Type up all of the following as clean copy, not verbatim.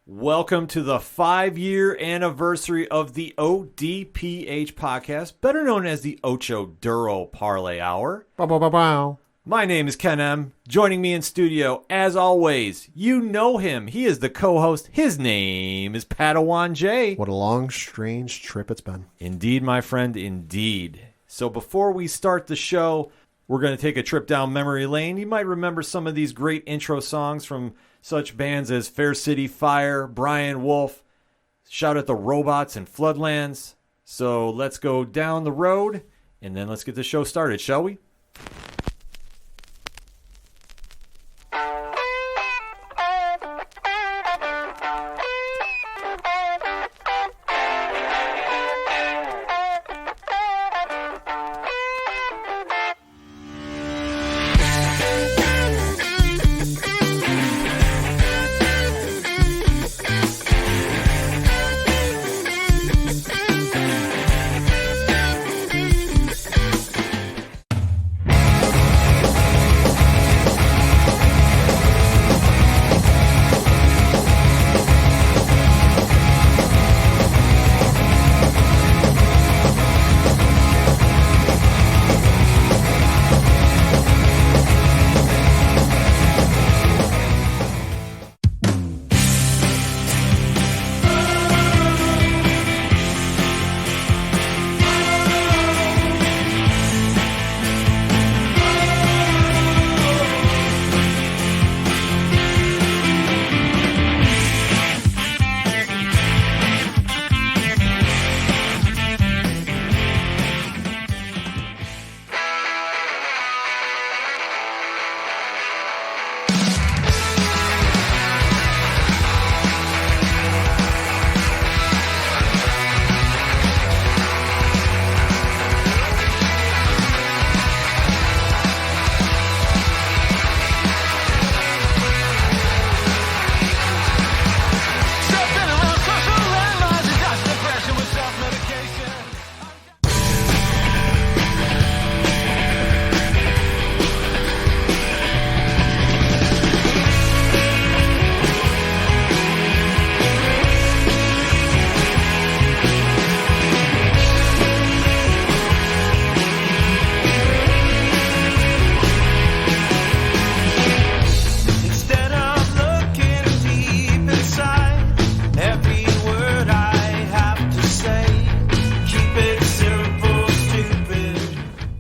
Welcome to the 5-year anniversary of the ODPH podcast, better known as the Ocho Duro Parlay Hour. Bow, bow, bow, bow. My name is Ken M. Joining me in studio, as always, you know him. He is the co-host. His name is Padawan J. What a long, strange trip it's been. Indeed, my friend, indeed. So before we start the show, we're going to take a trip down memory lane. You might remember some of these great intro songs from such bands as Fair City Fire, Brian Wolf, Shout at the Robots, and Floodlands. So let's go down the road, and then let's get the show started, shall we?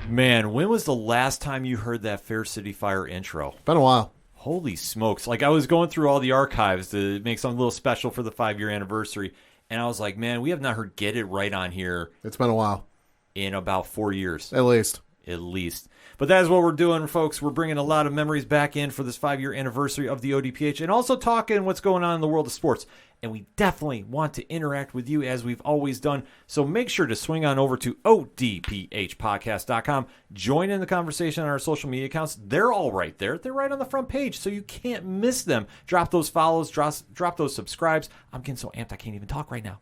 Man, when was the last time you heard that Fair City Fire intro? Been a while. Holy smokes. Like, I was going through all the archives to make something a little special for the 5-year anniversary, and I was like, man, we have not heard Get It Right on here It's been a while. in about 4 years. At least. At least. But that is what we're doing, folks. We're bringing a lot of memories back in for this 5-year anniversary of the ODPH and also talking what's going on in the world of sports. And we definitely want to interact with you as we've always done. So make sure to swing on over to ODPHpodcast.com. Join in the conversation on our social media accounts. They're all right there. They're right on the front page, so you can't miss them. Drop those follows, drop those subscribes. I'm getting so amped I can't even talk right now.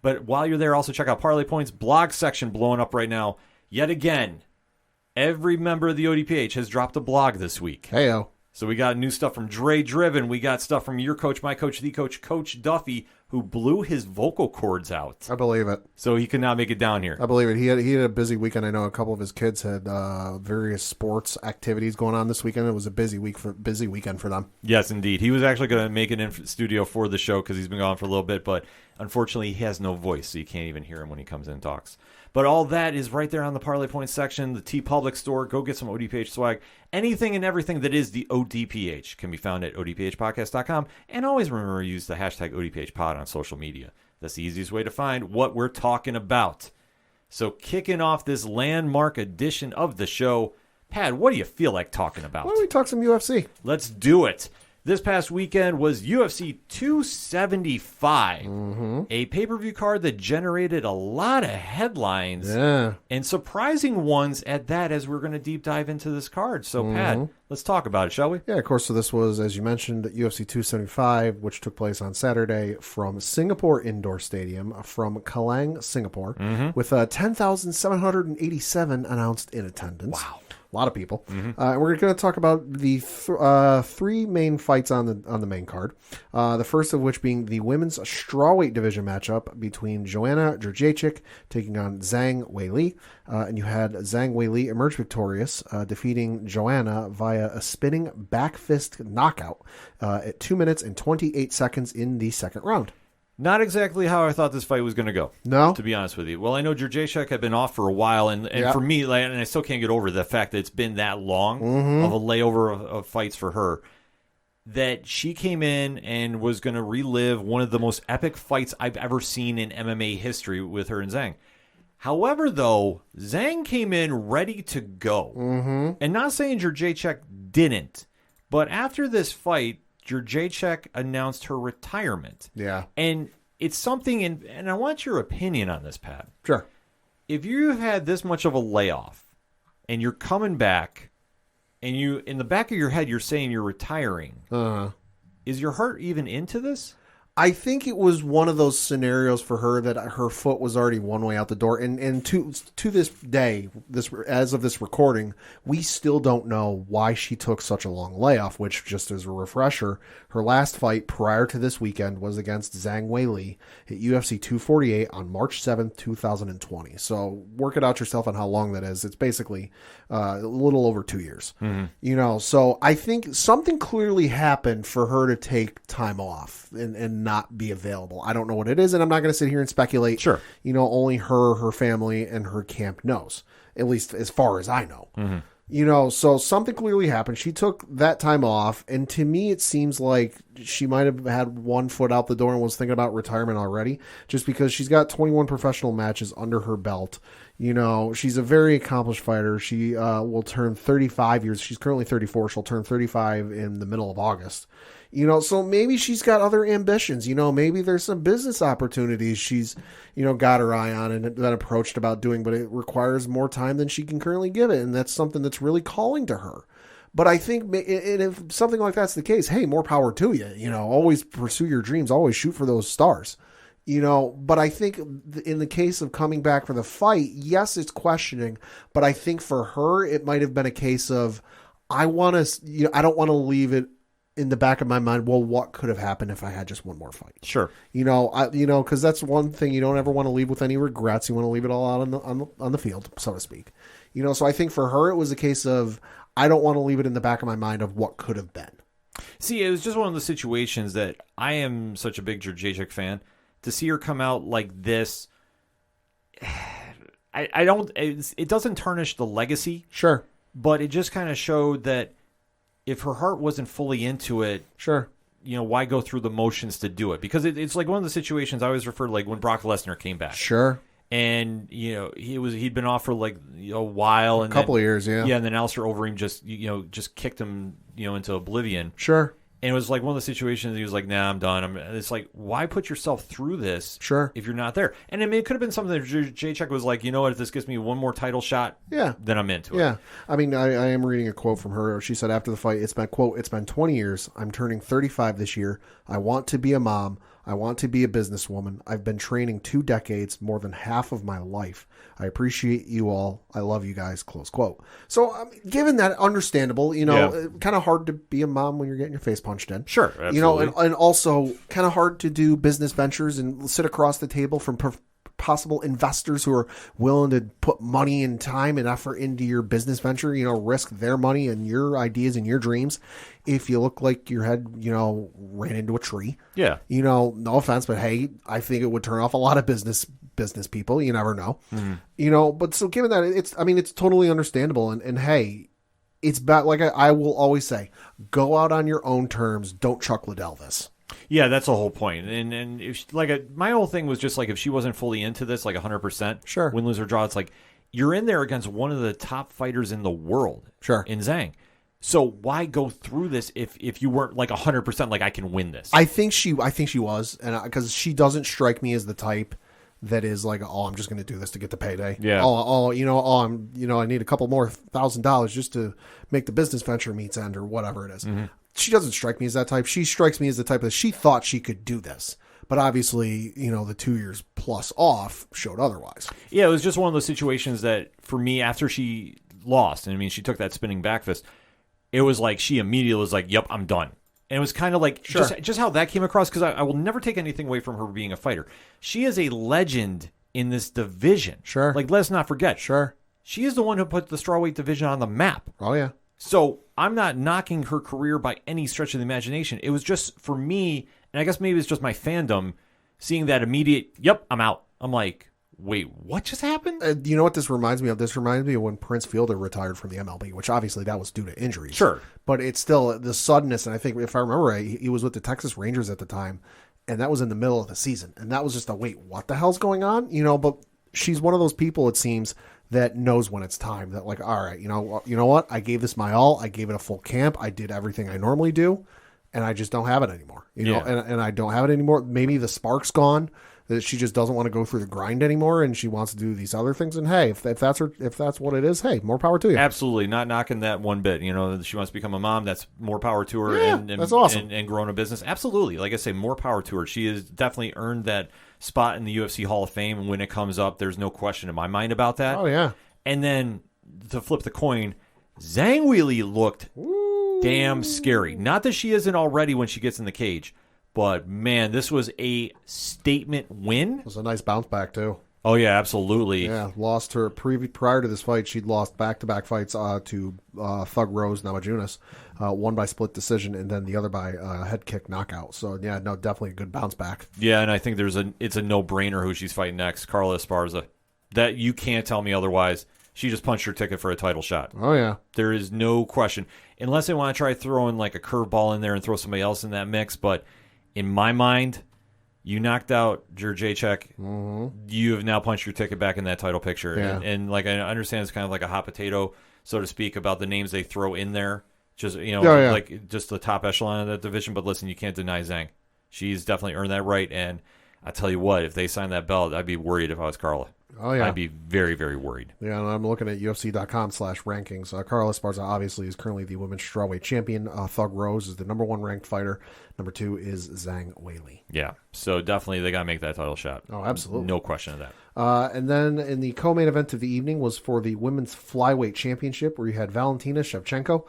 But while you're there, also check out Parlay Points blog section blowing up right now. Yet again, every member of the ODPH has dropped a blog this week. Heyo. So we got new stuff from Dre Driven. We got stuff from your coach, my coach, the coach, Coach Duffy, who blew his vocal cords out. I believe it. So he could not make it down here. I believe it. He had a busy weekend. I know a couple of his kids had various sports activities going on this weekend. It was a busy weekend for them. Yes, indeed. He was actually going to make it in studio for the show because he's been gone for a little bit, but unfortunately he has no voice, so you can't even hear him when he comes in and talks. But all that is right there on the Parlay Points section, the TeePublic store. Go get some ODPH swag. Anything and everything that is the ODPH can be found at ODPHpodcast.com. And always remember to use the hashtag ODPHpod on social media. That's the easiest way to find what we're talking about. So kicking off this landmark edition of the show, Pat, what do you feel like talking about? Why don't we talk some UFC? Let's do it. This past weekend was UFC 275, a pay-per-view card that generated a lot of headlines and surprising ones at that as we're going to deep dive into this card. So, Pat, let's talk about it, shall we? Yeah, of course. So this was, as you mentioned, UFC 275, which took place on Saturday from Singapore Indoor Stadium from Kallang, Singapore, with 10,787 announced in attendance. Wow. A lot of people. And we're going to talk about the three main fights on the main card. The first of which being the women's strawweight division matchup between Joanna Jędrzejczyk taking on Zhang Weili. And you had Zhang Weili emerge victorious, defeating Joanna via a spinning back fist knockout at 2 minutes and 28 seconds in the second round. Not exactly how I thought this fight was going to go. No? To be honest with you. Well, I know Jędrzejczyk had been off for a while, and for me, like, and I still can't get over the fact that it's been that long of a layover of fights for her, that she came in and was going to relive one of the most epic fights I've ever seen in MMA history with her and Zhang. However, though, Zhang came in ready to go. And not saying Jędrzejczyk didn't, but after this fight, Jędrzejczyk announced her retirement. Yeah. And it's something, and I want your opinion on this, Pat. Sure. If you've had this much of a layoff and you're coming back and you, in the back of your head, you're saying you're retiring, is your heart even into this? I think it was one of those scenarios for her that her foot was already one way out the door. And to this day, as of this recording, we still don't know why she took such a long layoff, which, just as a refresher, her last fight prior to this weekend was against Zhang Weili at UFC 248 on March 7th, 2020. So work it out yourself on how long that is. It's basically a little over 2 years. You know, so I think something clearly happened for her to take time off and not be available. I don't know what it is, and I'm not going to sit here and speculate. Sure. You know, only her family, and her camp knows, at least as far as I know. You know, so something clearly happened. She took that time off, and to me, it seems like she might have had one foot out the door and was thinking about retirement already, just because she's got 21 professional matches under her belt. You know, she's a very accomplished fighter. She will turn 35 years. She's currently 34. She'll turn 35 in the middle of August. You know, so maybe she's got other ambitions. You know, maybe there's some business opportunities she's, you know, got her eye on and been approached about doing, but it requires more time than she can currently give it. And that's something that's really calling to her. But I think, and if something like that's the case, hey, more power to you. You know, always pursue your dreams, always shoot for those stars. You know, but I think in the case of coming back for the fight, yes, it's questioning. But I think for her, it might have been a case of, I don't want to leave it in the back of my mind, well, what could have happened if I had just one more fight? Sure. You know, because that's one thing, you don't ever want to leave with any regrets. You want to leave it all out on the field, so to speak. You know, so I think for her, it was a case of, I don't want to leave it in the back of my mind of what could have been. See, it was just one of the situations that I am such a big Jędrzejczyk fan. To see her come out like this, it doesn't tarnish the legacy. Sure. But it just kind of showed that if her heart wasn't fully into it, sure, you know, why go through the motions to do it? Because it's like one of the situations I always refer to, like when Brock Lesnar came back. Sure. And, you know, he'd been off for like a while. And a couple of years, yeah. Yeah, and then Alistair Overeem just kicked him, you know, into oblivion. Sure. And it was like one of the situations he was like, nah, I'm done. It's like, why put yourself through this if you're not there? And I mean, it could have been something that Jędrzejczyk was like, you know what, if this gives me one more title shot, then I'm into it. Yeah. I mean, I am reading a quote from her. She said after the fight, it's been 20 years. I'm turning 35 this year. I want to be a mom. I want to be a businesswoman. I've been training 2 decades, more than half of my life. I appreciate you all. I love you guys, close quote. So, given that, understandable, you know, kind of hard to be a mom when you're getting your face punched in. Sure, absolutely. You know, and also kind of hard to do business ventures and sit across the table from possible investors who are willing to put money and time and effort into your business venture, you know, risk their money and your ideas and your dreams. If you look like your head, you know, ran into a tree. Yeah. You know, no offense, but hey, I think it would turn off a lot of business people. You never know. You know, but so given that, it's totally understandable. And hey, it's bad. Like I will always say, go out on your own terms. Don't Chuck Liddell this. Yeah, that's the whole point. And if she, my whole thing was just like, if she wasn't fully into this, like 100%, sure, win, lose, or draw, it's like you're in there against one of the top fighters in the world, sure, in Zhang. So why go through this if you weren't like 100% like I can win this? I think she was, and because she doesn't strike me as the type that is like, oh, I'm just going to do this to get the payday. Yeah. I need a couple more $1,000 just to make the business venture meets end or whatever it is. Mm-hmm. She doesn't strike me as that type. She strikes me as the type that she thought she could do this. But obviously, you know, the 2 years plus off showed otherwise. Yeah, it was just one of those situations that for me, after she lost, and I mean, she took that spinning back fist, it was like she immediately was like, yep, I'm done. And it was kind of like just how that came across, because I will never take anything away from her being a fighter. She is a legend in this division. Sure. Like, let's not forget. Sure. She is the one who put the strawweight division on the map. Oh, yeah. So I'm not knocking her career by any stretch of the imagination. It was just, for me, and I guess maybe it's just my fandom, seeing that immediate, yep, I'm out. I'm like, wait, what just happened? You know what this reminds me of? This reminds me of when Prince Fielder retired from the MLB, which obviously that was due to injuries. Sure. But it's still the suddenness, and I think, if I remember right, he was with the Texas Rangers at the time, and that was in the middle of the season. And that was just wait, what the hell's going on? But she's one of those people, it seems, that knows when it's time. That like, all right, you know what? I gave this my all. I gave it a full camp. I did everything I normally do, and I just don't have it anymore. You know, and I don't have it anymore. Maybe the spark's gone. That she just doesn't want to go through the grind anymore, and she wants to do these other things. And hey, if that's what it is, hey, more power to you. Absolutely, not knocking that one bit. She wants to become a mom. That's more power to her. Yeah, and that's awesome. And growing a business. Absolutely, like I say, more power to her. She has definitely earned that spot in the UFC Hall of Fame. And when it comes up, there's no question in my mind about that. Oh yeah. And then to flip the coin, Zhang Weili looked damn scary. Not that she isn't already when she gets in the cage. But, man, this was a statement win. It was a nice bounce back, too. Oh, yeah, absolutely. Yeah, lost her prior to this fight. She'd lost back-to-back fights to Thug Rose Namajunas, one by split decision and then the other by head kick knockout. So, yeah, no, definitely a good bounce back. Yeah, and I think it's a no-brainer who she's fighting next, Carla Esparza. That you can't tell me otherwise. She just punched her ticket for a title shot. Oh, yeah. There is no question. Unless they want to try throwing like a curveball in there and throw somebody else in that mix, but in my mind, you knocked out Jurjacek. Mm-hmm. You have now punched your ticket back in that title picture. Yeah. And like I understand it's kind of like a hot potato, so to speak, about the names they throw in there. Just like just the top echelon of that division. But listen, you can't deny Zhang. She's definitely earned that right. And I tell you what, if they sign that belt, I'd be worried if I was Carla. Oh, yeah. I'd be very, very worried. Yeah, and I'm looking at UFC.com/rankings. Carla Esparza obviously is currently the women's strawweight champion. Thug Rose is the number 1 ranked fighter. Number 2 is Zhang Weili. Yeah, so definitely they got to make that title shot. Oh, absolutely. No question of that. And then in the co-main event of the evening was for the women's flyweight championship, where you had Valentina Shevchenko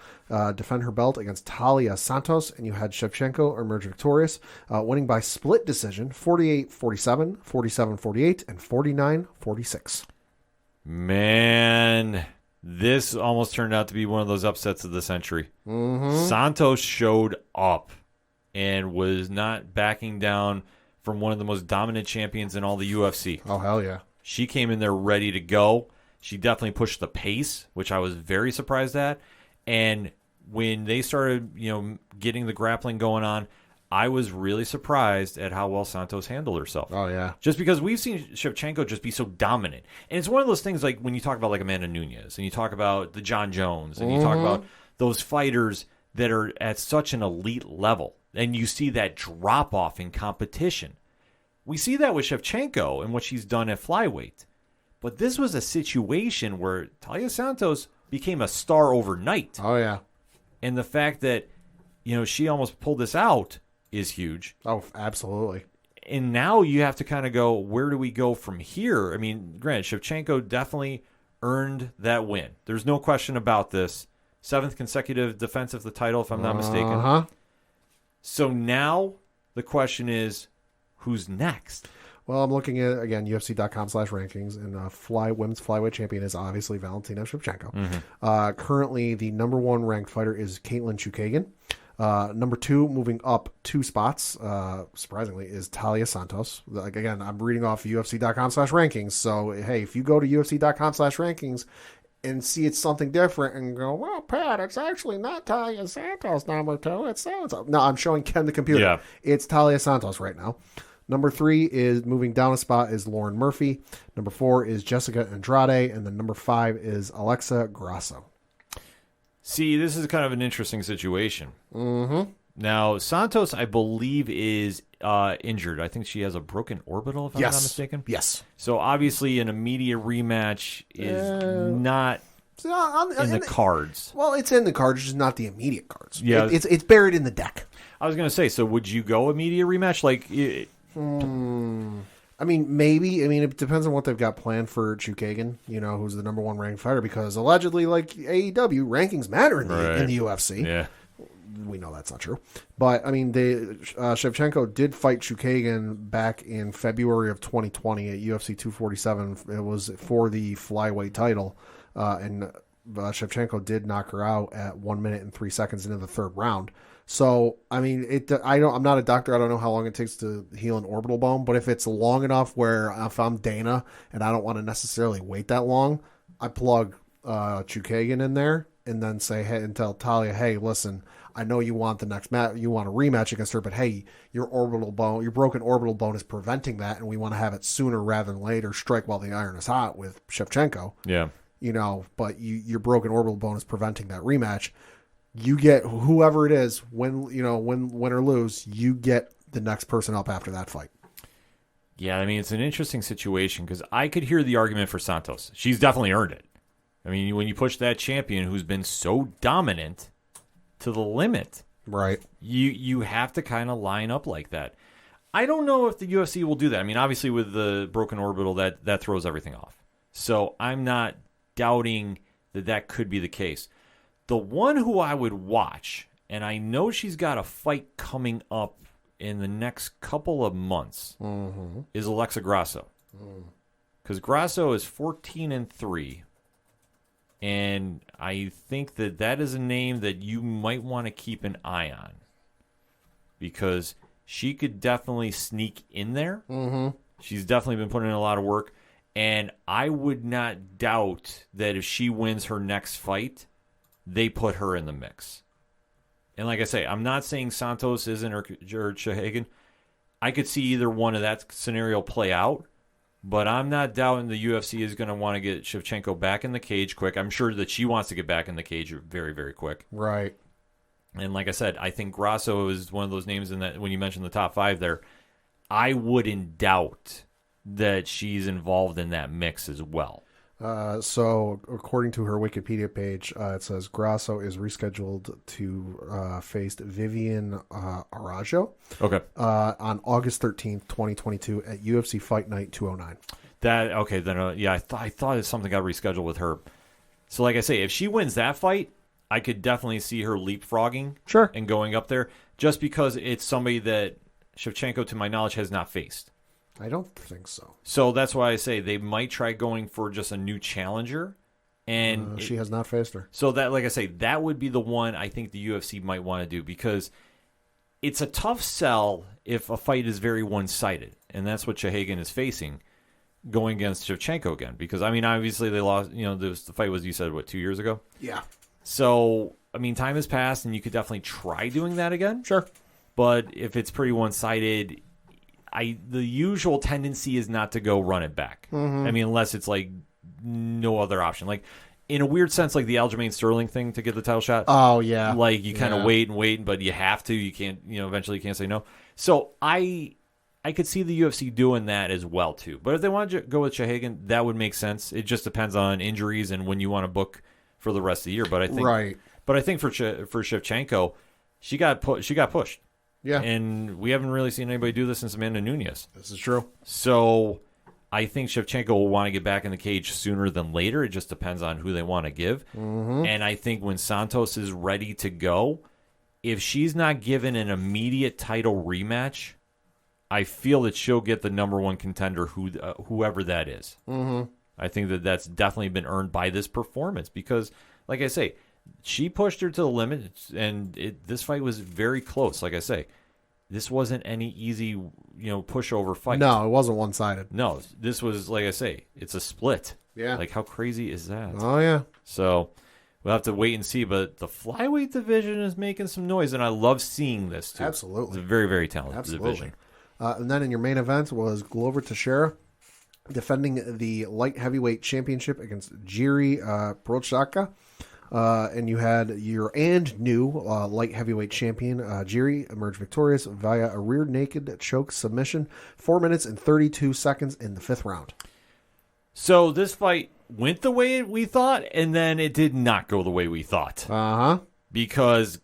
defend her belt against Talia Santos, and you had Shevchenko emerge victorious, winning by split decision, 48-47, 47-48, and 49-46. Man, this almost turned out to be one of those upsets of the century. Mm-hmm. Santos showed up and was not backing down from one of the most dominant champions in all the UFC. Oh, hell yeah. She came in there ready to go. She definitely pushed the pace, which I was very surprised at. And when they started, getting the grappling going on, I was really surprised at how well Santos handled herself. Oh, yeah. Just because we've seen Shevchenko just be so dominant. And it's one of those things like when you talk about like Amanda Nunes and you talk about the John Jones and you talk about those fighters that are at such an elite level. And you see that drop-off in competition. We see that with Shevchenko and what she's done at flyweight. But this was a situation where Talia Santos became a star overnight. Oh, yeah. And the fact that, she almost pulled this out is huge. Oh, absolutely. And now you have to kind of go, where do we go from here? I mean, granted, Shevchenko definitely earned that win. There's no question about this. 7th consecutive defense of the title, if I'm not mistaken. Uh-huh. So now the question is, who's next? Well, I'm looking at, again, UFC.com/rankings, and women's flyweight champion is obviously Valentina Shevchenko. Mm-hmm. Currently, the number 1 ranked fighter is Caitlin Chukagian. Number 2, moving up 2 spots, surprisingly, is Talia Santos. Like, again, I'm reading off UFC.com/rankings. So, hey, if you go to UFC.com/rankings and see it's something different and go, well, Pat, it's actually not Talia Santos number 2. It's so-and-so. No, I'm showing Ken the computer. Yeah. It's Talia Santos right now. Number 3 is moving down a spot is Lauren Murphy. Number 4 is Jessica Andrade. And then number 5 is Alexa Grasso. See, this is kind of an interesting situation. Mm-hmm. Now, Santos, I believe, is injured. I think she has a broken orbital, if I'm not mistaken. Yes. So, obviously, an immediate rematch is not in the cards. Well, it's in the cards, just not the immediate cards. Yeah. It's buried in the deck. I was going to say, so would you go immediate rematch? Like, I mean, maybe. I mean, it depends on what they've got planned for Chukagian, who's the number one ranked fighter, because allegedly, like AEW, rankings matter in the UFC. Yeah. We know that's not true. But, I mean, Shevchenko did fight Chukagian back in February of 2020 at UFC 247. It was for the flyweight title, and Shevchenko did knock her out at 1 minute and 3 seconds into the third round. So, I mean, I'm not a doctor. I don't know how long it takes to heal an orbital bone, but if it's long enough where if I'm Dana and I don't want to necessarily wait that long, I plug Chukagian in there and then say, hey, and tell Talia, hey, listen, I know you want the next match, you want a rematch against her, but hey, your broken orbital bone is preventing that, and we want to have it sooner rather than later. Strike while the iron is hot with Shevchenko. Yeah. But your broken orbital bone is preventing that rematch. You get whoever it is, win or lose, you get the next person up after that fight. Yeah, I mean, it's an interesting situation because I could hear the argument for Santos. She's definitely earned it. I mean, when you push that champion who's been so dominant to the limit, right? You have to kind of line up like that. I don't know if the UFC will do that. I mean, obviously with the broken orbital, that throws everything off. So I'm not doubting that could be the case. The one who I would watch, and I know she's got a fight coming up in the next couple of months, is Alexa Grasso. Because Grasso is 14-3, and I think that is a name that you might want to keep an eye on, because she could definitely sneak in there. She's definitely been putting in a lot of work, and I would not doubt that if she wins her next fight, they put her in the mix. And like I say, I'm not saying Santos isn't or Chukagian. I could see either one of that scenario play out, but I'm not doubting the UFC is going to want to get Shevchenko back in the cage quick. I'm sure that she wants to get back in the cage very, very quick. Right. And like I said, I think Grasso is one of those names in that when you mentioned the top five there, I wouldn't doubt that she's involved in that mix as well. So, according to her Wikipedia page, it says Grasso is rescheduled to face Vivian Araújo on August 13th, 2022 at UFC Fight Night 209. I thought something got rescheduled with her. So, like I say, if she wins that fight, I could definitely see her leapfrogging and going up there, just because it's somebody that Shevchenko, to my knowledge, has not faced. I don't think so. So that's why I say they might try going for just a new challenger, and she has not faced her. So that, like I say, that would be the one I think the UFC might want to do, because it's a tough sell if a fight is very one-sided, and that's what Chukagian is facing going against Shevchenko again. Because I mean, obviously they lost. The fight was, you said, 2 years ago? Yeah. So I mean, time has passed, and you could definitely try doing that again. Sure. But if it's pretty one-sided, the usual tendency is not to go run it back. I mean, unless it's like no other option. Like in a weird sense, like the Aljamain Sterling thing to get the title shot. Oh yeah. Like you kind of wait, but you have to. You can't. Eventually you can't say no. So I could see the UFC doing that as well too. But if they want to go with Chukagian, that would make sense. It just depends on injuries and when you want to book for the rest of the year. But I think But I think for Shevchenko, she got pushed. Yeah. And we haven't really seen anybody do this since Amanda Nunes. This is true. So I think Shevchenko will want to get back in the cage sooner than later. It just depends on who they want to give. And I think when Santos is ready to go, if she's not given an immediate title rematch, I feel that she'll get the number one contender, whoever that is. I think that's definitely been earned by this performance because, like I say, she pushed her to the limit, and this fight was very close. Like I say, this wasn't any easy, pushover fight. No, it wasn't one-sided. No, this was, like I say, it's a split. Yeah. Like, how crazy is that? Oh, yeah. So we'll have to wait and see, but the flyweight division is making some noise, and I love seeing this, too. Absolutely. It's a very, very talented division. And then in your main event was Glover Teixeira defending the light heavyweight championship against Jiri Prochazka. And you had your new light heavyweight champion, Jiri, emerge victorious via a rear naked choke submission, 4 minutes and 32 seconds in the fifth round. So this fight went the way we thought, and then it did not go the way we thought. Because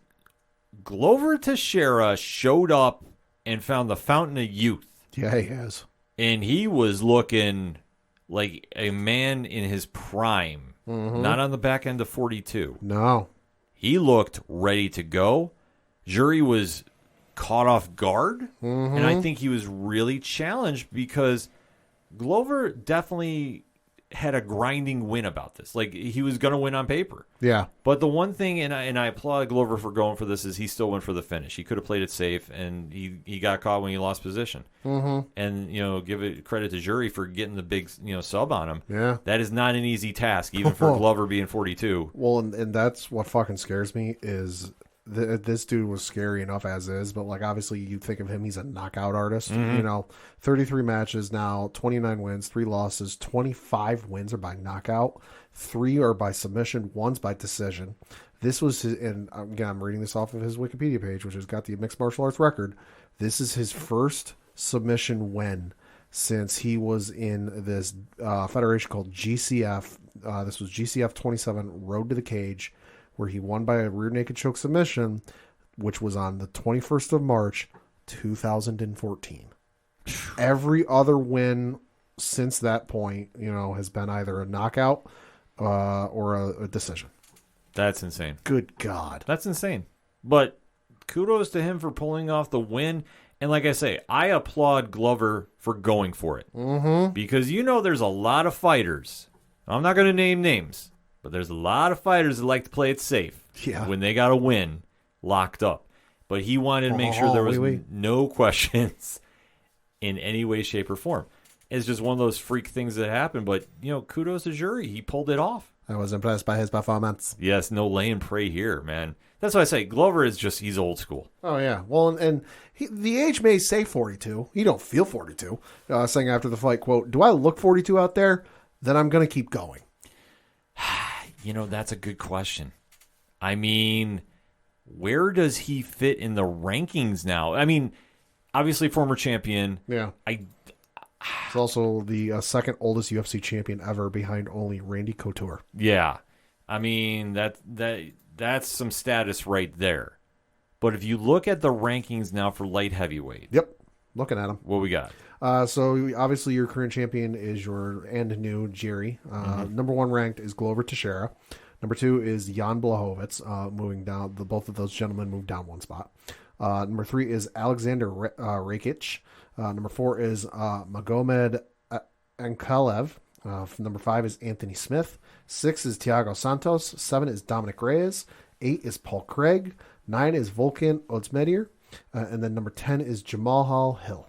Glover Teixeira showed up and found the fountain of youth. Yeah, he has. And he was looking like a man in his prime, not on the back end of 42. No. He looked ready to go. Jury was caught off guard, and I think he was really challenged because Glover definitely had a grinding win about this. Like, he was going to win on paper. Yeah. But the one thing, and I applaud Glover for going for this, is he still went for the finish. He could have played it safe, and he got caught when he lost position. And, give it credit to Jury for getting the big, sub on him. Yeah. That is not an easy task, even for Glover being 42. Well, and that's what fucking scares me is this dude was scary enough as is, but like obviously you think of him, he's a knockout artist. 33 matches now, 29 wins, 3 losses, 25 wins are by knockout, 3 are by submission, 1's by decision. This was his, and again, I'm reading this off of his Wikipedia page, which has got the mixed martial arts record. This is his first submission win since he was in this federation called GCF. This was GCF 27 Road to the Cage, where he won by a rear naked choke submission, which was on the 21st of March, 2014. Every other win since that point, has been either a knockout or a decision. That's insane. Good God. That's insane. But kudos to him for pulling off the win. And like I say, I applaud Glover for going for it. Because there's a lot of fighters. I'm not going to name names. But there's a lot of fighters that like to play it safe when they got a win locked up. But he wanted to make sure there was no questions in any way, shape, or form. It's just one of those freak things that happen. But, kudos to Jury. He pulled it off. I was impressed by his performance. Yes, no lay and pray here, man. That's why I say Glover is he's old school. Oh, yeah. Well, and the age may say 42. You don't feel 42. Saying after the fight, quote, "Do I look 42 out there? Then I'm going to keep going." That's a good question. I mean, where does he fit in the rankings now? I mean, obviously former champion. Yeah. He's also the second oldest UFC champion ever behind only Randy Couture. Yeah. I mean, that's some status right there. But if you look at the rankings now for light heavyweight. Yep. Looking at them. What we got? So obviously your current champion is and new Jerry. Number 1 ranked is Glover Teixeira. Number 2 is Jan Blachowicz, moving down. Both of those gentlemen moved down 1 spot. Number 3 is Alexander Rakic. Number 4 is Magomed Ankalev. Number 5 is Anthony Smith. 6 is Thiago Santos. 7 is Dominic Reyes. 8 is Paul Craig. 9 is Volkan Ozdemir. And then number 10 is Jamal Hill.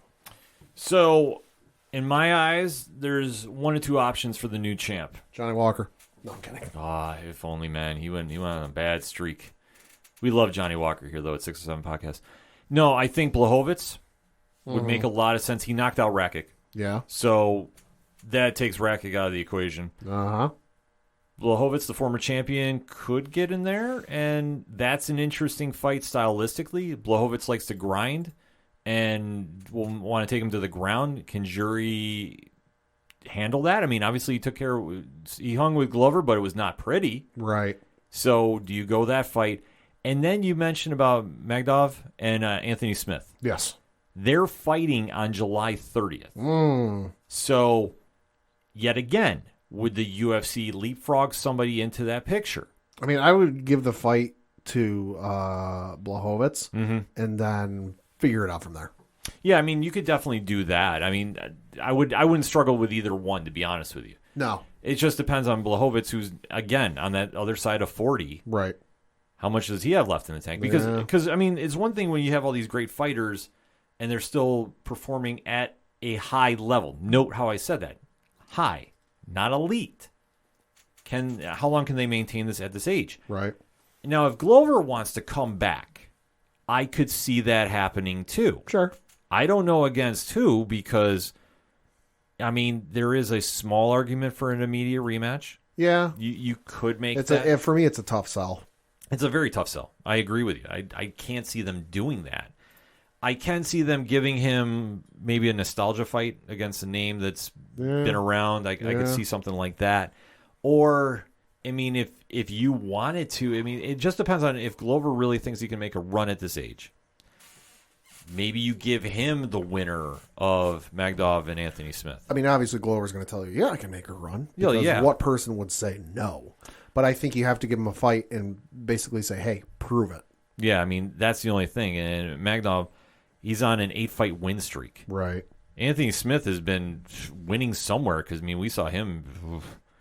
So, in my eyes, there's 1 or 2 options for the new champ. Johnny Walker. No, I'm kidding. If only, man. He went on a bad streak. We love Johnny Walker here, though, at 6 or 7 Podcast. No, I think Blachowicz would make a lot of sense. He knocked out Rakic. Yeah. So, that takes Rakic out of the equation. Blachowicz, the former champion, could get in there, and that's an interesting fight stylistically. Blachowicz likes to grind and will want to take him to the ground. Can Jury handle that? I mean, obviously he hung with Glover, but it was not pretty. Right. So do you go that fight? And then you mentioned about Magdov and Anthony Smith. Yes. They're fighting on July 30th. So, yet again, would the UFC leapfrog somebody into that picture? I mean, I would give the fight to Blachowicz and then figure it out from there. Yeah, I mean, you could definitely do that. I mean, I wouldn't struggle with either one, to be honest with you. No. It just depends on Blachowicz, who's, again, on that other side of 40. Right. How much does he have left in the tank? Because I mean, it's one thing when you have all these great fighters and they're still performing at a high level. Note how I said that. High. Not elite. How long can they maintain this at this age? Right. Now, if Glover wants to come back, I could see that happening too. Sure. I don't know against who because, I mean, there is a small argument for an immediate rematch. Yeah. You could make that. For me, it's a tough sell. It's a very tough sell. I agree with you. I can't see them doing that. I can see them giving him maybe a nostalgia fight against a name that's been around. I could see something like that. Or, I mean, if you wanted to, I mean, it just depends on if Glover really thinks he can make a run at this age. maybe you give him the winner of Magdov and Anthony Smith. I mean, obviously Glover's going to tell you, yeah, I can make her run. Yeah, Because yeah. what person would say no? But I think you have to give him a fight and basically say, hey, prove it. Yeah, I mean, that's the only thing. And Magdov, he's on an 8-fight win streak. Right. Anthony Smith has been winning somewhere because, I mean, we saw him.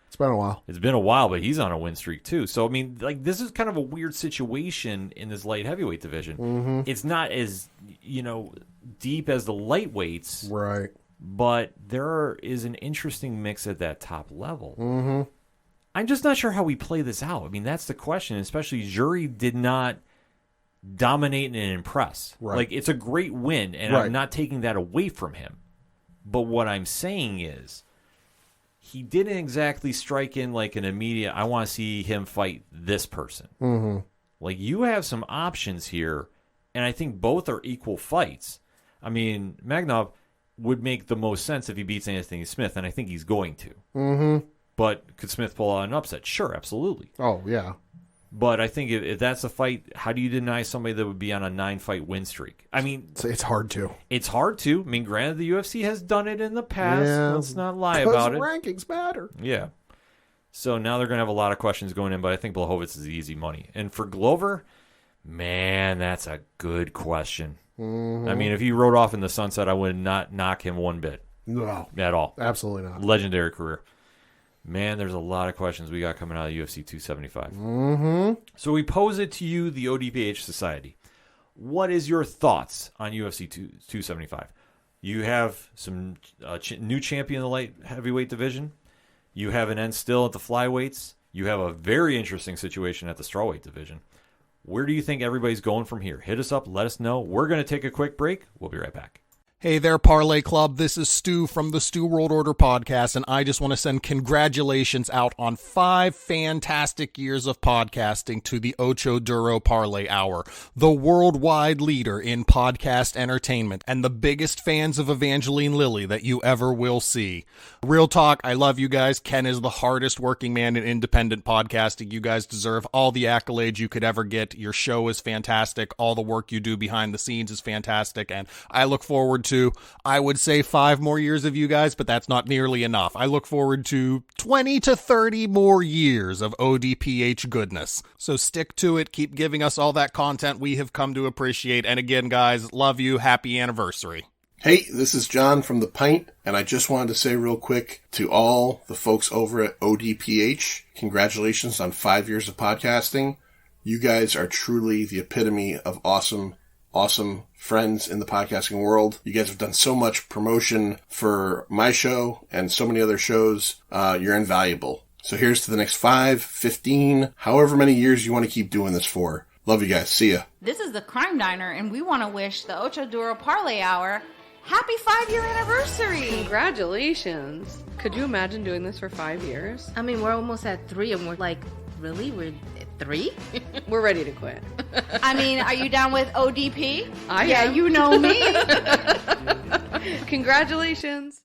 It's been a while. It's been a while, but he's on a win streak too. So, I mean, like, this is kind of a weird situation in this light heavyweight division. Mm-hmm. It's not as, deep as the lightweights. Right. But there is an interesting mix at that top level. Mm-hmm. I'm just not sure how we play this out. I mean, that's the question, especially Jury did not dominate and impress. Right. Like, it's a great win, and Right. I'm not taking that away from him. But what I'm saying is he didn't exactly strike in like an immediate, I want to see him fight this person. Mm-hmm. Like, you have some options here, and I think both are equal fights. I mean, Magnov would make the most sense if he beats Anthony Smith, and I think he's going to. Mm-hmm. But could Smith pull out an upset? Sure, absolutely. Oh, yeah. But I think if that's a fight, how do you deny somebody that would be on a 9-fight win streak? I mean, It's hard to. it's hard to. I mean, granted, the UFC has done it in the past. Yeah, Let's not lie about it. Rankings matter. Yeah. So now they're going to have a lot of questions going in, but I think Blachowicz is the easy money. And for Glover, man, that's a good question. Mm-hmm. I mean, if he rode off in the sunset, I would not knock him one bit No, at all. absolutely not. Legendary career. Man, there's a lot of questions we got coming out of UFC 275. Mm-hmm. So we pose it to you, the ODPH Society. What is your thoughts on UFC 275? You have some new champion in the light heavyweight division. You have an end still at the flyweights. You have a very interesting situation at the strawweight division. Where do you think everybody's going from here? Hit us up. Let us know. We're going to take a quick break. We'll be right back. Hey there, Parlay Club. This is Stu from the Stu World Order podcast, and I just want to send congratulations out on 5 fantastic years of podcasting to the Ocho Duro Parlay Hour, the worldwide leader in podcast entertainment and the biggest fans of Evangeline Lilly that you ever will see. Real talk, I love you guys. Ken is the hardest working man in independent podcasting. You guys deserve all the accolades you could ever get. Your show is fantastic. All the work you do behind the scenes is fantastic, and I look forward to, I would say 5 more years of you guys, but that's not nearly enough. I look forward to 20 to 30 more years of ODPH goodness. So stick to it. Keep giving us all that content we have come to appreciate. And again, guys, love you. Happy anniversary. Hey, this is John from The Pint, and I just wanted to say real quick to all the folks over at ODPH, congratulations on 5 years of podcasting. You guys are truly the epitome of awesome friends in the podcasting world. You guys have done so much promotion for my show and so many other shows. You're invaluable. So here's to the next 5, 15, however many years you want to keep doing this for. Love you guys. See ya. This is the Crime Diner, and we want to wish the Ocho Duro Parlay Hour happy 5-year anniversary. Congratulations. Could you imagine doing this for 5 years? I mean, we're almost at 3, and we're like, really? We're at 3? We're ready to quit. I mean, are you down with ODP? I yeah, am. you know me. Congratulations.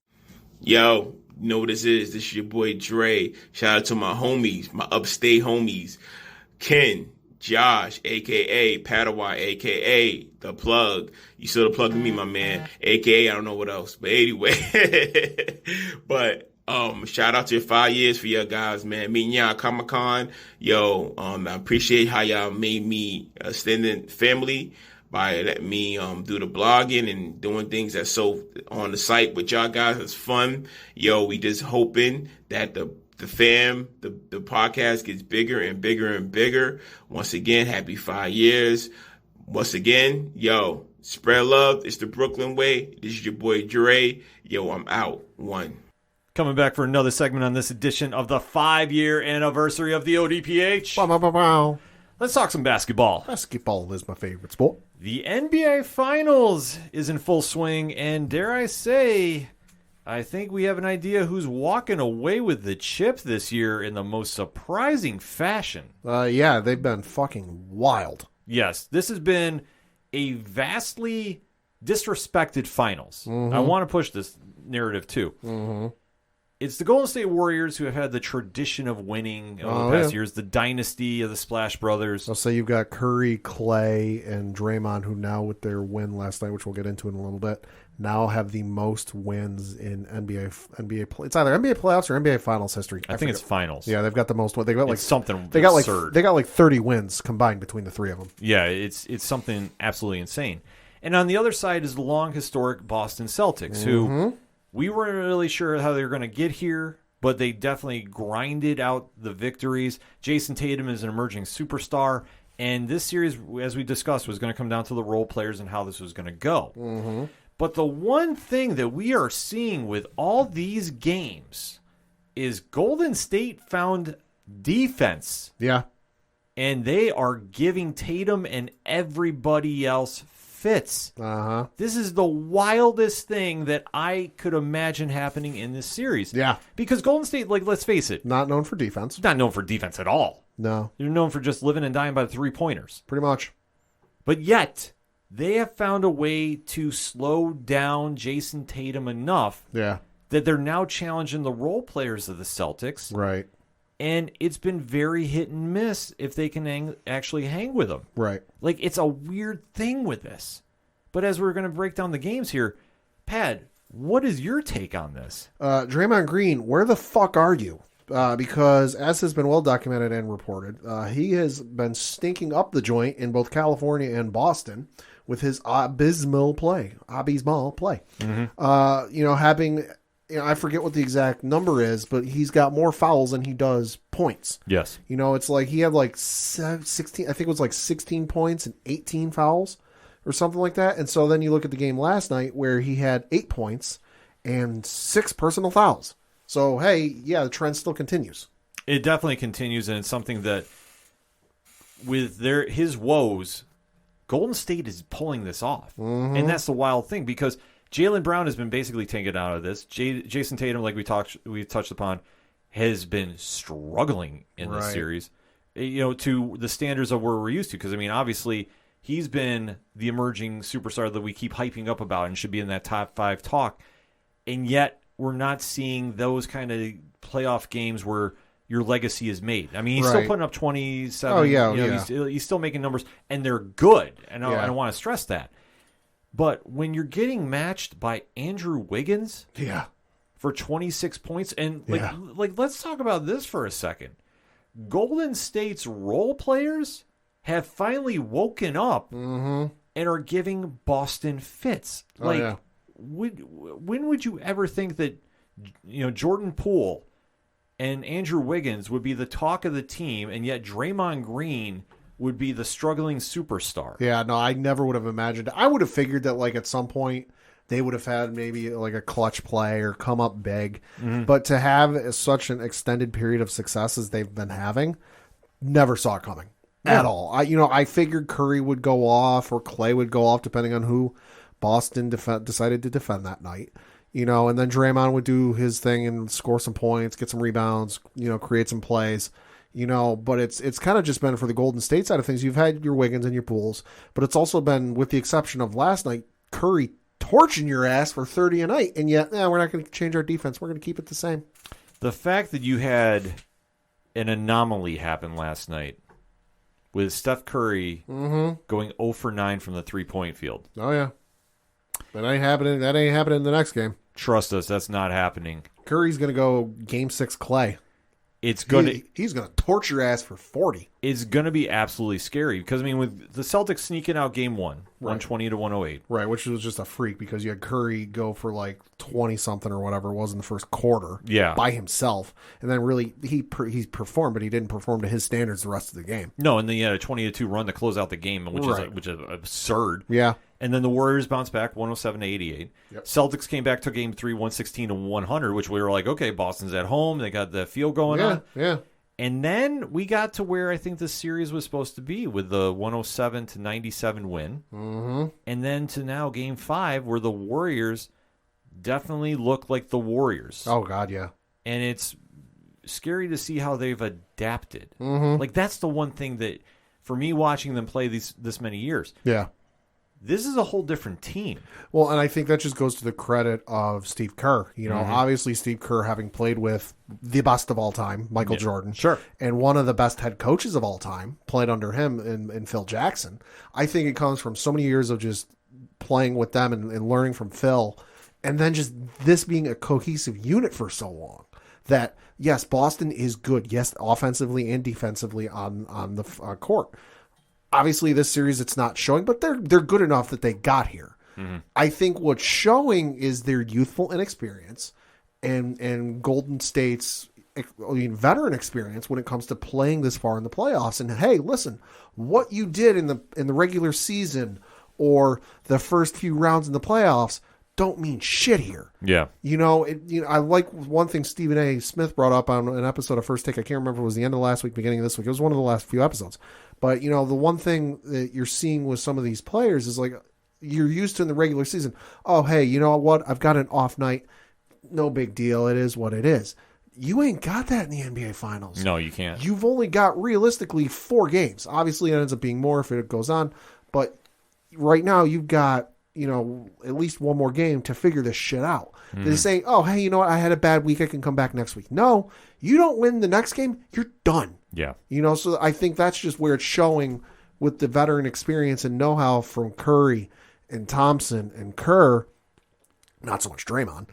Yo, you know what this is? This is your boy Dre. Shout out to my homies, my upstate homies. Ken, Josh, a.k.a. Padawan, a.k.a. The Plug. You still the plug to me, my man. A.k.a. I don't know what else. But anyway. But shout out to your 5 years for y'all guys, man. Meeting y'all at Comic-Con. Yo, I appreciate how y'all made me a extended family by letting me do the blogging and doing things that's so on the site with y'all guys. It's fun. Yo, we just hoping that the podcast gets bigger and bigger and bigger. Once again, happy 5 years. Once again, yo, spread love. It's the Brooklyn way. This is your boy Dre. Yo, I'm out. 1. Coming back for another segment on this edition of the 5-year anniversary of the ODPH. Bow, bow, bow, bow. Let's talk some basketball. Basketball is my favorite sport. The NBA Finals is in full swing, and dare I say, I think we have an idea who's walking away with the chip this year in the most surprising fashion. Yeah, they've been fucking wild. Yes, this has been a vastly disrespected finals. Mm-hmm. I want to push this narrative too. Mm-hmm. it's the Golden State Warriors who have had the tradition of winning over the past years, the dynasty of the Splash Brothers. I'll say you've got Curry, Clay, and Draymond, who now with their win last night, which we'll get into in a little bit, now have the most wins in NBA. It's either NBA playoffs or NBA Finals history. I think it's Finals. Yeah, they've got the most. They got like something. They got absurd. they got like 30 wins combined between the three of them. Yeah, it's something absolutely insane. And on the other side is the long historic Boston Celtics, who we weren't really sure how they were going to get here, but they definitely grinded out the victories. Jason Tatum is an emerging superstar, and this series, as we discussed, was going to come down to the role players and how this was going to go. But the one thing that we are seeing with all these games is Golden State found defense. Yeah. And they are giving Tatum and everybody else fits. This is the wildest thing that I could imagine happening in this series. Yeah. Because Golden State, like, let's face it, Not known for defense. not known for defense at all. No. They're known for just living and dying by the three-pointers. Pretty much. But yet, they have found a way to slow down Jason Tatum enough Yeah. that they're now challenging the role players of the Celtics. Right. And it's been very hit and miss if they can actually hang with them. Right. Like, it's a weird thing with this. But as we're going to break down the games here, Pad, what is your take on this? Draymond Green, where the fuck are you? Because as has been well documented and reported, he has been stinking up the joint in both California and Boston with his abysmal play. Having, I forget what the exact number is, but he's got more fouls than he does points. Yes. It's like he had like 16, I think it was like 16 points and 18 fouls or something like that. And so then you look at the game last night where he had 8 points and 6 personal fouls. So, hey, yeah, the trend still continues. It definitely continues, and it's something that with his woes, Golden State is pulling this off. And that's the wild thing, because Jaylen Brown has been basically taken out of this. Jason Tatum, like we touched upon, has been struggling in this series, to the standards of where we're used to. Because, I mean, obviously, he's been the emerging superstar that we keep hyping up about and should be in that top 5 talk. And yet, we're not seeing those kind of playoff games where your legacy is made. I mean, he's still putting up 27. Oh, yeah, He's still making numbers, and they're good. And I don't want to stress that. But when you're getting matched by Andrew Wiggins for 26 points, and let's talk about this for a second. Golden State's role players have finally woken up and are giving Boston fits. When would you ever think that Jordan Poole and Andrew Wiggins would be the talk of the team, and yet Draymond Green would be the struggling superstar? Yeah, no, I never would have imagined. I would have figured that like at some point they would have had maybe like a clutch play or come up big. But to have such an extended period of success as they've been having, never saw it coming at all. I figured Curry would go off or Clay would go off depending on who Boston decided to defend that night. And then Draymond would do his thing and score some points, get some rebounds, create some plays. But it's kind of just been for the Golden State side of things. You've had your Wiggins and your Pools, but it's also been, with the exception of last night, Curry torching your ass for 30 a night, and yet, we're not going to change our defense. We're going to keep it the same. The fact that you had an anomaly happen last night with Steph Curry going 0 for 9 from the three-point field. Oh, yeah. That ain't happening in the next game. Trust us, that's not happening. Curry's going to go Game 6 Clay. He's going to torch your ass for 40. It's going to be absolutely scary because, I mean, with the Celtics sneaking out game 1, 120 to 108. Right, which was just a freak because you had Curry go for like 20-something or whatever it was in the first quarter by himself. And then really he performed, but he didn't perform to his standards the rest of the game. No, and then you had a 20-2 run to close out the game, which is absurd. Yeah. And then the Warriors bounced back 107 to 88. Yep. Celtics came back to game 3, 116 to 100, which we were like, okay, Boston's at home. They got the field going on. Yeah. And then we got to where I think the series was supposed to be with the 107 to 97 win. And then to now game 5 where the Warriors definitely look like the Warriors. Oh, God, yeah. And it's scary to see how they've adapted. Like, that's the one thing that, for me watching them play this many years. Yeah. this is a whole different team. Well, and I think that just goes to the credit of Steve Kerr. You know, obviously Steve Kerr having played with the best of all time, Michael Jordan. Sure. And one of the best head coaches of all time, played under him in Phil Jackson. I think it comes from so many years of just playing with them and learning from Phil. And then just this being a cohesive unit for so long that, yes, Boston is good. Yes, offensively and defensively on the court. Obviously, this series it's not showing, but they're good enough that they got here. I think what's showing is their youthful inexperience and Golden State's veteran experience when it comes to playing this far in the playoffs. And hey, listen, what you did in the regular season or the first few rounds in the playoffs don't mean shit here. Yeah. I like one thing Stephen A. Smith brought up on an episode of First Take. I can't remember if it was the end of last week, beginning of this week. It was one of the last few episodes. But, the one thing that you're seeing with some of these players is like you're used to in the regular season. Oh, hey, you know what? I've got an off night. No big deal. It is what it is. You ain't got that in the NBA Finals. No, you can't. You've only got realistically 4 games. Obviously, it ends up being more if it goes on. But right now, you've got at least one more game to figure this shit out. They're saying, oh, hey, you know what? I had a bad week. I can come back next week. No, you don't win the next game. You're done. Yeah. So I think that's just where it's showing with the veteran experience and know-how from Curry and Thompson and Kerr, not so much Draymond,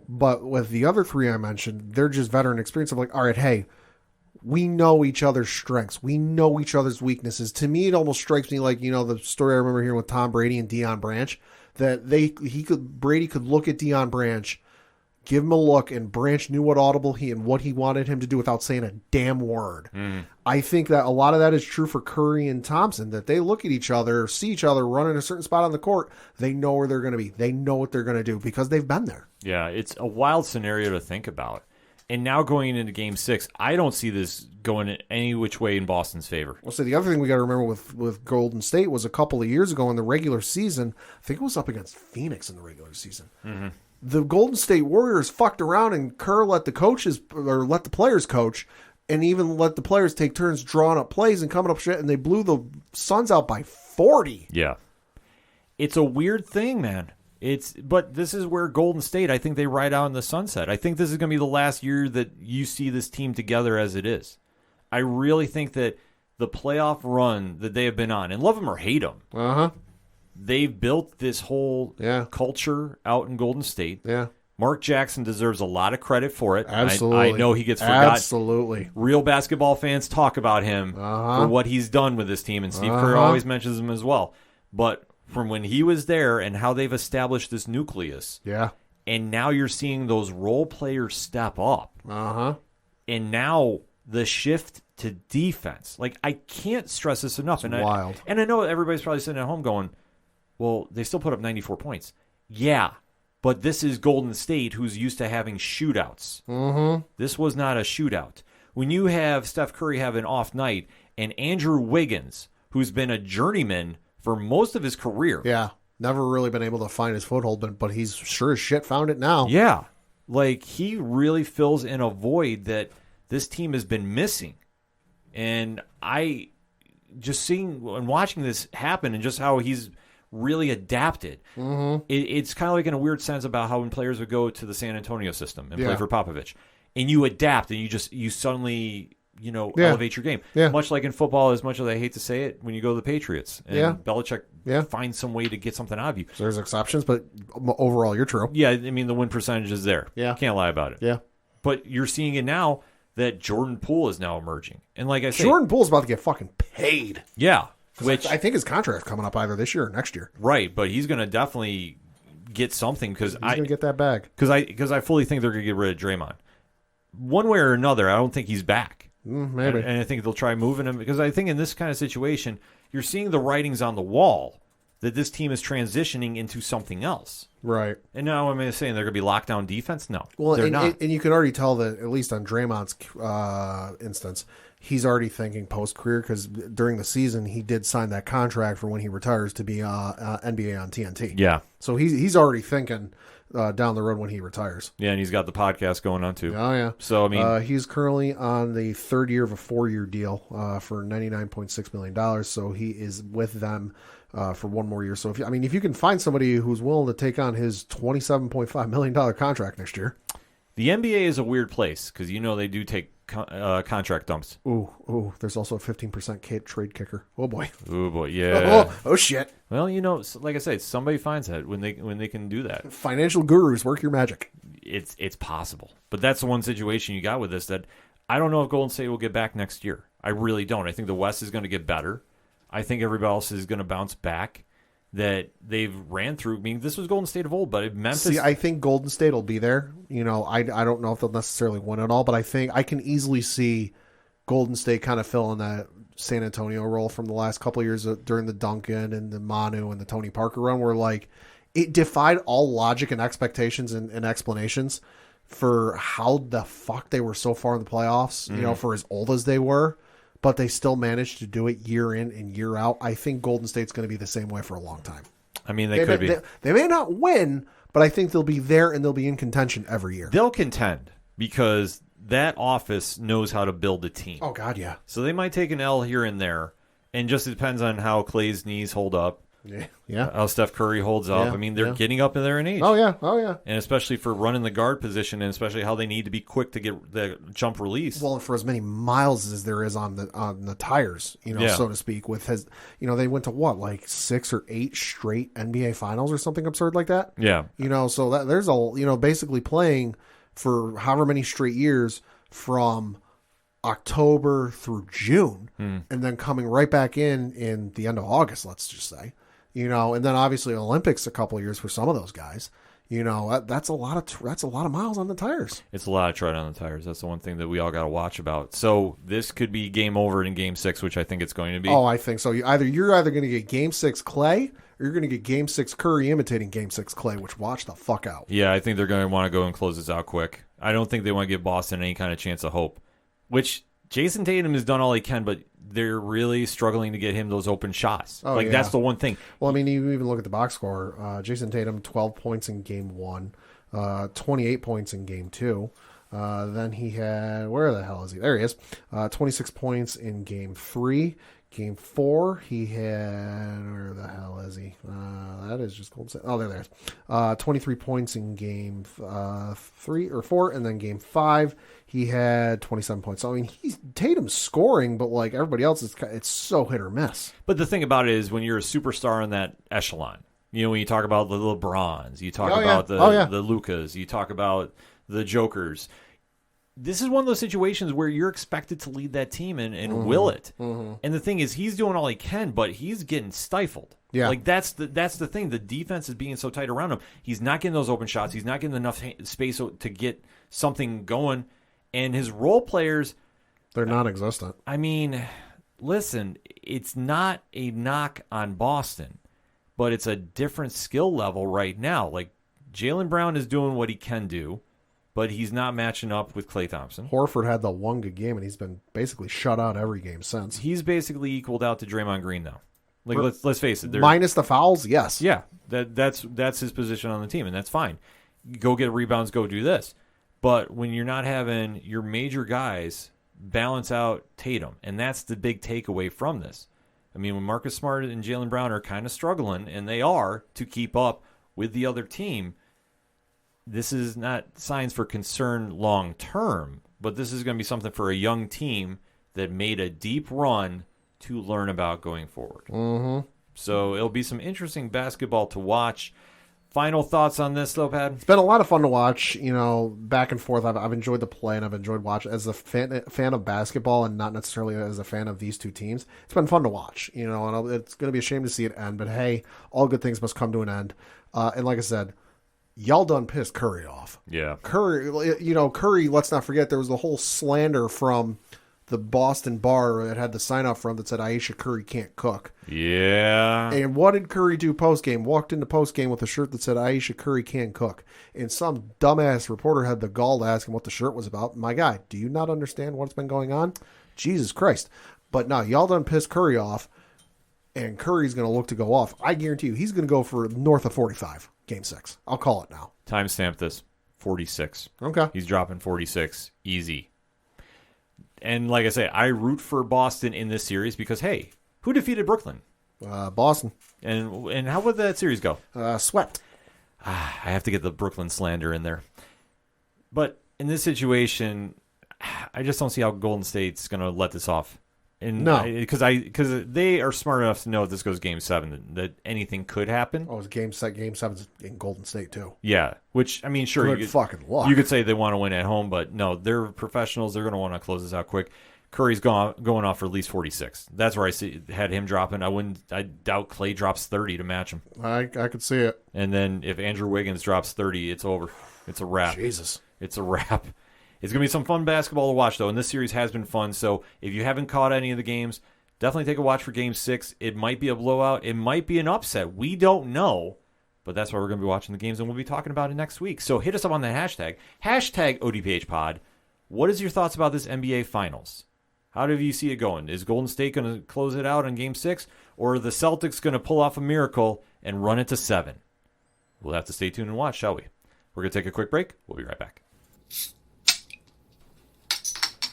but with the other 3 I mentioned, they're just veteran experience of like, all right, hey, we know each other's strengths. We know each other's weaknesses. To me, it almost strikes me like, the story I remember hearing with Tom Brady and Deion Branch, that Brady could look at Deion Branch, give him a look, and Branch knew what audible and what he wanted him to do without saying a damn word. I think that a lot of that is true for Curry and Thompson, that they look at each other, see each other run in a certain spot on the court. They know where they're going to be. They know what they're going to do because they've been there. Yeah, it's a wild scenario to think about. And now going into Game 6, I don't see this going in any which way in Boston's favor. Well, so the other thing we got to remember with Golden State was a couple of years ago in the regular season, I think it was up against Phoenix in the regular season. The Golden State Warriors fucked around and Kerr let the players coach and even let the players take turns drawing up plays and coming up shit, and they blew the Suns out by 40. Yeah. It's a weird thing, man. But this is where Golden State, I think they ride out in the sunset. I think this is going to be the last year that you see this team together as it is. I really think that the playoff run that they have been on, and love them or hate them, they've built this whole culture out in Golden State. Yeah. Mark Jackson deserves a lot of credit for it. Absolutely. I know he gets forgotten. Absolutely. Real basketball fans talk about him for what he's done with this team, and Steve Kerr always mentions him as well. But from when he was there and how they've established this nucleus. Yeah. And now you're seeing those role players step up. And now the shift to defense. Like, I can't stress this enough. It's wild. And I know everybody's probably sitting at home going, well, they still put up 94 points. Yeah, but this is Golden State, who's used to having shootouts. This was not a shootout. When you have Steph Curry have an off night and Andrew Wiggins, who's been a journeyman for most of his career. Yeah. Never really been able to find his foothold, but he's sure as shit found it now. Yeah. Like, he really fills in a void that this team has been missing. And I just seeing and watching this happen and just how he's really adapted. It's kind of like in a weird sense about how when players would go to the San Antonio system and play for Popovich. And you adapt and you suddenly elevate your game. Much like in football, as much as I hate to say it, when you go to the Patriots and Belichick finds some way to get something out of you. So there's exceptions, but overall, you're true. Yeah, I mean, the win percentage is there. Yeah. Can't lie about it. Yeah. But you're seeing it now that Jordan Poole is now emerging. And like I said, Jordan Poole's about to get fucking paid. Yeah. Which I think his contract's coming up either this year or next year. Right, but he's going to definitely get something because he's going to get that bag. Because I fully think they're going to get rid of Draymond. One way or another, I don't think he's back. Maybe. And I think they'll try moving him because I think in this kind of situation, you're seeing the writings on the wall that this team is transitioning into something else. Right. And now am I saying they're going to be lockdown defense? No, well, they're not. And you can already tell that, at least on Draymond's instance, he's already thinking post-career because during the season, he did sign that contract for when he retires to be NBA on TNT. Yeah. So he's already thinking down the road when he retires. Yeah, and he's got the podcast going on too. Oh, yeah. So, I mean, he's currently on the third year of a 4-year deal for $99.6 million. So he is with them for one more year. So if you can find somebody who's willing to take on his $27.5 million contract next year. The NBA is a weird place because they do take contract dumps. Ooh, there's also a 15% trade kicker. Oh boy. Oh boy, yeah. Oh shit. Well, like I said, somebody finds that when they can do that. Financial gurus, work your magic. It's possible, but that's the one situation you got with this that I don't know if Golden State will get back next year. I really don't. I think the West is going to get better. I think everybody else is going to bounce back. That they've ran through. I mean, this was Golden State of old, but Memphis. See, I think Golden State will be there. I don't know if they'll necessarily win it all, but I think I can easily see Golden State kind of filling that San Antonio role from the last couple of years during the Duncan and the Manu and the Tony Parker run, where like it defied all logic and expectations and explanations for how the fuck they were so far in the playoffs. For as old as they were. But they still managed to do it year in and year out. I think Golden State's going to be the same way for a long time. I mean, they could be. They may not win, but I think they'll be there and they'll be in contention every year. They'll contend because that office knows how to build a team. Oh, God, yeah. So they might take an L here and there, and just depends on how Clay's knees hold up. Yeah. How Steph Curry holds up. Yeah, I mean, they're getting up there in age. Oh, yeah. And especially for running the guard position, and especially how they need to be quick to get the jump release. Well, and for as many miles as there is on the tires, so to speak, they went to what, like 6 or 8 straight NBA finals or something absurd like that? Yeah. So that there's basically playing for however many straight years from October through June, and then coming right back in the end of August, let's just say. And then obviously Olympics a couple of years for some of those guys. That's a lot of miles on the tires. It's a lot of tread on the tires. That's the one thing that we all got to watch about. So this could be game over in Game 6, which I think it's going to be. Oh, I think so. You're either going to get Game 6 Clay, or you're going to get Game 6 Curry imitating Game 6 Clay. Which watch the fuck out. Yeah, I think they're going to want to go and close this out quick. I don't think they want to give Boston any kind of chance of hope. Which Jason Tatum has done all he can, but they're really struggling to get him those open shots. That's the one thing. Well, I mean, you even look at the box score. Jason Tatum, 12 points in Game 1, 28 points in Game 2. Then he had, where the hell is he? There he is. 26 points in Game 3. Game 4, he had, where the hell is he? That is just Golden State. Oh, there it is. 23 points in Game 3 or 4, and then Game 5, he had 27 points. So, I mean, Tatum's scoring, but like everybody else, it's so hit or miss. But the thing about it is when you're a superstar in that echelon, when you talk about the LeBrons, you talk about the Lukas, you talk about the Jokers, this is one of those situations where you're expected to lead that team and will it. Mm-hmm. And the thing is, he's doing all he can, but he's getting stifled. Yeah. Like that's the thing. The defense is being so tight around him. He's not getting those open shots. He's not getting enough space to get something going. And his role players, they're non-existent. I mean, listen, it's not a knock on Boston, but it's a different skill level right now. Like Jaylen Brown is doing what he can do, but he's not matching up with Klay Thompson. Horford had the one good game, and he's been basically shut out every game since. He's basically equaled out to Draymond Green now. Like let's face it, minus the fouls, yes. Yeah, that's his position on the team, and that's fine. Go get rebounds, go do this. But when you're not having your major guys balance out Tatum, and that's the big takeaway from this. I mean, when Marcus Smart and Jaylen Brown are kind of struggling, and they are, to keep up with the other team, this is not signs for concern long term, but this is going to be something for a young team that made a deep run to learn about going forward. Mm-hmm. So it'll be some interesting basketball to watch. Final thoughts on this, though, Pat? It's been a lot of fun to watch, back and forth. I've enjoyed the play, and I've enjoyed watching. As a fan of basketball and not necessarily as a fan of these two teams, it's been fun to watch, and it's going to be a shame to see it end. But, hey, all good things must come to an end. And like I said, y'all done pissed Curry off. Yeah. Curry, let's not forget, there was the whole slander from the Boston bar that had the sign up front that said Ayesha Curry can't cook. Yeah. And what did Curry do post-game? Walked into post-game with a shirt that said Ayesha Curry can't cook. And some dumbass reporter had the gall to ask him what the shirt was about. My guy, do you not understand what's been going on? Jesus Christ. But no, y'all done pissed Curry off, and Curry's going to look to go off. I guarantee you, he's going to go for north of 45, Game 6. I'll call it now. Timestamp this. 46. Okay. He's dropping 46. Easy. And like I say, I root for Boston in this series because, hey, who defeated Brooklyn? Boston. And how would that series go? Swept. I have to get the Brooklyn slander in there. But in this situation, I just don't see how Golden State's going to let this off. And no. Because they are smart enough to know if this goes Game 7, that anything could happen. Oh, it's Game 7's in Golden State, too. Yeah, which, I mean, sure. Good fucking luck. You could say they want to win at home, but no, they're professionals. They're going to want to close this out quick. Curry's going off for at least 46. That's where I had him dropping. I doubt Clay drops 30 to match him. I could see it. And then if Andrew Wiggins drops 30, it's over. It's a wrap. Jesus. It's a wrap. It's going to be some fun basketball to watch, though, and this series has been fun. So if you haven't caught any of the games, definitely take a watch for Game 6. It might be a blowout. It might be an upset. We don't know, but that's why we're going to be watching the games, and we'll be talking about it next week. So hit us up on that hashtag ODPHpod. What is your thoughts about this NBA Finals? How do you see it going? Is Golden State going to close it out in Game 6, or are the Celtics going to pull off a miracle and run it to 7? We'll have to stay tuned and watch, shall we? We're going to take a quick break. We'll be right back.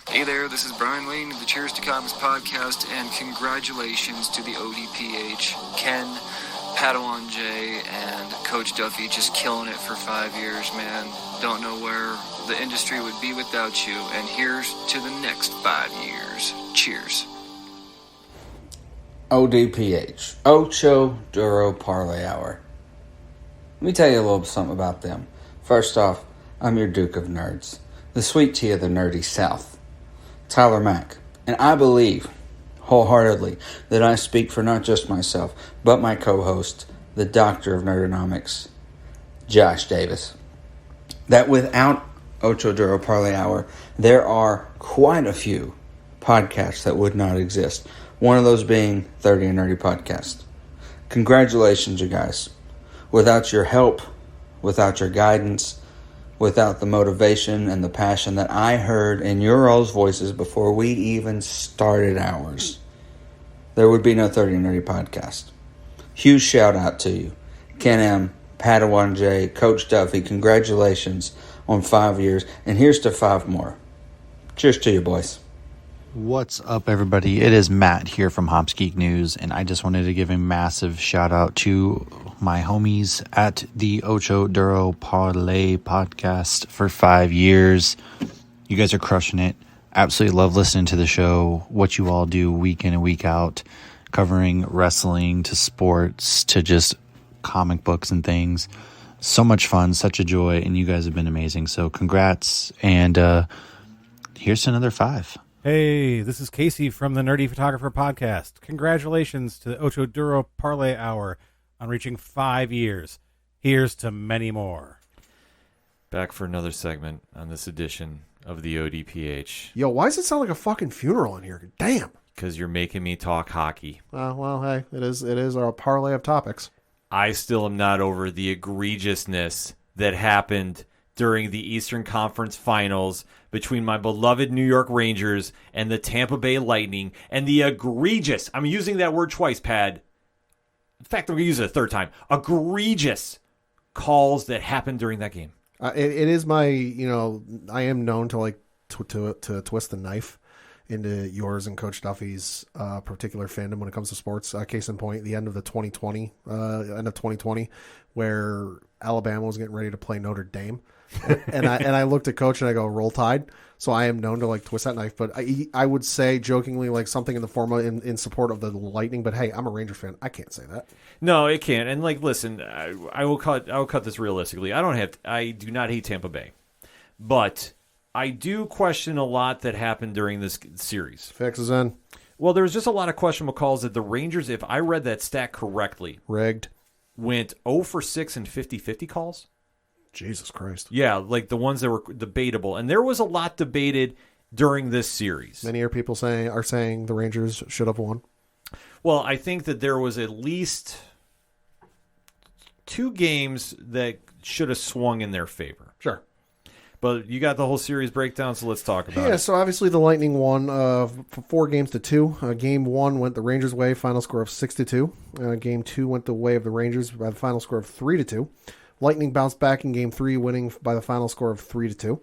Hey there, this is Brian Lane of the Cheers to Comics podcast, and congratulations to the ODPH, Ken, Padawan J, and Coach Duffy, just killing it for 5 years, man. Don't know where the industry would be without you, and here's to the next 5 years. Cheers. ODPH, Ocho Duro Parlay Hour. Let me tell you a little something about them. First off, I'm your Duke of Nerds, the sweet tea of the nerdy South, Tyler Mack, and I believe wholeheartedly that I speak for not just myself, but my co-host, the Doctor of Nerdonomics, Josh Davis, that without Ocho Duro Parlay Hour, there are quite a few podcasts that would not exist. One of those being 30 and Nerdy Podcast. Congratulations, you guys. Without your help, without your guidance, without the motivation and the passion that I heard in your all's voices before we even started ours, there would be no 30 and Nerdy Podcast. Huge shout out to you. Ken M., Padawan J, Coach Duffy, congratulations on 5 years, and here's to 5 more. Cheers to you, boys. What's up, everybody? It is Matt here from Hops Geek News, and I just wanted to give a massive shout out to my homies at the Ocho Duro Parlay podcast for 5 years. You guys are crushing it. Absolutely love listening to the show, what you all do week in and week out, covering wrestling to sports to just comic books and things. So much fun, such a joy, and you guys have been amazing. So congrats, and here's to another 5. Hey, this is Casey from the Nerdy Photographer Podcast. Congratulations to the Ocho Duro Parlay Hour on reaching 5 years. Here's to many more. Back for another segment on this edition of the ODPH. Yo, why does it sound like a fucking funeral in here? Damn. Because you're making me talk hockey. Well, hey, it is our parlay of topics. I still am not over the egregiousness that happened during the Eastern Conference Finals between my beloved New York Rangers and the Tampa Bay Lightning, and the egregious, I'm using that word twice, Pad. In fact, I'm going to use it a third time. Egregious calls that happened during that game. It is my, I am known to to twist the knife into yours and Coach Duffy's particular fandom when it comes to sports. Case in point, the end of 2020, where Alabama was getting ready to play Notre Dame. and I looked at Coach and I go, Roll Tide. So I am known to twist that knife, but I would say jokingly something in the form of in support of the Lightning. But hey, I'm a Ranger fan. I can't say that. No, it can't. And listen, I will cut this realistically. I do not hate Tampa Bay, but I do question a lot that happened during this series. Fixes in. Well, there was just a lot of questionable calls that the Rangers, if I read that stat correctly, rigged, went 0 for 6 and 50-50 calls. Jesus Christ. Yeah, the ones that were debatable. And there was a lot debated during this series. Many people are saying the Rangers should have won. Well, I think that there was at least 2 games that should have swung in their favor. Sure. But you got the whole series breakdown, so let's talk about it. Yeah, so obviously the Lightning won 4 games to 2. Game 1 went the Rangers' way, final score of 6-2. Game 2 went the way of the Rangers by the final score of 3-2. Lightning bounced back in Game 3, winning by the final score of 3-2.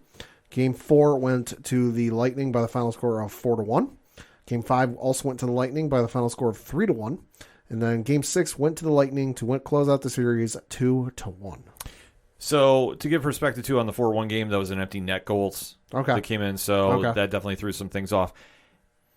Game 4 went to the Lightning by the final score of 4-1. Game 5 also went to the Lightning by the final score of 3-1. And then Game 6 went to the Lightning to close out the series 2-1. So, to give perspective, too, on the 4-1 game, that was an empty net goals that came in, so that definitely threw some things off.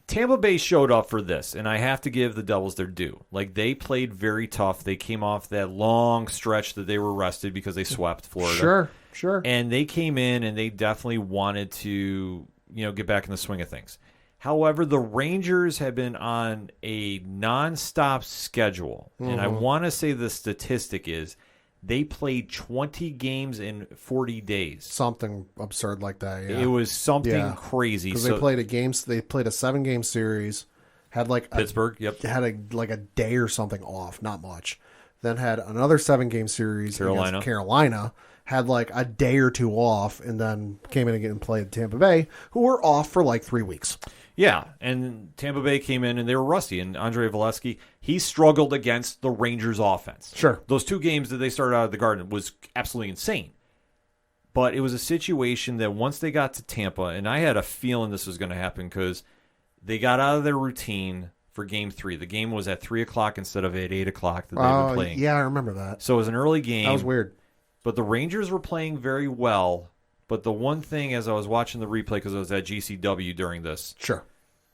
Tampa Bay showed up for this, and I have to give the Devils their due. Like, they played very tough. They came off that long stretch that they were rested because they swept Florida. Sure. And they came in, and they definitely wanted to, get back in the swing of things. However, the Rangers have been on a nonstop schedule, and I want to say the statistic is they played 20 games in 40 days. Something absurd like that, yeah. It was something crazy. Because they played a 7-game series, had Pittsburgh, had a day or something off, not much. Then had another 7-game series against Carolina, had a day or two off, and then came in again and played Tampa Bay, who were off for 3 weeks. Yeah, and Tampa Bay came in and they were rusty. And Andrei Valesky, he struggled against the Rangers' offense. Sure. Those 2 games that they started out of the Garden was absolutely insane. But it was a situation that once they got to Tampa, and I had a feeling this was going to happen because they got out of their routine for Game 3. The game was at 3 o'clock instead of at 8 o'clock that they were playing. Yeah, I remember that. So it was an early game. That was weird. But the Rangers were playing very well. But the one thing, as I was watching the replay, because I was at GCW during this. Sure.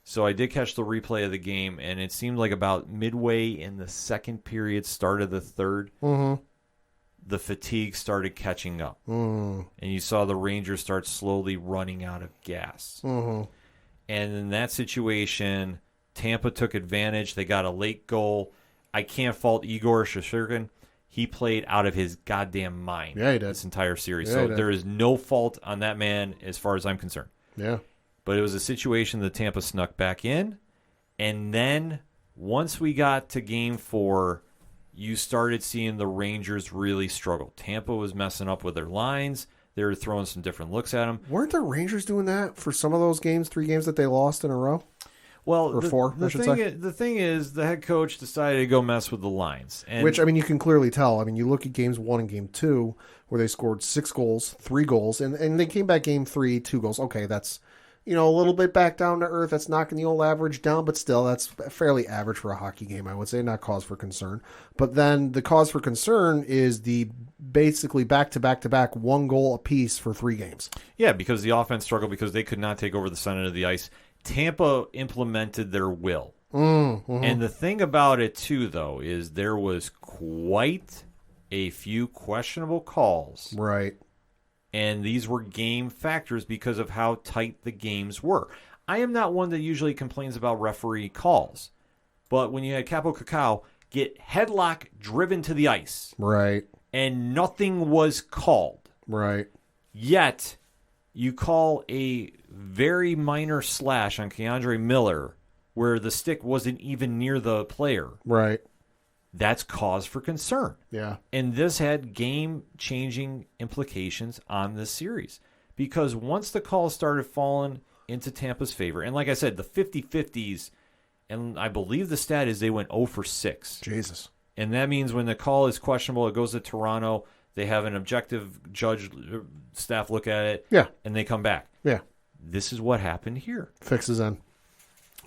So I did catch the replay of the game, and it seemed like about midway in the second period, start of the third, the fatigue started catching up. And you saw the Rangers start slowly running out of gas. And in that situation, Tampa took advantage. They got a late goal. I can't fault Igor Shesterkin. He played out of his goddamn mind this entire series. So there is no fault on that man as far as I'm concerned. Yeah. But it was a situation that Tampa snuck back in. And then once we got to Game 4, you started seeing the Rangers really struggle. Tampa was messing up with their lines. They were throwing some different looks at them. Weren't the Rangers doing that for some of those games, 3 games that they lost in a row? Well, or 4, I should say. The thing is, the head coach decided to go mess with the lines. And which, you can clearly tell. You look at Games 1 and Game 2, where they scored 6 goals, 3 goals, and they came back Game 3, 2 goals. Okay, that's... a little bit back down to earth. That's knocking the old average down, but still, that's fairly average for a hockey game, I would say, not cause for concern. But then the cause for concern is the basically back-to-back-to-back 1 goal apiece for 3 games. Yeah, because the offense struggled because they could not take over the center of the ice. Tampa implemented their will. And the thing about it, too, though, is there was quite a few questionable calls. Right. And these were game factors because of how tight the games were. I am not one that usually complains about referee calls. But when you had Capo Cacao get headlock driven to the ice. Right. And nothing was called. Right. Yet, you call a very minor slash on Keandre Miller where the stick wasn't even near the player. Right. That's cause for concern. Yeah. And this had game-changing implications on this series. Because once the calls started falling into Tampa's favor, and like I said, the 50-50s, and I believe the stat is they went 0 for 6. Jesus. And that means when the call is questionable, it goes to Toronto. They have an objective judge staff look at it. Yeah. And they come back. Yeah. This is what happened here. Fixes in.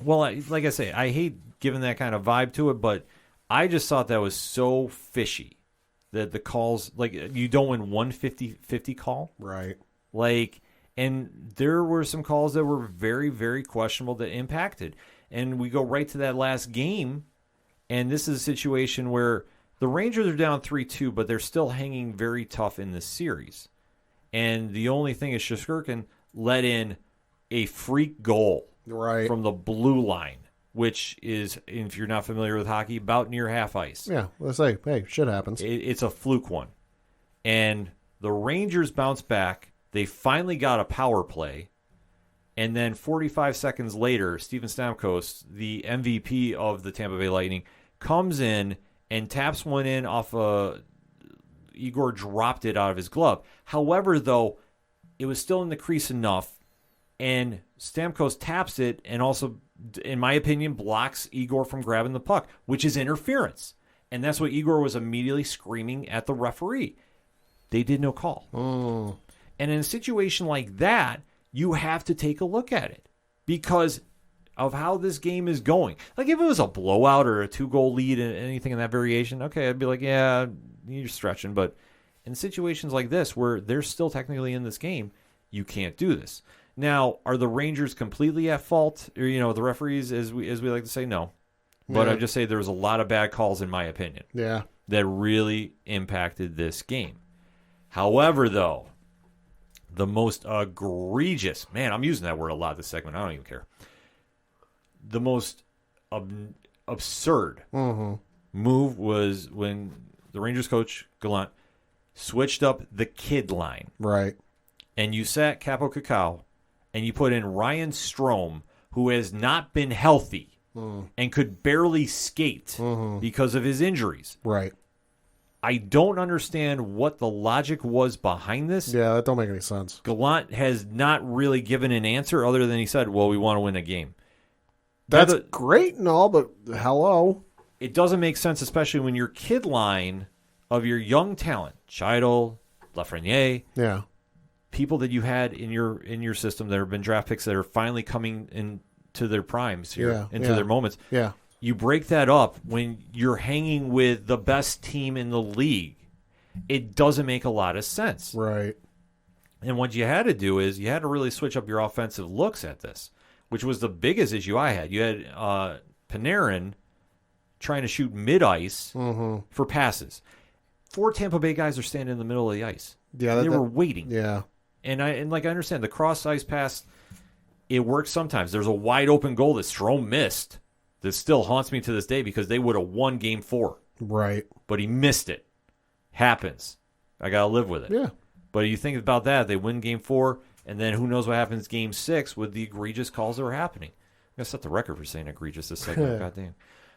Well, like I say, I hate giving that kind of vibe to it, but I just thought that was so fishy that the calls, you don't win one 50-50 call. Right. And there were some calls that were very, very questionable that impacted. And we go right to that last game, and this is a situation where the Rangers are down 3-2, but they're still hanging very tough in this series. And the only thing is Shesterkin let in a freak goal from the blue line, which is, if you're not familiar with hockey, about near half ice. Yeah, let's say, hey, shit happens. It's a fluke one. And the Rangers bounce back. They finally got a power play. And then 45 seconds later, Steven Stamkos, the MVP of the Tampa Bay Lightning, comes in and taps one in off Igor dropped it out of his glove. However, though, it was still in the crease enough, and Stamkos taps it and also, in my opinion, blocks Igor from grabbing the puck, which is interference. And that's what Igor was immediately screaming at the referee. They did no call. And in a situation like that, you have to take a look at it. Because of how this game is going. Like, if it was a blowout or a 2-goal lead and anything in that variation, okay, I'd be like, yeah, you're stretching. But in situations like this where they're still technically in this game, you can't do this. Now, are the Rangers completely at fault? Or, the referees, as we like to say, no. But I just say there's a lot of bad calls, in my opinion, that really impacted this game. However, though, the most egregious, man, I'm using that word a lot this segment. I don't even care. The most absurd move was when the Rangers coach, Gallant, switched up the kid line. Right. And you sat Capo Cacao, and you put in Ryan Strome, who has not been healthy and could barely skate because of his injuries. Right. I don't understand what the logic was behind this. Yeah, that don't make any sense. Gallant has not really given an answer other than he said, well, we want to win a game. That's great and all, but hello. It doesn't make sense, especially when your kid line of your young talent, Scheidel, Lafreniere, people that you had in your system that have been draft picks that are finally coming into their primes here, into their moments. Yeah. You break that up when you're hanging with the best team in the league. It doesn't make a lot of sense. Right. And what you had to do is you had to really switch up your offensive looks at this, which was the biggest issue I had. You had Panarin trying to shoot mid-ice for passes. 4 Tampa Bay guys are standing in the middle of the ice. Yeah, they were waiting. Yeah. And I understand the cross-ice pass, it works sometimes. There's a wide-open goal that Strome missed that still haunts me to this day because they would have won Game 4. Right. But he missed it. Happens. I got to live with it. Yeah. But you think about that, they win Game 4, and then who knows what happens Game 6 with the egregious calls that were happening. I'm going to set the record for saying egregious this segment. Goddamn.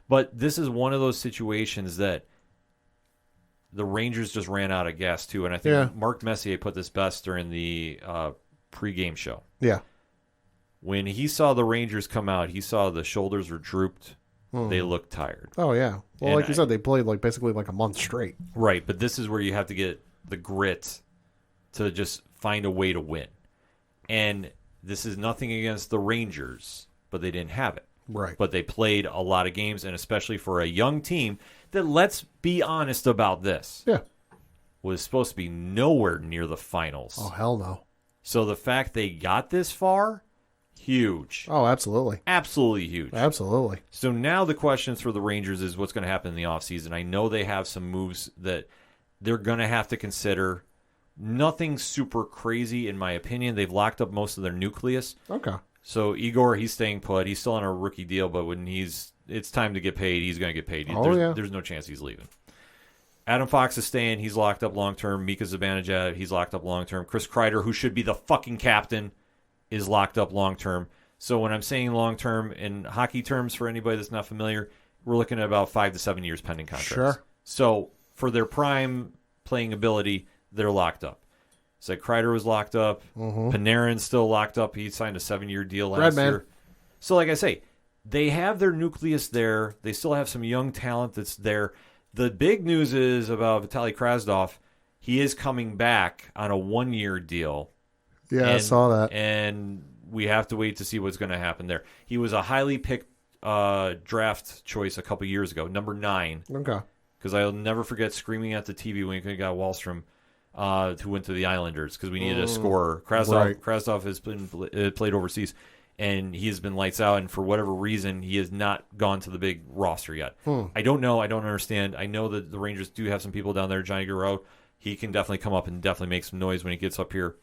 But this is one of those situations that the Rangers just ran out of gas, too. And I think Mark Messier put this best during the pregame show. Yeah. When he saw the Rangers come out, he saw the shoulders were drooped. They looked tired. Oh, yeah. Well, and like you said, they played basically a month straight. Right, but this is where you have to get the grit to just find a way to win. And this is nothing against the Rangers, but they didn't have it. Right. But they played a lot of games, and especially for a young team that, let's be honest about this, was supposed to be nowhere near the finals. Oh, hell no. So the fact they got this far, huge. Oh, absolutely. Absolutely huge. Absolutely. So now the questions for the Rangers is what's going to happen in the offseason. I know they have some moves that they're going to have to consider. Nothing super crazy, in my opinion. They've locked up most of their nucleus. Okay. So Igor, he's staying put. He's still on a rookie deal, but when it's time to get paid, he's going to get paid. There's no chance he's leaving. Adam Fox is staying. He's locked up long-term. Mika Zibanejad, he's locked up long-term. Chris Kreider, who should be the fucking captain, is locked up long-term. So when I'm saying long-term in hockey terms, for anybody that's not familiar, we're looking at about 5 to 7 years pending contracts. Sure. So for their prime playing ability, they're locked up. So Kreider was locked up. Panarin's still locked up. He signed a 7-year deal last year. So like I say, they have their nucleus there. They still have some young talent that's there. The big news is about Vitaly Krasnov. He is coming back on a 1-year deal. Yeah, I saw that. And we have to wait to see what's going to happen there. He was a highly picked draft choice a couple years ago, number 9. Okay. Because I'll never forget screaming at the TV when we got Wallstrom, who went to the Islanders, because we needed a scorer. Krasnov has been played overseas, and he has been lights out, and for whatever reason, he has not gone to the big roster yet. I don't know. I don't understand. I know that the Rangers do have some people down there. Johnny Gaudreau, he can definitely come up and definitely make some noise when he gets up here.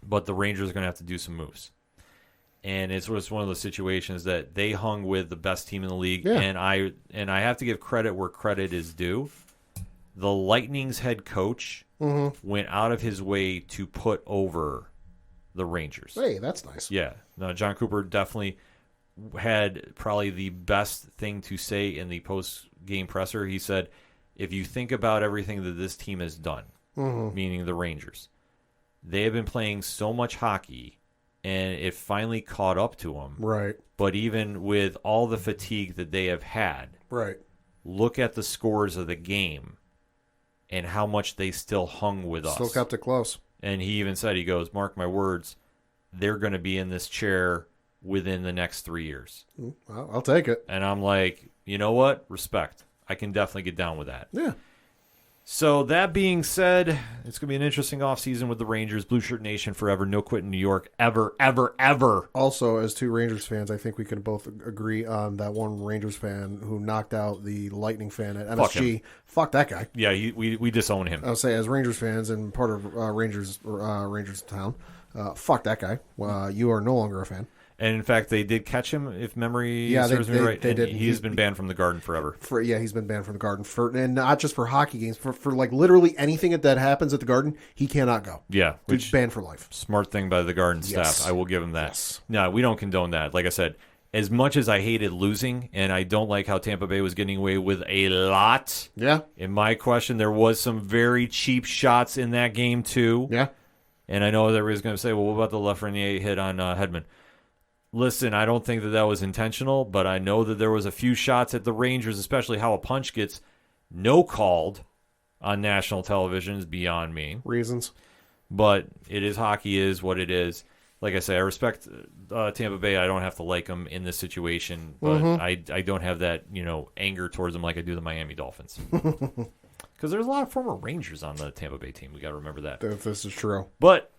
But the Rangers are going to have to do some moves. And it's just one of those situations that they hung with the best team in the league, and I have to give credit where credit is due. The Lightning's head coach went out of his way to put over the Rangers. Hey, that's nice. Yeah. No, John Cooper definitely had probably the best thing to say in the post-game presser. He said, if you think about everything that this team has done, meaning the Rangers, they have been playing so much hockey, and it finally caught up to them. Right. But even with all the fatigue that they have had, look at the scores of the game and how much they still hung with us. Still kept it close. And he even said, he goes, mark my words, they're going to be in this chair within the next 3 years. I'll take it. And I'm like, you know what? Respect. I can definitely get down with that. Yeah. So that being said, it's going to be an interesting offseason with the Rangers. Blue Shirt Nation forever. No quit in New York. Ever, ever, ever. Also, as two Rangers fans, I think we can both agree on that one Rangers fan who knocked out the Lightning fan at MSG. Fuck that guy. Yeah, we disown him. I'll say as Rangers fans and part of Rangers town, fuck that guy. You are no longer a fan. And in fact, they did catch him, if memory serves me right. They did. He's been banned from the Garden forever. He's been banned from the Garden and not just for hockey games, for like literally anything that happens at the Garden, he cannot go. Yeah, which banned for life. Smart thing by the Garden staff. I will give him that. Yes. No, we don't condone that. Like I said, as much as I hated losing, and I don't like how Tampa Bay was getting away with a lot. Yeah. In my question, there was some very cheap shots in that game too. Yeah. And I know everybody's going to say, well, what about the Lafreniere hit on Hedman? Listen, I don't think that was intentional, but I know that there was a few shots at the Rangers, especially how a punch gets no called on national television is beyond me. Reasons. But it is hockey is what it is. Like I say, I respect Tampa Bay. I don't have to like them in this situation, but I don't have that anger towards them like I do the Miami Dolphins. Because there's a lot of former Rangers on the Tampa Bay team. We got to remember that. This is true. But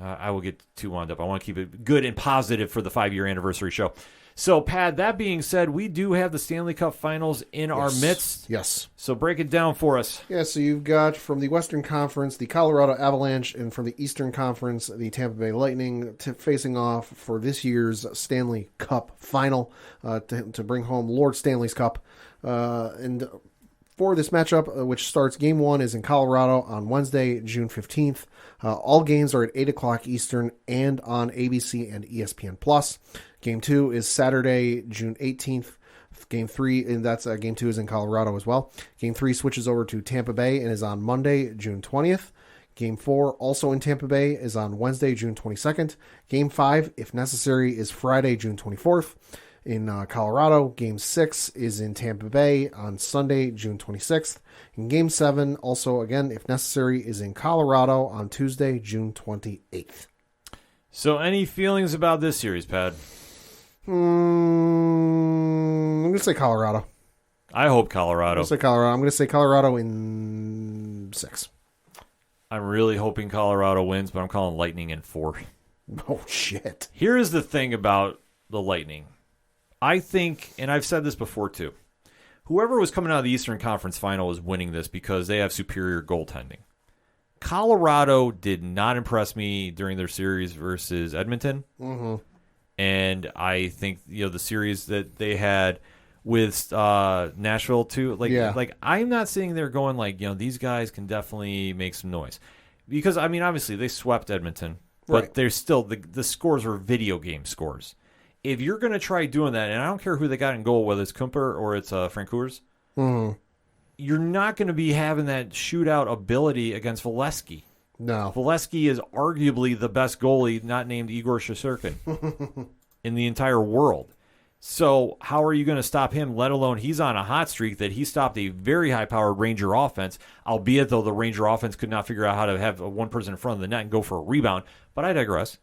I will get too wound up. I want to keep it good and positive for the 5-year anniversary show. So, Pat, that being said, we do have the Stanley Cup Finals in our midst. Yes. So break it down for us. Yeah, so you've got from the Western Conference, the Colorado Avalanche, and from the Eastern Conference, the Tampa Bay Lightning facing off for this year's Stanley Cup Final to bring home Lord Stanley's Cup. And for this matchup, which starts Game 1 is in Colorado on Wednesday, June 15th. All games are at 8 o'clock Eastern and on ABC and ESPN+. Game 2 is Saturday, June 18th. Game 3, and that's Game 2 is in Colorado as well. Game 3 switches over to Tampa Bay and is on Monday, June 20th. Game 4, also in Tampa Bay, is on Wednesday, June 22nd. Game 5, if necessary, is Friday, June 24th. In Colorado, Game 6 is in Tampa Bay on Sunday, June 26th. And Game 7, also, again, if necessary, is in Colorado on Tuesday, June 28th. So any feelings about this series, Pat? I'm going to say Colorado. I hope Colorado. I'm going to say Colorado in 6. I'm really hoping Colorado wins, but I'm calling Lightning in 4. Oh, shit. Here is the thing about the Lightning. I think, and I've said this before too, whoever was coming out of the Eastern Conference Final is winning this because they have superior goaltending. Colorado did not impress me during their series versus Edmonton. Mm-hmm. And I think, the series that they had with Nashville too, like I'm not sitting there going like, these guys can definitely make some noise. Because, I mean, obviously they swept Edmonton, but they're still, the scores are video game scores. If you're going to try doing that, and I don't care who they got in goal, whether it's Kumper or it's Francoeurs, you're not going to be having that shootout ability against Valesky. No. Valesky is arguably the best goalie not named Igor Shesterkin in the entire world. So how are you going to stop him, let alone he's on a hot streak that he stopped a very high-powered Ranger offense, albeit though the Ranger offense could not figure out how to have one person in front of the net and go for a rebound. But I digress.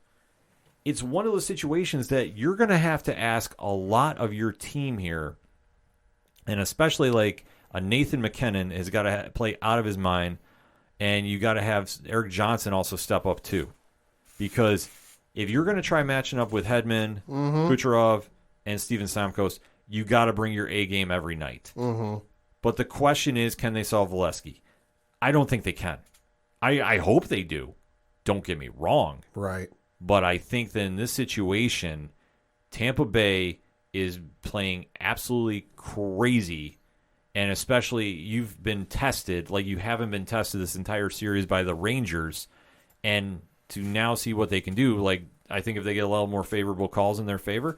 It's one of those situations that you're going to have to ask a lot of your team here, and especially like a Nathan McKinnon has got to play out of his mind, and you got to have Eric Johnson also step up too. Because if you're going to try matching up with Hedman, Kucherov, and Steven Stamkos, you got to bring your A game every night. But the question is, can they solve Valesky? I don't think they can. I hope they do. Don't get me wrong. Right. But I think that in this situation, Tampa Bay is playing absolutely crazy, and especially you've been tested like you haven't been tested this entire series by the Rangers, and to now see what they can do, like I think if they get a little more favorable calls in their favor,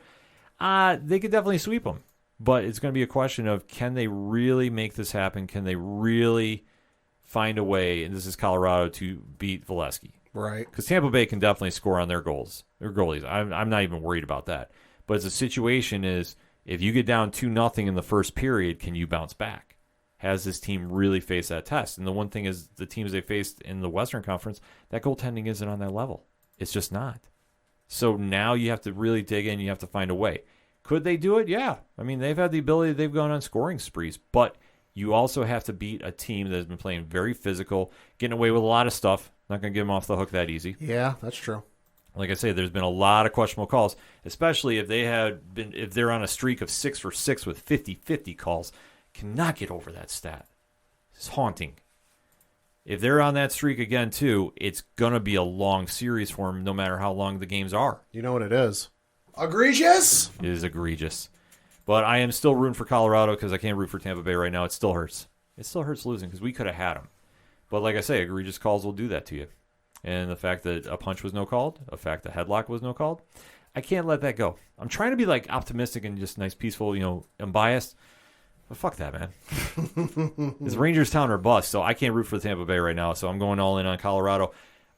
they could definitely sweep them. But it's going to be a question of, can they really make this happen? Can they really find a way, and this is Colorado, to beat Valesky? Right. Because Tampa Bay can definitely score on their goalies. I'm not even worried about that. But the situation is, if you get down 2-0 in the first period, can you bounce back? Has this team really faced that test? And the one thing is, the teams they faced in the Western Conference, that goaltending isn't on that level. It's just not. So now you have to really dig in. You have to find a way. Could they do it? Yeah. I mean, they've had the ability. They've gone on scoring sprees. But you also have to beat a team that has been playing very physical, getting away with a lot of stuff. Not going to get them off the hook that easy. Yeah, that's true. Like I say, there's been a lot of questionable calls, especially if they're on a streak of 6 for 6 with 50-50 calls. Cannot get over that stat. It's haunting. If they're on that streak again, too, it's going to be a long series for them, no matter how long the games are. You know what it is? Egregious? It is egregious. But I am still rooting for Colorado because I can't root for Tampa Bay right now. It still hurts. It still hurts losing because we could have had them. But like I say, egregious calls will do that to you. And the fact that a punch was no called, the fact that headlock was no called, I can't let that go. I'm trying to be like optimistic and just nice, peaceful, unbiased. But fuck that, man. It's Rangers town or bust, so I can't root for Tampa Bay right now. So I'm going all in on Colorado.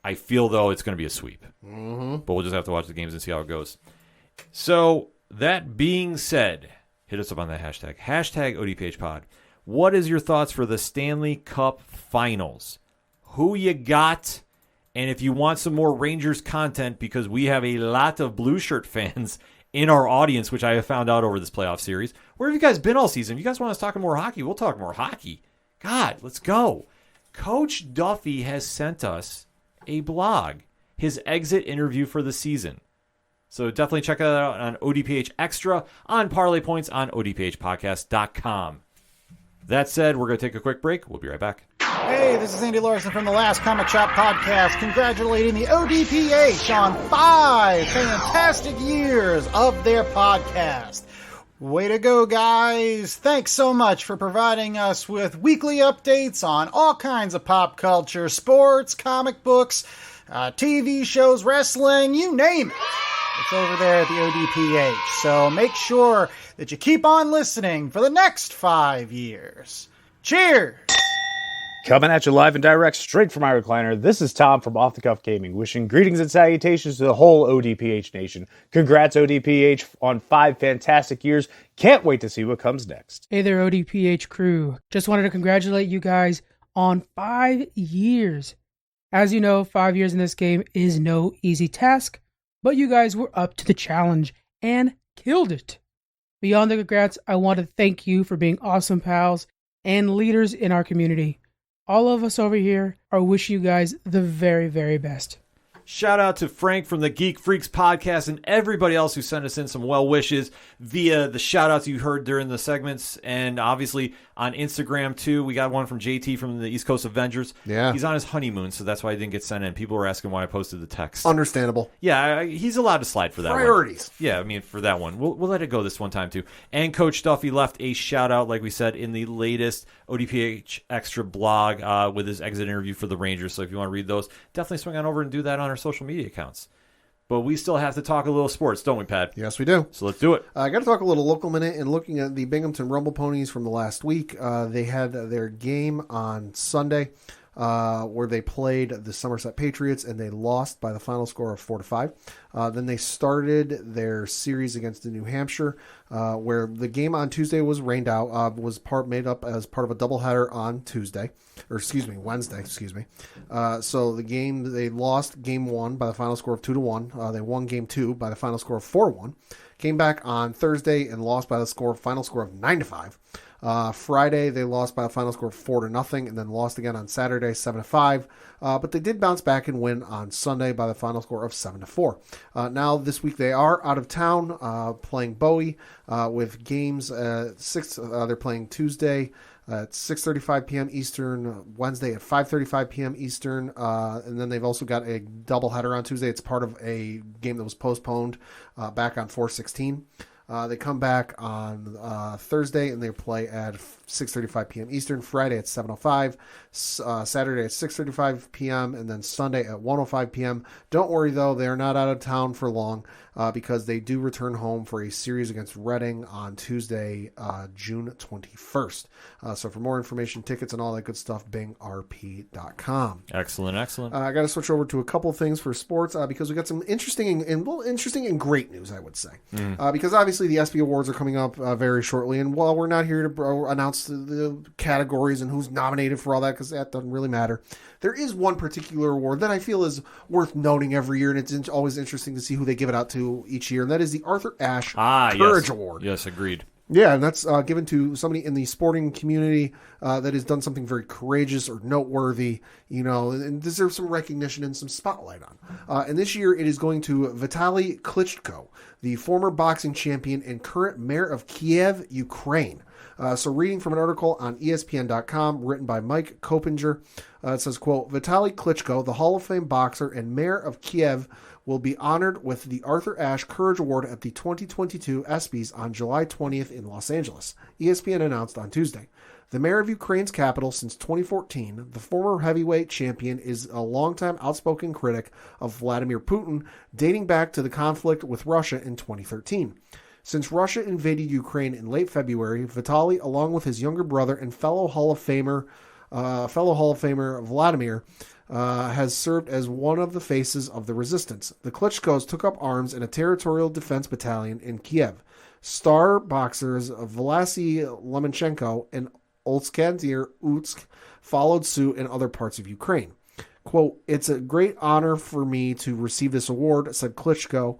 I feel, though, it's going to be a sweep. Mm-hmm. But we'll just have to watch the games and see how it goes. So that being said, hit us up on that hashtag. Hashtag ODPHpod. What is your thoughts for the Stanley Cup Finals? Who you got? And if you want some more Rangers content, because we have a lot of blue shirt fans in our audience, which I have found out over this playoff series. Where have you guys been all season? If you guys want us talking more hockey, we'll talk more hockey. God, let's go. Coach Duffy has sent us a blog, his exit interview for the season. So definitely check that out on ODPH Extra, on Parlay Points, on ODPHpodcast.com. That said, we're going to take a quick break. We'll be right back. Hey, this is Andy Larson from the Last Comic Shop Podcast, congratulating the ODPH on 5 fantastic years of their podcast. Way to go, guys. Thanks so much for providing us with weekly updates on all kinds of pop culture, sports, comic books, TV shows, wrestling, you name it. It's over there at the ODPH. So make sure that you keep on listening for the next 5 years. Cheers! Coming at you live and direct straight from my recliner, this is Tom from Off the Cuff Gaming, wishing greetings and salutations to the whole ODPH nation. Congrats, ODPH, on 5 fantastic years. Can't wait to see what comes next. Hey there, ODPH crew. Just wanted to congratulate you guys on 5 years. As you know, 5 years in this game is no easy task, but you guys were up to the challenge and killed it. Beyond the congrats, I want to thank you for being awesome pals and leaders in our community. All of us over here are wishing you guys the very, very best. Shout out to Frank from the Geek Freaks podcast and everybody else who sent us in some well wishes via the shout outs you heard during the segments. And obviously on Instagram too. We got one from JT from the East Coast Avengers. Yeah. He's on his honeymoon, so that's why he didn't get sent in. People were asking why I posted the text. Understandable. Yeah, he's allowed to slide for that Priorities. one. Yeah, I mean, for that one. We'll let it go this one time too. And Coach Duffy left a shout out, like we said, in the latest ODPH Extra blog with his exit interview for the Rangers. So if you want to read those, definitely swing on over and do that on our social media accounts. But we still have to talk a little sports, don't we, Pat? Yes, we do. So let's do it. I got to talk a little local minute. And looking at the Binghamton Rumble Ponies from the last week, they had their game on Sunday where they played the Somerset Patriots, and they lost by the final score of 4-5. Then they started their series against the New Hampshire, where the game on Tuesday was rained out, was made up as part of a doubleheader on Wednesday. So the game, they lost game 1 by the final score of 2-1. They won game 2 by the final score of 4-1. Came back on Thursday and lost by the final score of 9-5. Friday, they lost by a final score of 4-0, and then lost again on Saturday, 7-5. But they did bounce back and win on Sunday by the final score of 7-4. Now, this week, they are out of town playing Bowie with games at 6. They're playing Tuesday at 6:35 p.m. Eastern, Wednesday at 5:35 p.m. Eastern, and then they've also got a doubleheader on Tuesday. It's part of a game that was postponed back on 4/16. They come back on Thursday and they play at 6:35 p.m. Eastern, Friday at 7:05, Saturday at 6:35 p.m., and then Sunday at 1:05 p.m. Don't worry, though, they're not out of town for long. because they do return home for a series against Reading on Tuesday, June 21st. So for more information, tickets, and all that good stuff, bingrp.com. Excellent. I got to switch over to a couple things for sports because we got some interesting and great news, I would say. Because obviously the ESPY Awards are coming up very shortly, and while we're not here to announce the categories and who's nominated for all that, because that doesn't really matter, there is one particular award that I feel is worth noting every year, and it's always interesting to see who they give it out to each year, and that is the Arthur Ashe Courage Award. Yes, agreed. Yeah, and that's given to somebody in the sporting community that has done something very courageous or noteworthy, and deserves some recognition and some spotlight on. And this year it is going to Vitaly Klitschko, the former boxing champion and current mayor of Kiev, Ukraine. So reading from an article on ESPN.com written by Mike Kopinger, it says, quote, Vitaly Klitschko, the Hall of Fame boxer and mayor of Kiev, will be honored with the Arthur Ashe Courage Award at the 2022 ESPYs on July 20th in Los Angeles, ESPN announced on Tuesday. The mayor of Ukraine's capital since 2014, the former heavyweight champion is a longtime outspoken critic of Vladimir Putin, dating back to the conflict with Russia in 2013. Since Russia invaded Ukraine in late February, Vitaly, along with his younger brother and fellow Hall of Famer Vladimir, has served as one of the faces of the resistance. The Klitschkos took up arms in a territorial defense battalion in Kiev. Star boxers Vlasy Lomachenko and Oleksandr Utsk followed suit in other parts of Ukraine. Quote, it's a great honor for me to receive this award, said Klitschko,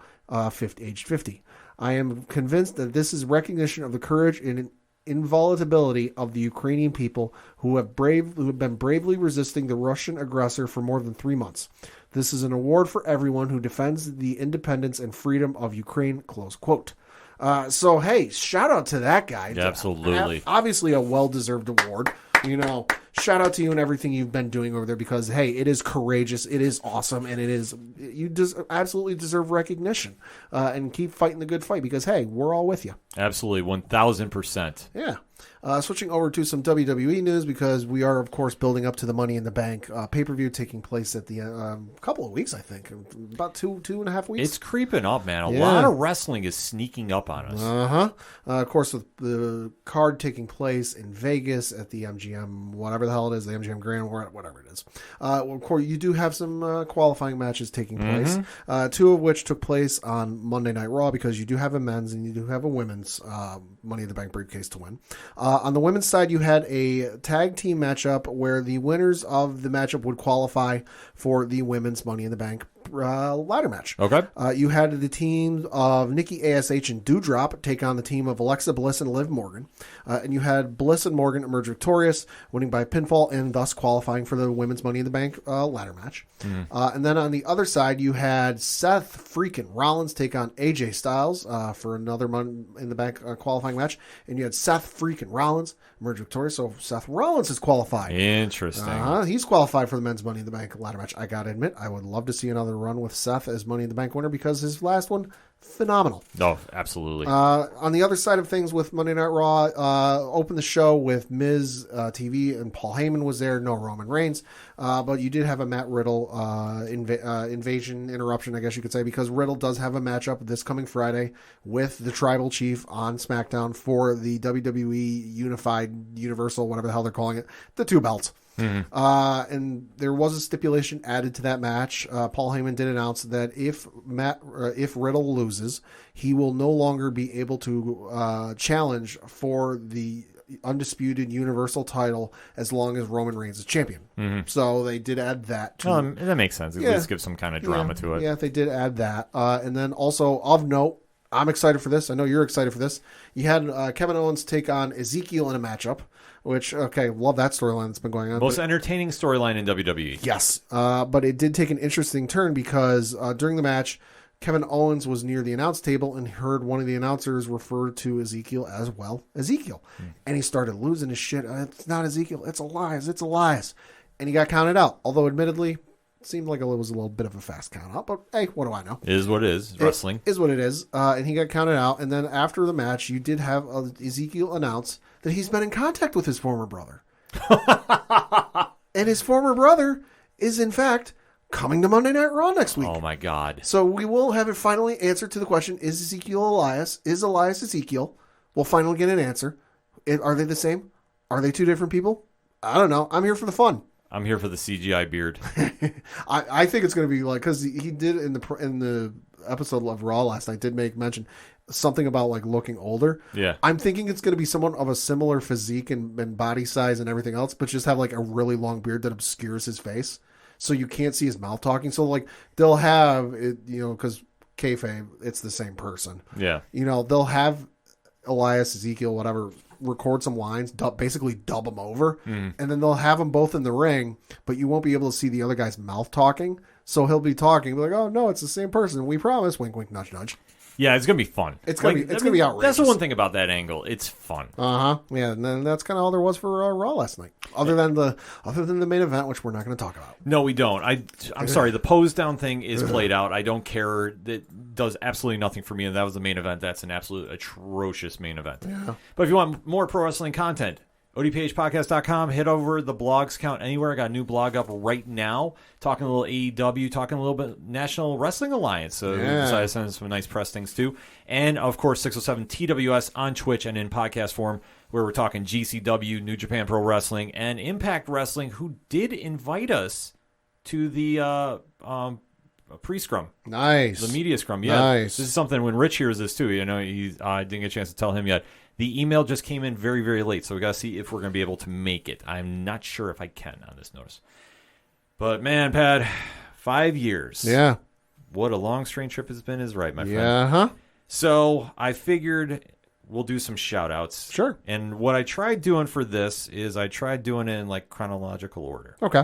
aged 50. I am convinced that this is recognition of the courage and inviolability of the Ukrainian people who have been bravely resisting the Russian aggressor for more than 3 months. This is an award for everyone who defends the independence and freedom of Ukraine, close quote. So, hey, shout out to that guy. Yeah, absolutely. Obviously a well-deserved award. Shout out to you and everything you've been doing over there because, hey, it is courageous, it is awesome, and you absolutely deserve recognition. And keep fighting the good fight because, hey, we're all with you. Absolutely, 1,000%. Yeah. Switching over to some WWE news because we are, of course, building up to the Money in the Bank pay-per-view taking place at the couple of weeks, I think. About two and a half weeks. It's creeping up, man. A lot of wrestling is sneaking up on us. Of course, with the card taking place in Vegas at the MGM, whatever the hell it is, the MGM Grand, whatever it is. Of course, you do have some qualifying matches taking place, two of which took place on Monday Night Raw because you do have a men's and you do have a women's Money in the Bank briefcase to win. On the women's side, you had a tag team matchup where the winners of the matchup would qualify for the women's Money in the Bank ladder match. Okay. You had the team of Nikki ASH and Doudrop take on the team of Alexa Bliss and Liv Morgan. And you had Bliss and Morgan emerge victorious, winning by pinfall and thus qualifying for the women's Money in the Bank ladder match. And then on the other side, you had Seth freaking Rollins take on AJ Styles for another Money in the Bank qualifying match. And you had Seth freaking Rollins emerge victorious. So Seth Rollins is qualified. Interesting. He's qualified for the men's Money in the Bank ladder match. I got to admit, I would love to see another run with Seth as Money in the Bank winner because his last one, phenomenal. Oh, absolutely. On the other side of things with Monday Night Raw, opened the show with Miz TV and Paul Heyman was there. No Roman Reigns. But you did have a Matt Riddle invasion interruption, I guess you could say, because Riddle does have a matchup this coming Friday with the Tribal Chief on SmackDown for the WWE Unified Universal, whatever the hell they're calling it, the 2 belts. And there was a stipulation added to that match. Paul Heyman did announce that if Riddle loses, he will no longer be able to challenge for the undisputed Universal title as long as Roman Reigns is champion. So they did add that to that makes sense. At least give some kind of drama to it. Yeah, they did add that. And then also of note, I'm excited for this. I know you're excited for this. You had Kevin Owens take on Ezekiel in a matchup, which, okay, love that storyline that's been going on. Most entertaining storyline in WWE. Yes. But it did take an interesting turn because during the match, Kevin Owens was near the announce table and heard one of the announcers refer to Ezekiel as, well, Ezekiel. And he started losing his shit. It's not Ezekiel. It's Elias. It's Elias. And he got counted out. Although, admittedly, it seemed like it was a little bit of a fast count out. But, hey, what do I know? It is what it is. Wrestling. It is what it is. And he got counted out. And then after the match, you did have Ezekiel announce that he's been in contact with his former brother. And his former brother is, in fact, coming to Monday Night Raw next week. Oh, my God. So we will have it finally answered to the question, is Ezekiel Elias? Is Elias Ezekiel? We'll finally get an answer. Are they the same? Are they two different people? I don't know. I'm here for the fun. I'm here for the CGI beard. I think it's going to be like, because he did in the episode of Raw last night, did make mention something about like looking older. Yeah. I'm thinking it's going to be someone of a similar physique and body size and everything else, but just have like a really long beard that obscures his face. So you can't see his mouth talking. So like they'll have it, because kayfabe, it's the same person. Yeah. They'll have Elias, Ezekiel, whatever, record some lines, basically dub them over, and then they'll have them both in the ring, but you won't be able to see the other guy's mouth talking. So he'll be talking, be like, "Oh no, it's the same person. We promise." Wink, wink, nudge, nudge. Yeah, it's gonna be fun. It's gonna be outrageous. That's the one thing about that angle. It's fun. Yeah, and then that's kind of all there was for Raw last night, other than the main event, which we're not going to talk about. No, we don't. I'm sorry. The pose down thing is played out. I don't care. It does absolutely nothing for me. And that was the main event. That's an absolute atrocious main event. Yeah. But if you want more pro wrestling content, ODPHpodcast.com. Hit over the blogs count anywhere. I got a new blog up right now, talking a little AEW, talking a little bit National Wrestling Alliance. So we decided to send some nice press things too. And of course, 607 TWS on Twitch and in podcast form, where we're talking GCW, New Japan Pro Wrestling, and Impact Wrestling, who did invite us to the pre-scrum. Nice. The media scrum. Yeah. Nice. This is something when Rich hears this too. I didn't get a chance to tell him yet. The email just came in very, very late, so we got to see if we're going to be able to make it. I'm not sure if I can on this notice. But, man, Pat, 5 years. Yeah. What a long, strange trip it's been is right, my friend. Yeah. So I figured we'll do some shout-outs. Sure. And what I tried doing for this is I tried doing it in, like, chronological order. Okay.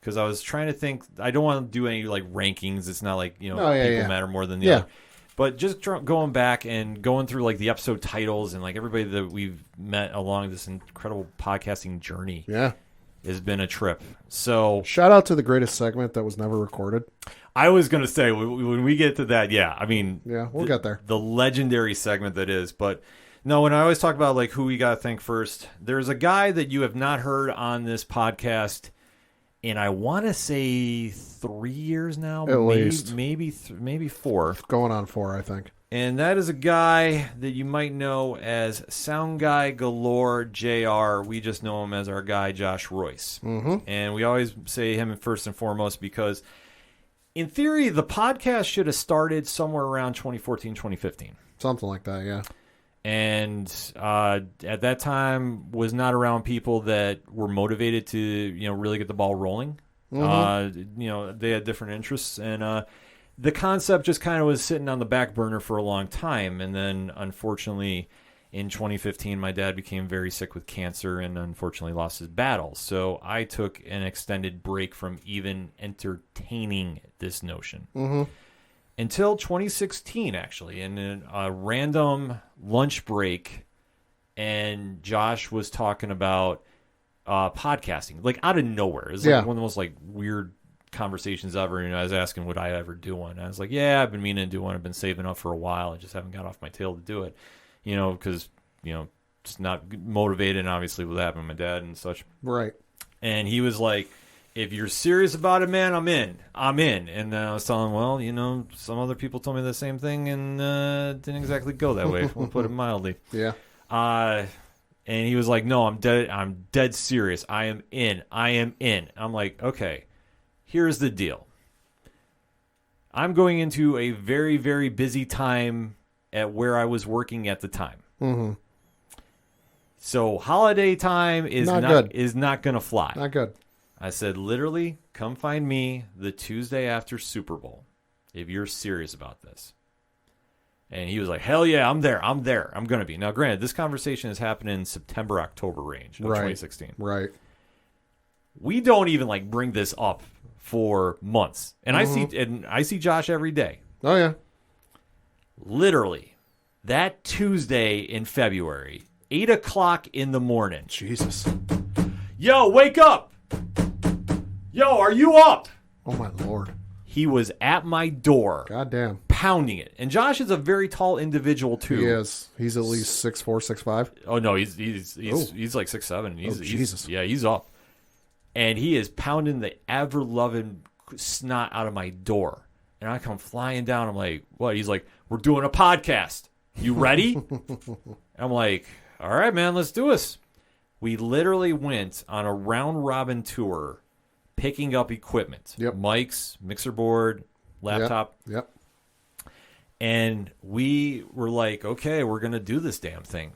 Because I was trying to think, I don't want to do any, like, rankings. It's not like, people matter more than the other. But just going back and going through like the episode titles and like everybody that we've met along this incredible podcasting journey, has been a trip. So shout out to the greatest segment that was never recorded. I was going to say when we get to that, we'll get there. The legendary segment that is, but no. When I always talk about like who we got to thank first, there's a guy that you have not heard on this podcast. And I want to say 3 years now, at least maybe 4. Going on 4, I think. And that is a guy that you might know as Sound Guy Galore JR. We just know him as our guy Josh Royce. Mm-hmm. And we always say him first and foremost because, in theory, the podcast should have started somewhere around 2014, 2015. Something like that, yeah. And at that time was not around people that were motivated to really get the ball rolling. Mm-hmm. They had different interests, and the concept just kind of was sitting on the back burner for a long time. And then, unfortunately, in 2015, my dad became very sick with cancer and unfortunately lost his battle. So I took an extended break from even entertaining this notion. Mm-hmm. Until 2016, actually, in a random lunch break, and Josh was talking about podcasting, like out of nowhere. It was like one of the most like weird conversations ever. I was asking, would I ever do one? I was like, yeah, I've been meaning to do one. I've been saving up for a while. I just haven't got off my tail to do it, because just not motivated. And obviously, what happened with my dad and such. Right. And he was like, if you're serious about it, man, I'm in. And then I was telling him, well, some other people told me the same thing and didn't exactly go that way. We'll put it mildly. Yeah. And he was like, no, I'm dead serious. I am in. I'm like, okay, here's the deal. I'm going into a very, very busy time at where I was working at the time. Mm-hmm. So holiday time is not going to fly. Not good. I said, literally, come find me the Tuesday after Super Bowl if you're serious about this. And he was like, hell yeah, I'm there. I'm going to be. Now, granted, this conversation is happening in September, October range of 2016. Right. We don't even like bring this up for months. And I see Josh every day. Oh, yeah. Literally, that Tuesday in February, 8 o'clock in the morning. Jesus. Yo, wake up. Yo, are you up? Oh, my Lord. He was at my door. Goddamn. Pounding it. And Josh is a very tall individual, too. He is. He's at least 6'4", 6'5". Oh, no, he's like 6'7". Jesus. He's up. And he is pounding the ever-loving snot out of my door. And I come flying down. I'm like, what? He's like, we're doing a podcast. You ready? I'm like, all right, man, let's do this. We literally went on a round-robin tour picking up equipment. Mics, mixer board, laptop. Yep. And we were like, okay, we're going to do this damn thing.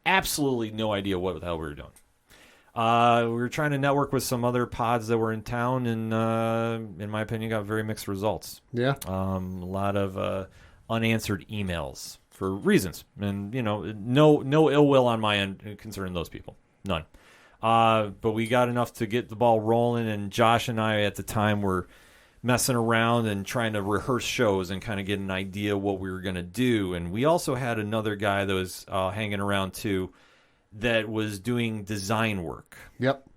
Absolutely no idea what the hell we were doing. We were trying to network with some other pods that were in town, and in my opinion, got very mixed results. Yeah. A lot of unanswered emails for reasons. And, no ill will on my end concerning those people. None. But we got enough to get the ball rolling, and Josh and I at the time were messing around and trying to rehearse shows and kind of get an idea what we were going to do. And we also had another guy that was hanging around too that was doing design work. Yep.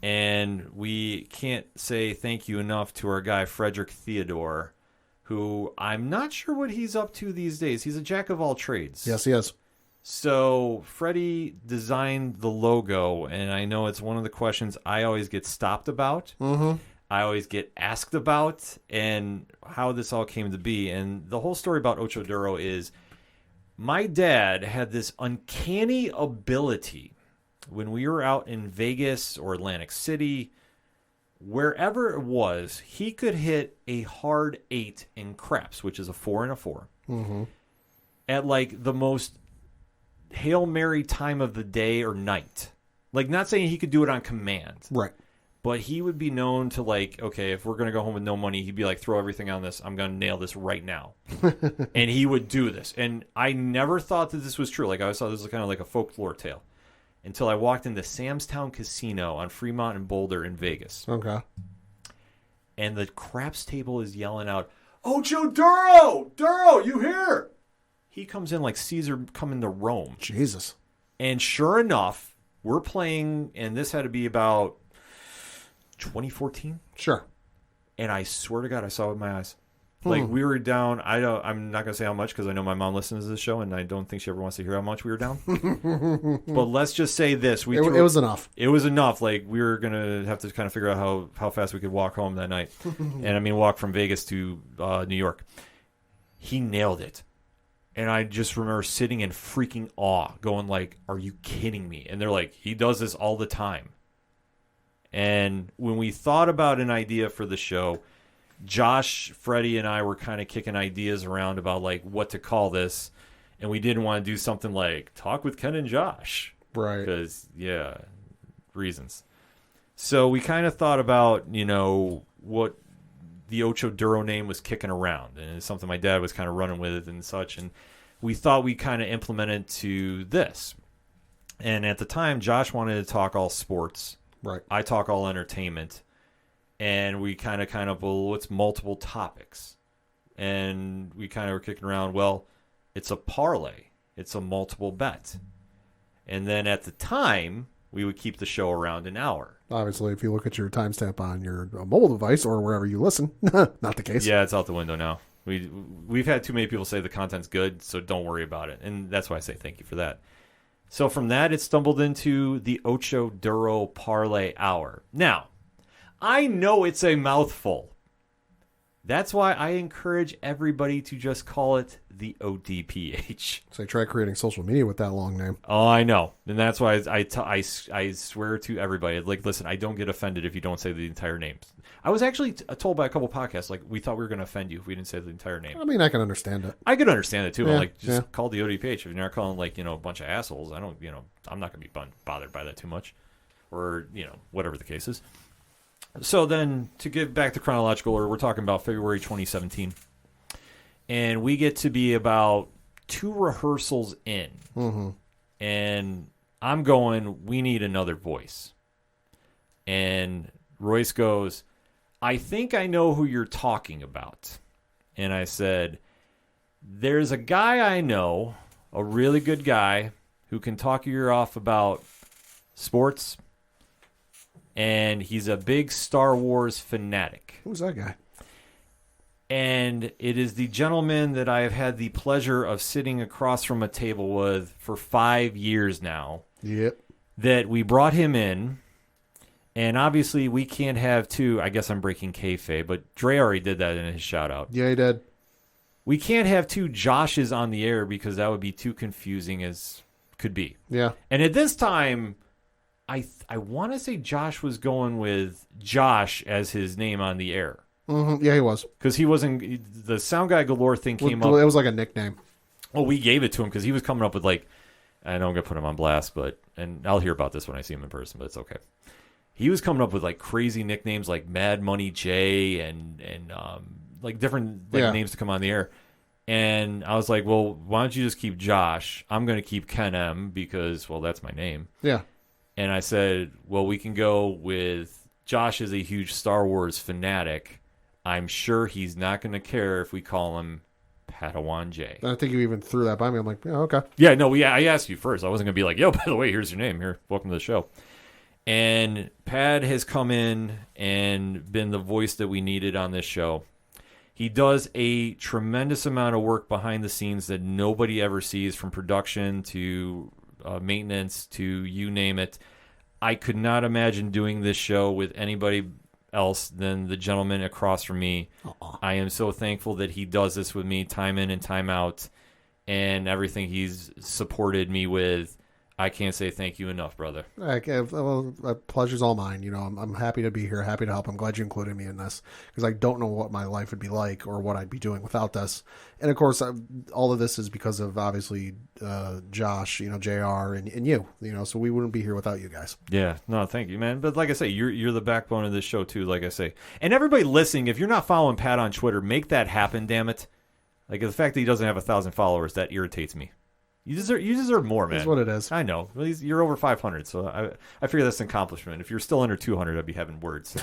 And we can't say thank you enough to our guy, Frederick Theodore, who I'm not sure what he's up to these days. He's a jack of all trades. Yes, he is. So Freddie designed the logo, and I know it's one of the questions I always get stopped about. Mm-hmm. I always get asked about, and how this all came to be. And the whole story about Ocho Duro is my dad had this uncanny ability when we were out in Vegas or Atlantic City, wherever it was, he could hit a hard 8 in craps, which is a 4 and a 4, at like the most Hail Mary time of the day or night. Like, not saying he could do it on command. Right. But he would be known to, like, okay, if we're going to go home with no money, he'd be like, throw everything on this. I'm going to nail this right now. And he would do this. And I never thought that this was true. Like, I always thought this was kind of like a folklore tale until I walked into Sam's Town Casino on Fremont and Boulder in Vegas. Okay. And the craps table is yelling out, Ocho Duro! Duro, you here? He comes in like Caesar coming to Rome. Jesus. And sure enough, we're playing, and this had to be about 2014. Sure. And I swear to God, I saw it with my eyes. Like, we were down. I'm not going to say how much because I know my mom listens to this show, and I don't think she ever wants to hear how much we were down. But let's just say this: it was enough. It was enough. Like, we were going to have to kind of figure out how fast we could walk home that night, and I mean walk from Vegas to New York. He nailed it, and I just remember sitting in freaking awe, going like, "Are you kidding me?" And they're like, "He does this all the time." And when we thought about an idea for the show, Josh, Freddie, and I were kind of kicking ideas around about like what to call this, and we didn't want to do something like Talk with Ken and Josh, right? Because reasons. So we kind of thought about what the Ocho Duro name was kicking around, and it's something my dad was kind of running with and such, and we thought we kind of implemented to this. And at the time, Josh wanted to talk all sports. Right. I talk all entertainment. And we kind of, well, what's multiple topics? And we kind of were kicking around, well, it's a parlay. It's a multiple bet. And then at the time, we would keep the show around an hour. Obviously, if you look at your timestamp on your mobile device or wherever you listen, not the case. Yeah, it's out the window now. We've had too many people say the content's good, so don't worry about it. And that's why I say thank you for that. So from that, it stumbled into the Ocho Duro Parlay Hour. Now, I know it's a mouthful. That's why I encourage everybody to just call it the ODPH. So try creating social media with that long name. Oh, I know. And that's why I swear to everybody, like, listen, I don't get offended if you don't say the entire name. I was actually told by a couple podcasts, like, we thought we were going to offend you if we didn't say the entire name. I mean, I can understand it. I could understand it, too. Yeah, I'm like, just call the ODPH. If you're not calling, like, a bunch of assholes, I'm not going to be bothered by that too much. Or, whatever the case is. So then, to get back to chronological order, we're talking about February 2017. And we get to be about 2 rehearsals in. Mm-hmm. And I'm going, we need another voice. And Royce goes, I think I know who you're talking about. And I said, there's a guy I know, a really good guy, who can talk your ear off about sports. And he's a big Star Wars fanatic. Who's that guy? And it is the gentleman that I have had the pleasure of sitting across from a table with for 5 years now. Yep. That we brought him in, And obviously, we can't have two. I guess I'm breaking kayfabe, but Dre already did that in his shout out. Yeah, he did. We can't have two Joshes on the air because that would be too confusing as could be. Yeah. And at this time, I want to say Josh was going with Josh as his name on the air. Mm-hmm. Yeah, he was. Because he wasn't. The Sound Guy Galore thing came up. It was like a nickname. Well, we gave it to him because he was coming up with like. I know I'm going to put him on blast, and I'll hear about this when I see him in person, but it's okay. He was coming up with like crazy nicknames like Mad Money J and like different names to come on the air. And I was like, well, why don't you just keep Josh? I'm going to keep Ken M because, well, that's my name. Yeah. And I said, well, we can go with Josh is a huge Star Wars fanatic. I'm sure he's not going to care if we call him Padawan J. I think you even threw that by me. I'm like, yeah, okay. Yeah, no, I asked you first. I wasn't going to be like, yo, by the way, here's your name. Here, welcome to the show. And Pad has come in and been the voice that we needed on this show. He does a tremendous amount of work behind the scenes that nobody ever sees, from production to maintenance to you name it. I could not imagine doing this show with anybody else than the gentleman across from me. I am so thankful that he does this with me time in and time out, and everything he's supported me with. I can't say thank you enough, brother. Well, pleasure's all mine. You know, I'm happy to be here, happy to help. I'm glad you included me in this because I don't know what my life would be like or what I'd be doing without this. And of course, all of this is because of obviously Josh, you know, JR, and you know, so we wouldn't be here without you guys. Yeah, no, thank you, man. But like I say, you're the backbone of this show too. Like I say, and everybody listening, if you're not following Pat on Twitter, make that happen. Damn it! Like the fact that he doesn't have 1,000 followers, that irritates me. You deserve more, man. That's what it is. I know. Well, you're over 500, so I figure that's an accomplishment. If you're still under 200, I'd be having words.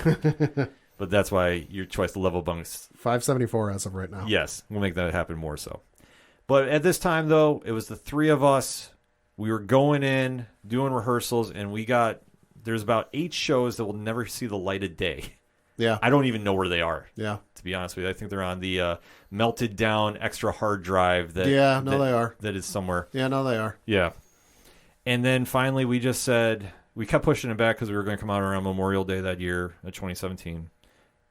But that's why your choice to level bunks. 574 as of right now. Yes, we'll make that happen more so. But at this time, though, it was the three of us. We were going in, doing rehearsals, and there's about 8 shows that will never see the light of day. Yeah. I don't even know where they are. Yeah. To be honest with you, I think they're on the melted down extra hard drive. They are. That is somewhere. Yeah, no, they are. Yeah. And then finally, we just said, we kept pushing it back because we were going to come out around Memorial Day that year, 2017.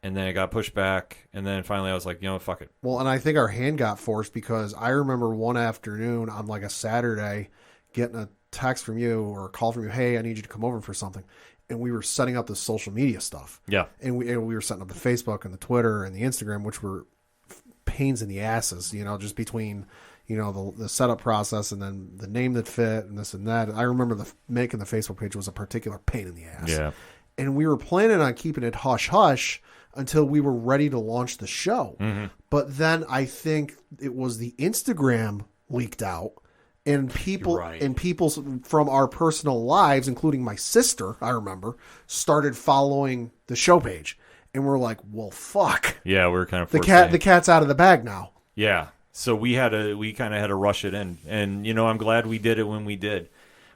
And then it got pushed back. And then finally, I was like, you know, fuck it. Well, and I think our hand got forced because I remember one afternoon on like a Saturday getting a text from you or a call from you, hey, I need you to come over for something. And we were setting up the social media stuff. Yeah. And we were setting up the Facebook and the Twitter and the Instagram, which were pains in the asses, you know, just between, you know, the setup process and then the name that fit and this and that. I remember making the Facebook page was a particular pain in the ass. Yeah. And we were planning on keeping it hush-hush until we were ready to launch the show. Mm-hmm. But then I think it was the Instagram leaked out. And people from our personal lives, including my sister, I remember, started following the show page, and we're like, "Well, fuck." Yeah, we're kind of the cat's out of the bag now. Yeah, so we kind of had to rush it in, and you know, I'm glad we did it when we did.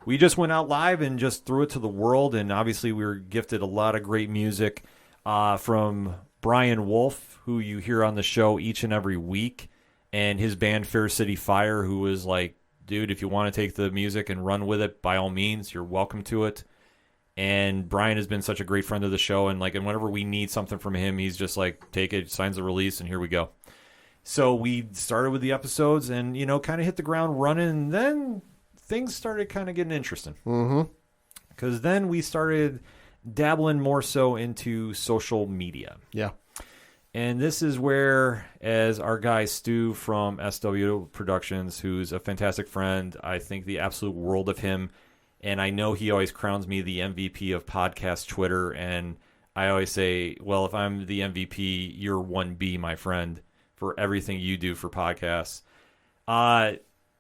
We just went out live and just threw it to the world, and obviously we were gifted a lot of great music from Brian Wolf, who you hear on the show each and every week, and his band Fair City Fire, who was like, dude, if you want to take the music and run with it, by all means, you're welcome to it. And Brian has been such a great friend of the show, and whenever we need something from him, he's just like, take it, signs the release, and here we go. So we started with the episodes and, you know, kind of hit the ground running, and then things started kind of getting interesting. Mm-hmm. Because then we started dabbling more so into social media. Yeah. And this is where, as our guy Stu from SW Productions, who's a fantastic friend, I think the absolute world of him, and I know he always crowns me the MVP of podcast Twitter, and I always say, well, if I'm the MVP, you're 1B, my friend, for everything you do for podcasts.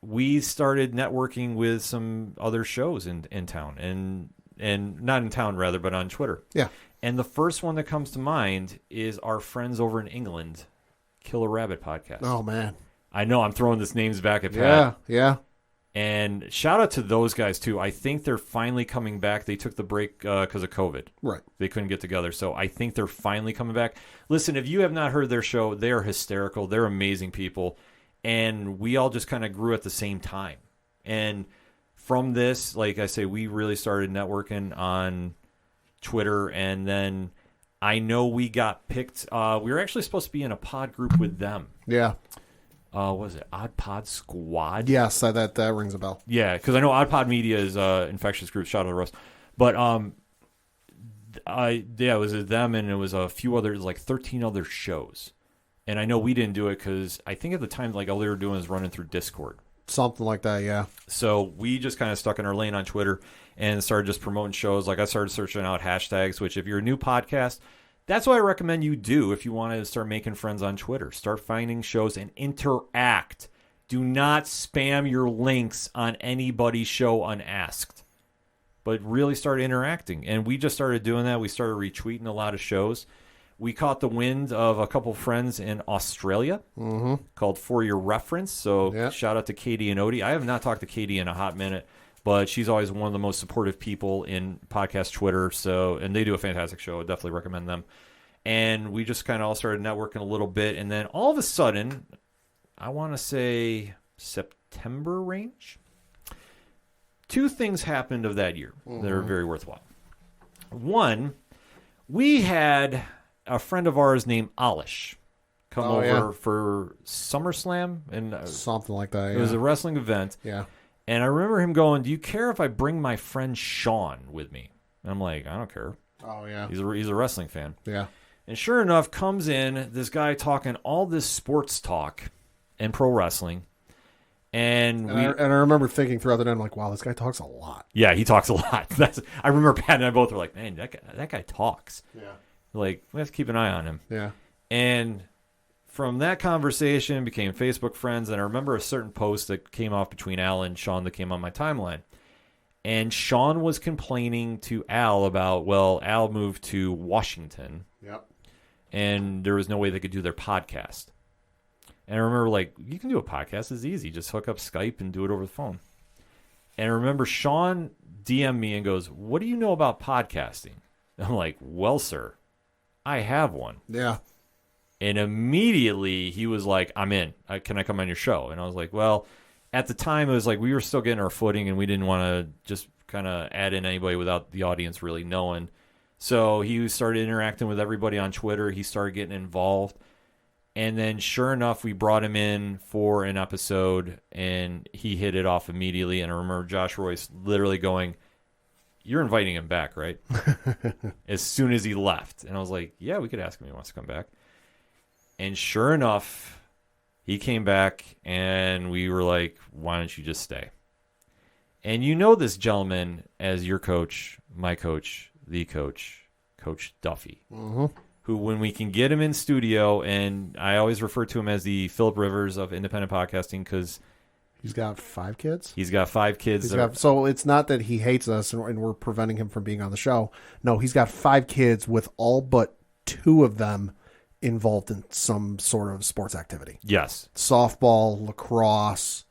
We started networking with some other shows in town, and not in town, rather, but on Twitter. Yeah. And the first one that comes to mind is our friends over in England, Killer Rabbit Podcast. Oh, man. I know I'm throwing these names back at Pat. Yeah. And shout out to those guys, too. I think they're finally coming back. They took the break because of COVID. Right. They couldn't get together. So I think they're finally coming back. Listen, if you have not heard their show, they are hysterical. They're amazing people. And we all just kind of grew at the same time. And from this, like I say, we really started networking on Twitter, and then I know we got picked. We were actually supposed to be in a pod group with them. Yeah. What was it Odd Pod Squad? Yes, that rings a bell. Yeah, because I know Odd Pod Media is infectious group. Shout out to Russ. But it was them, and it was a few others, like 13 other shows. And I know we didn't do it because I think at the time, like, all they were doing was running through Discord. Something like that, yeah. So we just kind of stuck in our lane on Twitter and started just promoting shows. Like, I started searching out hashtags, which if you're a new podcast, that's what I recommend you do if you want to start making friends on Twitter. Start finding shows and interact. Do not spam your links on anybody's show unasked, but really start interacting. And we just started doing that. We started retweeting a lot of shows. We caught the wind of a couple friends in Australia called For Your Reference. So shout out to Katie and Odie. I have not talked to Katie in a hot minute, but she's always one of the most supportive people in podcast Twitter. And they do a fantastic show. I definitely recommend them. And we just kind of all started networking a little bit. And then all of a sudden, I want to say September range, 2 things happened of that year that are very worthwhile. One, we had a friend of ours named Alish come over for SummerSlam, and something like that. It was a wrestling event. Yeah. And I remember him going, "Do you care if I bring my friend Sean with me?" And I'm like, "I don't care." Oh yeah. He's a wrestling fan. Yeah. And sure enough, comes in this guy talking all this sports talk and pro wrestling. And I remember thinking throughout the night, I'm like, wow, this guy talks a lot. Yeah, he talks a lot. I remember Pat and I both were like, man, that guy talks. Yeah. Like, we have to keep an eye on him. Yeah. And from that conversation, became Facebook friends. And I remember a certain post that came off between Al and Sean that came on my timeline. And Sean was complaining to Al about, well, Al moved to Washington. Yep. And there was no way they could do their podcast. And I remember, like, you can do a podcast. It's easy. Just hook up Skype and do it over the phone. And I remember Sean DM'd me and goes, "What do you know about podcasting?" I'm like, "Well, sir, I have one." Yeah. And immediately he was like, "I'm in. Can I come on your show?" And I was like, well, at the time it was like we were still getting our footing and we didn't want to just kind of add in anybody without the audience really knowing. So he started interacting with everybody on Twitter. He started getting involved. And then sure enough, we brought him in for an episode and he hit it off immediately. And I remember Josh Royce literally going, "You're inviting him back, right?" As soon as he left. And I was like, yeah, we could ask him if he wants to come back. And sure enough, he came back and we were like, why don't you just stay? And you know this gentleman as your coach, my coach, the coach, Coach Duffy, who when we can get him in studio, and I always refer to him as the Philip Rivers of independent podcasting because he's got 5 kids. He's got 5 kids. So it's not that he hates us and we're preventing him from being on the show. No, he's got 5 kids with all but 2 of them involved in some sort of sports activity. Yes. Softball, lacrosse,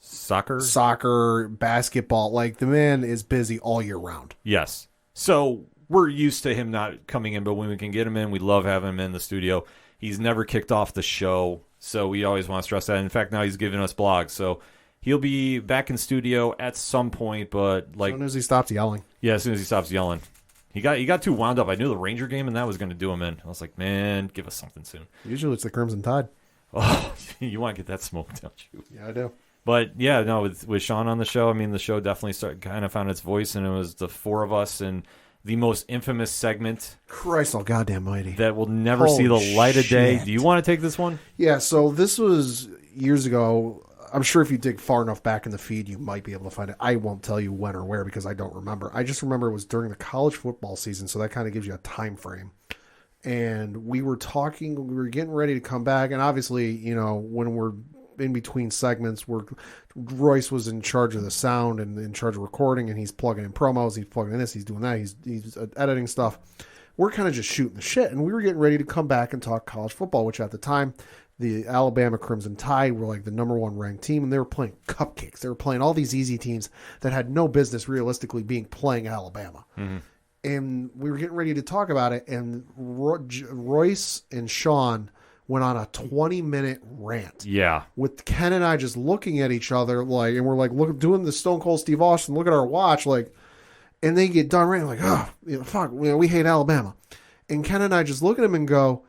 soccer, basketball. Like, the man is busy all year round. Yes. So we're used to him not coming in, but when we can get him in, we love having him in the studio. He's never kicked off the show, so we always want to stress that. In fact, now he's giving us blogs, so he'll be back in studio at some point, but like... As soon as he stops yelling. Yeah, as soon as he stops yelling. He got too wound up. I knew the Ranger game, and that was going to do him in. I was like, man, give us something soon. Usually it's the Crimson Tide. Oh, you want to get that smoke, don't you? Yeah, I do. But yeah, no, with Sean on the show, I mean, the show definitely kind of found its voice, and it was the 4 of us and the most infamous segment. Christ all goddamn mighty. That will never see the light of day. Do you want to take this one? Yeah, so this was years ago. I'm sure if you dig far enough back in the feed, you might be able to find it. I won't tell you when or where because I don't remember. I just remember it was during the college football season, so that kind of gives you a time frame. And we were getting ready to come back, and obviously, you know, when we're in between segments, Royce was in charge of the sound and in charge of recording, and he's plugging in promos, he's plugging in this, he's doing that, he's editing stuff. We're kind of just shooting the shit, and we were getting ready to come back and talk college football, which at the time, the Alabama Crimson Tide were like the #1 ranked team, and they were playing cupcakes. They were playing all these easy teams that had no business realistically playing Alabama. Mm-hmm. And we were getting ready to talk about it, and Royce and Sean went on a 20-minute rant. Yeah. With Ken and I just looking at each other, like, and we're like, look, doing the Stone Cold Steve Austin, look at our watch, like, and they get done ranting like, oh, fuck, we hate Alabama. And Ken and I just look at him and go,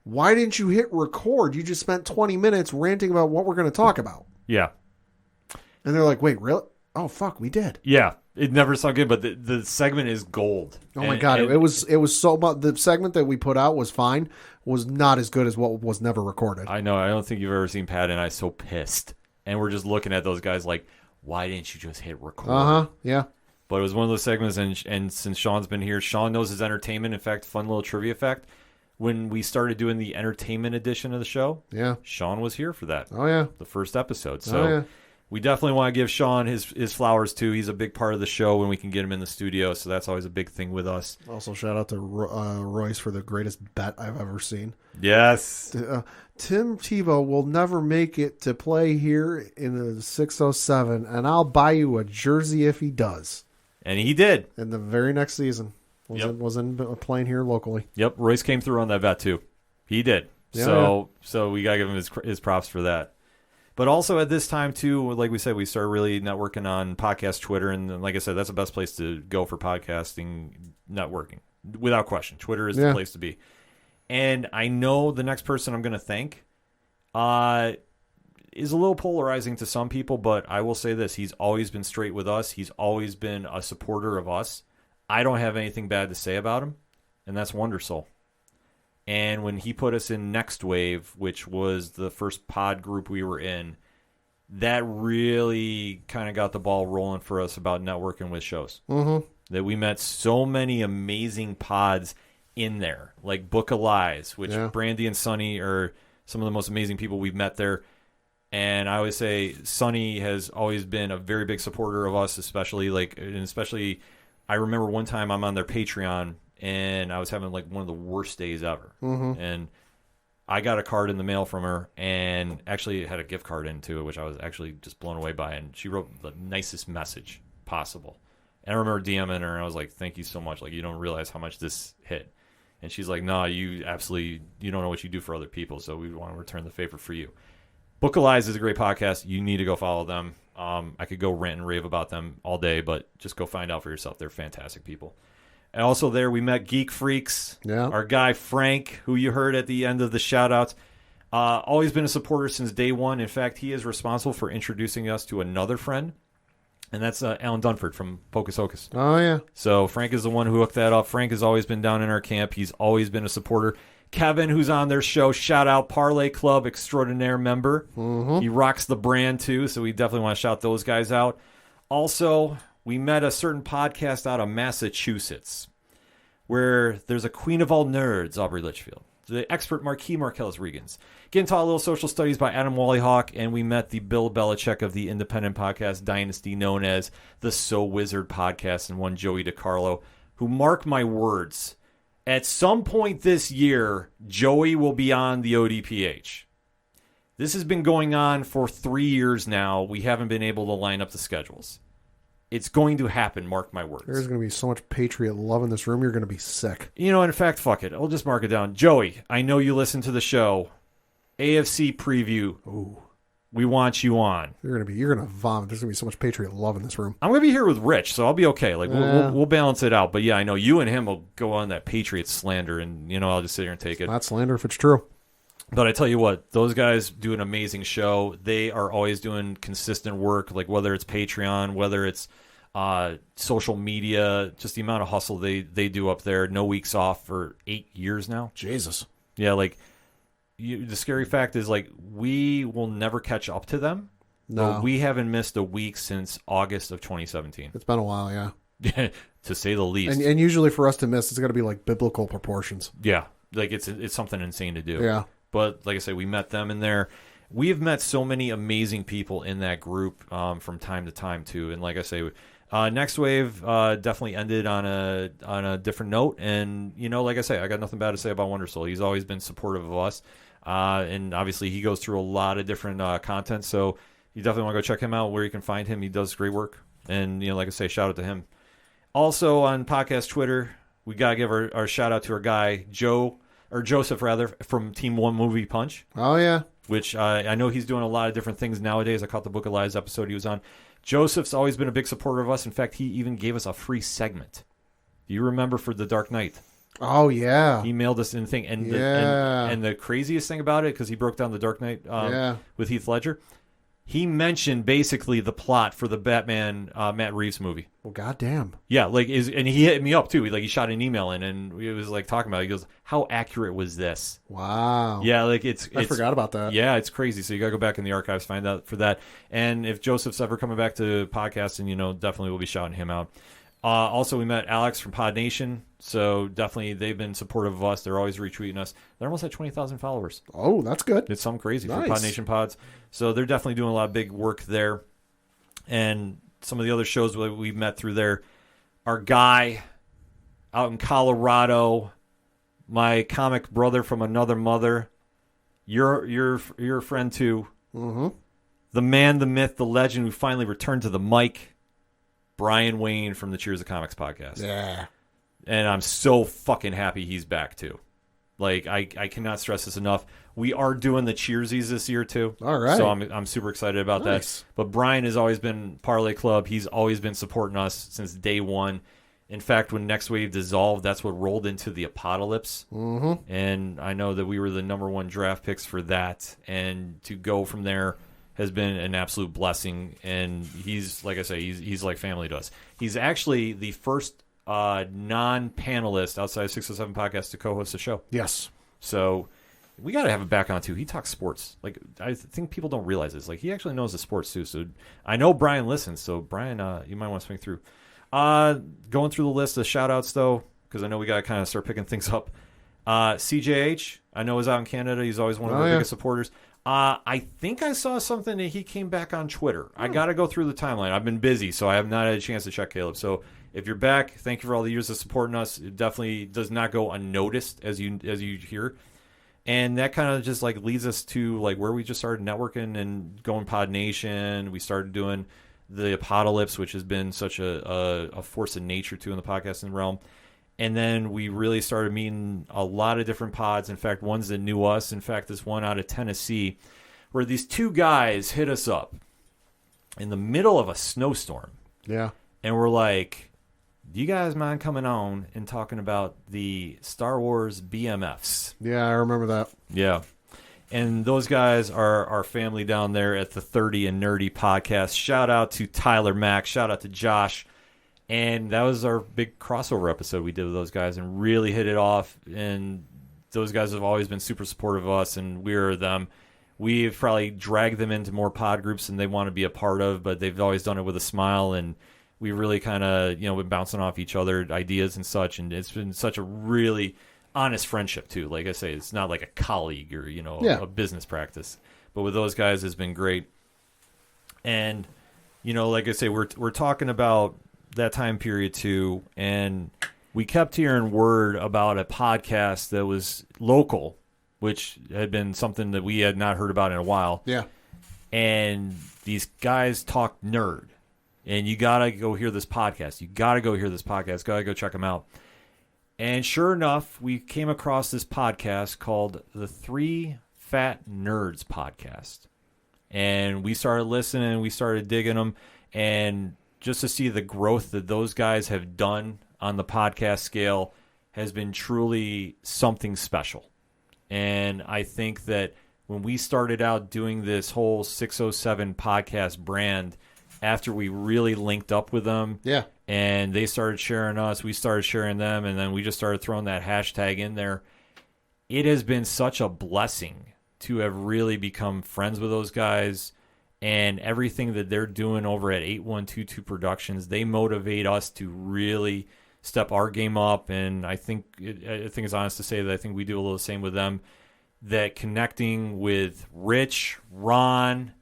why didn't you hit record? You just spent 20 minutes ranting about what we're going to talk about. Yeah. And they're like, wait, really? Oh, fuck, we did. Yeah. It never sounded good, but the segment is gold. Oh, my God. It was so much. The segment that we put out was fine, was not as good as what was never recorded. I know. I don't think you've ever seen Pat and I so pissed. And we're just looking at those guys like, why didn't you just hit record? Uh-huh, yeah. But it was one of those segments, and since Sean's been here, Sean knows his entertainment. In fact, fun little trivia fact, when we started doing the entertainment edition of the show, Sean was here for that. Oh, yeah. The first episode. So we definitely want to give Sean his flowers, too. He's a big part of the show when we can get him in the studio, so that's always a big thing with us. Also, shout out to Royce for the greatest bet I've ever seen. Yes. Tim Tebow will never make it to play here in the 607, and I'll buy you a jersey if he does. And he did. In the very next season. Was in playing here locally. Yep, Royce came through on that bet, too. He did. Yeah, So we got to give him his props for that. But also at this time, too, like we said, we started really networking on podcast Twitter. And like I said, that's the best place to go for podcasting networking. Without question. Twitter is the place to be. And I know the next person I'm going to thank is a little polarizing to some people, but I will say this. He's always been straight with us. He's always been a supporter of us. I don't have anything bad to say about him, and that's Wondersoul. And when he put us in Next Wave, which was the first pod group we were in, that really kind of got the ball rolling for us about networking with shows. Mm-hmm. That we met so many amazing pods in there, like Book of Lies, which Brandy and Sonny are some of the most amazing people we've met there. And I always say Sonny has always been a very big supporter of us, especially I remember one time I'm on their Patreon and I was having like one of the worst days ever. Mm-hmm. And I got a card in the mail from her, and actually it had a gift card into it, which I was actually just blown away by. And she wrote the nicest message possible. And I remember DMing her, and I was like, thank you so much. Like, you don't realize how much this hit. And she's like, no, you don't know what you do for other people, so we want to return the favor for you. Book of Lies is a great podcast. You need to go follow them. I could go rant and rave about them all day, but just go find out for yourself. They're fantastic people. And also there we met Geek Freaks. Yeah. Our guy Frank, who you heard at the end of the shout-outs. Always been a supporter since day one. In fact, he is responsible for introducing us to another friend, and that's Alan Dunford from Pocus Hocus. Oh, yeah. So Frank is the one who hooked that up. Frank has always been down in our camp. He's always been a supporter. Kevin, who's on their show, shout out Parlay Club Extraordinaire member. Mm-hmm. He rocks the brand too, so we definitely want to shout those guys out. Also, we met a certain podcast out of Massachusetts where there's a queen of all nerds, Aubrey Litchfield, the expert Marquis Marcellus Regans. Getting taught a little social studies by Adam Wallyhawk, and we met the Bill Belichick of the independent podcast dynasty known as the So Wizard podcast, and one Joey DiCarlo, who, mark my words, at some point this year, Joey will be on the ODPH. This has been going on for 3 years now. We haven't been able to line up the schedules. It's going to happen, mark my words. There's going to be so much Patriot love in this room, you're going to be sick. You know, in fact, fuck it. I'll just mark it down. Joey, I know you listen to the show. AFC preview. Ooh. We want you on. You're gonna vomit. There's gonna be so much Patriot love in this room. I'm gonna be here with Rich, so I'll be okay. Like we'll balance it out. But yeah, I know you and him will go on that Patriot slander, and I'll just sit here and take it. Not slander if it's true. But I tell you what, those guys do an amazing show. They are always doing consistent work, like whether it's Patreon, whether it's social media, just the amount of hustle they do up there. No weeks off for 8 years now. Jesus. Yeah, like. The scary fact is, like, we will never catch up to them. No. But we haven't missed a week since August of 2017. It's been a while, yeah. To say the least. And usually for us to miss, it's got to be like biblical proportions. Yeah. Like, it's something insane to do. Yeah. But, like I say, we met them in there. We have met so many amazing people in that group from time to time, too. And like I say, Next Wave definitely ended on a different note. And, like I say, I got nothing bad to say about Wondersoul. He's always been supportive of us. And obviously he goes through a lot of different content, so you definitely want to go check him out where you can find him. He does great work, and like I say, shout out to him. Also on podcast Twitter, we gotta give our shout out to our guy Joseph from Team One Movie Punch. Oh yeah, which I know he's doing a lot of different things nowadays. I caught the Book of Lies episode he was on. Joseph's always been a big supporter of us. In fact, he even gave us a free segment. Do you remember for The Dark Knight? Oh, yeah. He mailed us in the thing. And, and the craziest thing about it, because he broke down The Dark Knight with Heath Ledger, he mentioned basically the plot for the Batman Matt Reeves movie. Well, goddamn. Yeah, and he hit me up too. He shot an email in, and he was like talking about it. He goes, "How accurate was this?" Wow. Yeah, I forgot about that. Yeah, it's crazy. So you gotta go back in the archives, find out for that. And if Joseph's ever coming back to podcasting, definitely we'll be shouting him out. Also, we met Alex from Pod Nation, so definitely they've been supportive of us. They're always retweeting us. They're almost at 20,000 followers. Oh, that's good. It's something crazy for Nice. Pod Nation pods. So they're definitely doing a lot of big work there. And some of the other shows we've met through there, our guy out in Colorado, my comic brother from another mother, your friend too, the man, the myth, the legend who finally returned to the mic, Brian Wayne from the Cheers of Comics podcast. Yeah. And I'm so fucking happy he's back too. I cannot stress this enough. We are doing the Cheersies this year too. All right. So I'm super excited about Nice. that. But Brian has always been Parlay Club. He's always been supporting us since day one. In fact, when Next Wave dissolved, that's what rolled into the aPODalypse. Mm-hmm. And I know that we were the number one draft picks for that. And to go from there has been an absolute blessing. And he's, like I say, he's like family to us. He's actually the first non-panelist outside of 607 Podcast to co-host the show. Yes. So we got to have him back on too. He talks sports. I think people don't realize this. He actually knows the sports too. So I know Brian listens. So Brian, you might want to swing through. Going through the list of shout outs though, because I know we got to kind of start picking things up. CJH, I know is out in Canada. He's always one of our biggest supporters. I think I saw something that he came back on Twitter. I got to go through the timeline. I've been busy, so I have not had a chance to check Caleb. So if you're back, thank you for all the years of supporting us. It definitely does not go unnoticed as you hear. And that kind of just leads us to where we just started networking and going Pod Nation. We started doing the aPODalypse, which has been such a force of nature too in the podcasting realm. And then we really started meeting a lot of different pods. In fact, ones that knew us. In fact, this one out of Tennessee, where these two guys hit us up in the middle of a snowstorm. Yeah. And we're like, do you guys mind coming on and talking about the Star Wars BMFs? Yeah, I remember that. Yeah. And those guys are our family down there at the 30 and Nerdy podcast. Shout out to Tyler Mack. Shout out to Josh. And that was our big crossover episode we did with those guys and really hit it off. And those guys have always been super supportive of us, and we're them. We've probably dragged them into more pod groups than they want to be a part of, but they've always done it with a smile. And we really kind of, been bouncing off each other ideas and such. And it's been such a really honest friendship too. Like I say, it's not like a colleague or, a business practice. But with those guys, it's been great. And, like I say, we're talking about that time period too, and we kept hearing word about a podcast that was local, which had been something that we had not heard about in a while. Yeah. And these guys talk nerd, and you gotta go hear this podcast. Gotta go check them out. And sure enough, we came across this podcast called the Three Fat Nerds Podcast, and we started listening, we started digging them, and just to see the growth that those guys have done on the podcast scale has been truly something special. And I think that when we started out doing this whole 607 podcast brand, after we really linked up with them, and they started sharing us, we started sharing them, and then we just started throwing that hashtag in there, it has been such a blessing to have really become friends with those guys. And everything that they're doing over at 8122 Productions, they motivate us to really step our game up. And I think it's honest to say that I think we do a little the same with them. That connecting with Rich, Ron,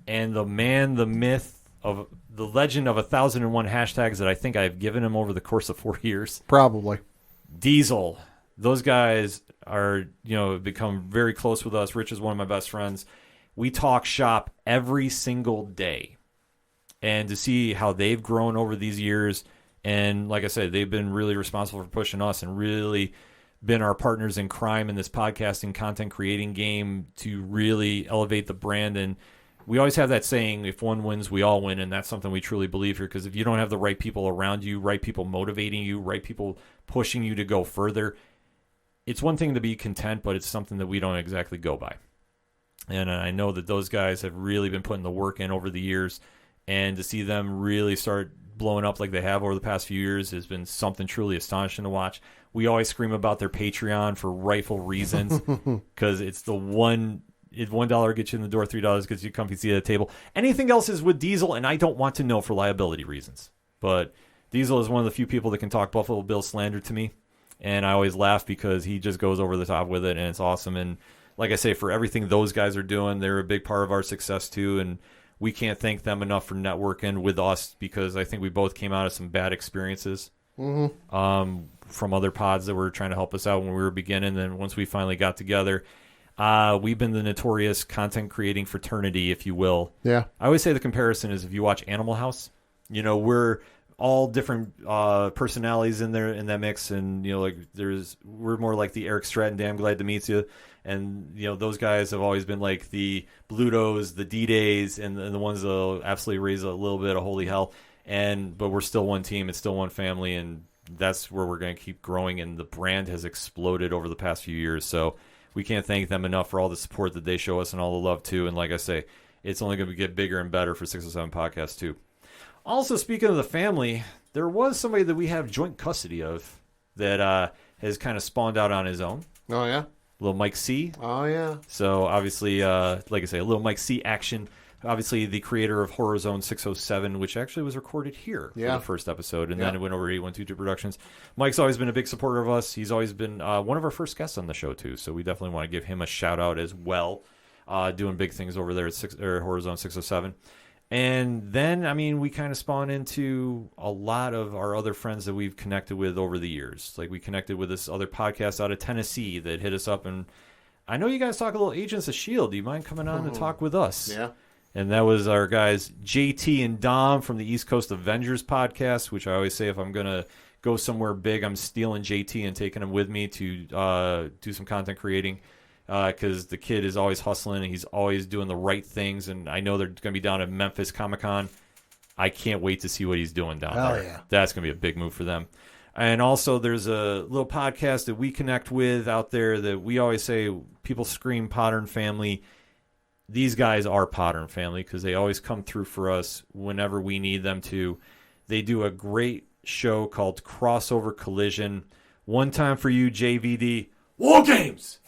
and the man, the myth of the legend of 1,001 hashtags that I think I've given him over the course of 4 years. Probably. Diesel. Those guys are, become very close with us. Rich is one of my best friends. We talk shop every single day, and to see how they've grown over these years, and like I said, they've been really responsible for pushing us and really been our partners in crime in this podcasting content creating game to really elevate the brand. And we always have that saying, if one wins, we all win, and that's something we truly believe here, because if you don't have the right people around you, right people motivating you, right people pushing you to go further, it's one thing to be content, but it's something that we don't exactly go by. And I know that those guys have really been putting the work in over the years, and to see them really start blowing up like they have over the past few years has been something truly astonishing to watch. We always scream about their Patreon for rightful reasons, because it's the one... If $1 gets you in the door, $3 gets you a comfy seat at the table. Anything else is with Diesel, and I don't want to know for liability reasons. But Diesel is one of the few people that can talk Buffalo Bill slander to me, and I always laugh because he just goes over the top with it, and it's awesome. And like I say, for everything those guys are doing, they're a big part of our success too, and we can't thank them enough for networking with us, because I think we both came out of some bad experiences from other pods that were trying to help us out when we were beginning. And once we finally got together, we've been the notorious content creating fraternity, if you will. Yeah. I always say the comparison is if you watch Animal House, we're all different personalities in there in that mix, and like we're more like the Eric Stratton, damn glad to meet you, and those guys have always been like the Blutos, the D-Days, and the ones that'll absolutely raise a little bit of holy hell. But we're still one team, it's still one family, and that's where we're going to keep growing. And the brand has exploded over the past few years, so we can't thank them enough for all the support that they show us and all the love too. And like I say, it's only going to get bigger and better for 607 Podcast too. Also, speaking of the family, there was somebody that we have joint custody of that has kind of spawned out on his own. Oh, yeah? Little Mike C. Oh, yeah. So, obviously, like I say, a little Mike C action. Obviously, the creator of Horror Zone 607, which actually was recorded here for the first episode, and then it went over to 812 Productions. Mike's always been a big supporter of us. He's always been one of our first guests on the show, too, so we definitely want to give him a shout-out as well, doing big things over there at Horror Zone 607. And then, we kind of spawned into a lot of our other friends that we've connected with over the years. Like, we connected with this other podcast out of Tennessee that hit us up, and I know you guys talk a little Agents of S.H.I.E.L.D. Do you mind coming on to talk with us? Yeah. And that was our guys JT and Dom from the East Coast Avengers podcast, which I always say if I'm going to go somewhere big, I'm stealing JT and taking him with me to do some content creating, because the kid is always hustling and he's always doing the right things. And I know they're going to be down at Memphis Comic-Con. I can't wait to see what he's doing down there. Yeah. That's going to be a big move for them. And also there's a little podcast that we connect with out there that we always say people scream Podern family. These guys are Podern family because they always come through for us whenever we need them to. They do a great show called Crossover Collision. One time for you, JVD. War Games!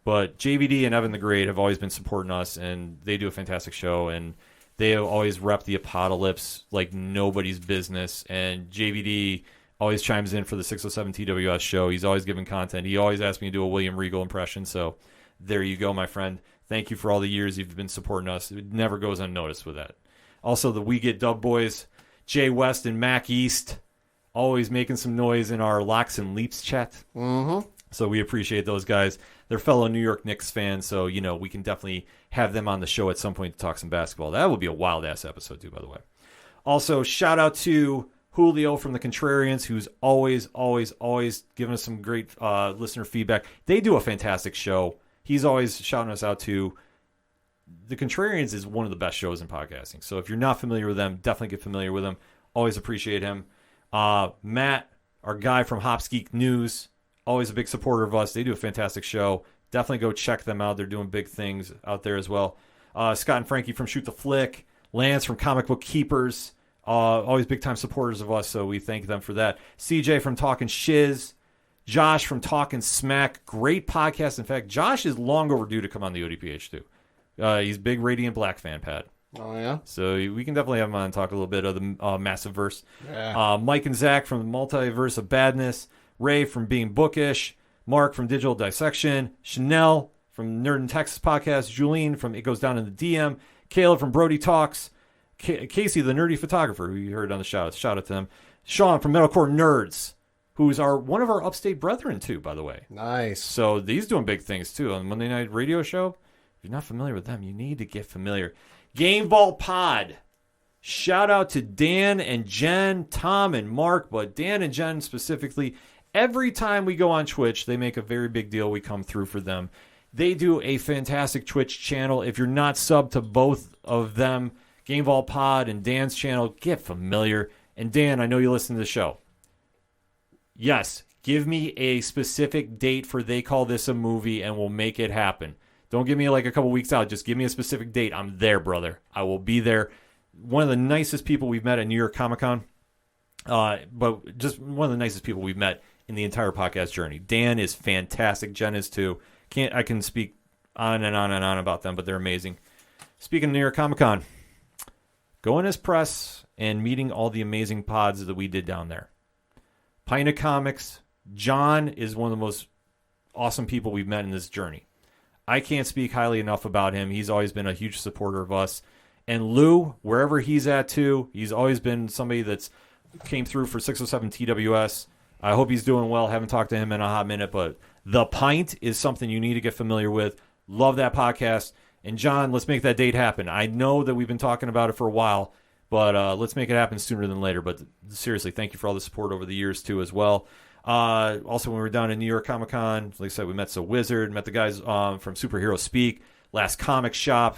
But JVD and Evan the Great have always been supporting us, and they do a fantastic show, and they always rep the aPODalypse like nobody's business. And JVD always chimes in for the 607 TWS show. He's always giving content. He always asks me to do a William Regal impression, so there you go, my friend. Thank you for all the years you've been supporting us. It never goes unnoticed with that. Also, the We Get Dub Boys, Jay West and Mac East, always making some noise in our Locks and Leaps chat. Mm-hmm. So we appreciate those guys. They're fellow New York Knicks fans, so, we can definitely have them on the show at some point to talk some basketball. That would be a wild-ass episode, too, by the way. Also, shout out to Julio from the Contrarians, who's always giving us some great listener feedback. They do a fantastic show. He's always shouting us out to. The Contrarians is one of the best shows in podcasting. So if you're not familiar with them, definitely get familiar with them. Always appreciate him. Matt, our guy from Hops Geek News, always a big supporter of us. They do a fantastic show. Definitely go check them out. They're doing big things out there as well. Scott and Frankie from Shoot the Flick. Lance from Comic Book Keepers. Always big-time supporters of us, so we thank them for that. CJ from Talking Shiz. Josh from Talking Smack. Great podcast. In fact, Josh is long overdue to come on the ODPH too. He's a big Radiant Black fan, Pat. Oh, yeah? So we can definitely have him on and talk a little bit of the Massive Verse. Yeah. Mike and Zach from the Multiverse of Badness. Ray from Being Bookish. Mark from Digital Dissection. Chanel from Nerd in Texas podcast. Julene from It Goes Down in the DM. Caleb from Brody Talks. Casey, the nerdy photographer, who you heard on the shout out to them. Sean from Metalcore Nerds, who's one of our upstate brethren, too, by the way. Nice. So he's doing big things, too, on the Monday Night Radio Show. If you're not familiar with them, you need to get familiar. Game Vault Pod. Shout out to Dan and Jen, Tom and Mark, but Dan and Jen specifically. Every time we go on Twitch, they make a very big deal. We come through for them. They do a fantastic Twitch channel. If you're not subbed to both of them, Game Vault Pod and Dan's channel, get familiar. And Dan, I know you listen to the show. Yes, give me a specific date for They Call This a Movie, and we'll make it happen. Don't give me like a couple weeks out. Just give me a specific date. I'm there, brother. I will be there. One of the nicest people we've met at New York Comic Con, but just one of the nicest people we've met in the entire podcast journey. Dan is fantastic. Jen is too. I can speak on and on and on about them, but they're amazing. Speaking of New York Comic Con, going as press and meeting all the amazing pods that we did down there. Pint of Comics. John is one of the most awesome people we've met in this journey. I can't speak highly enough about him. He's always been a huge supporter of us. And Lou, wherever he's at too, he's always been somebody that's came through for 607 TWS. I hope he's doing well. Haven't talked to him in a hot minute, but The Pint is something you need to get familiar with. Love that podcast. And John, let's make that date happen. I know that we've been talking about it for a while, but let's make it happen sooner than later. But seriously, thank you for all the support over the years too as well. Also, when we were down in New York Comic Con, like I said, we met Wizard, met the guys from Superhero Speak, Last Comic Shop.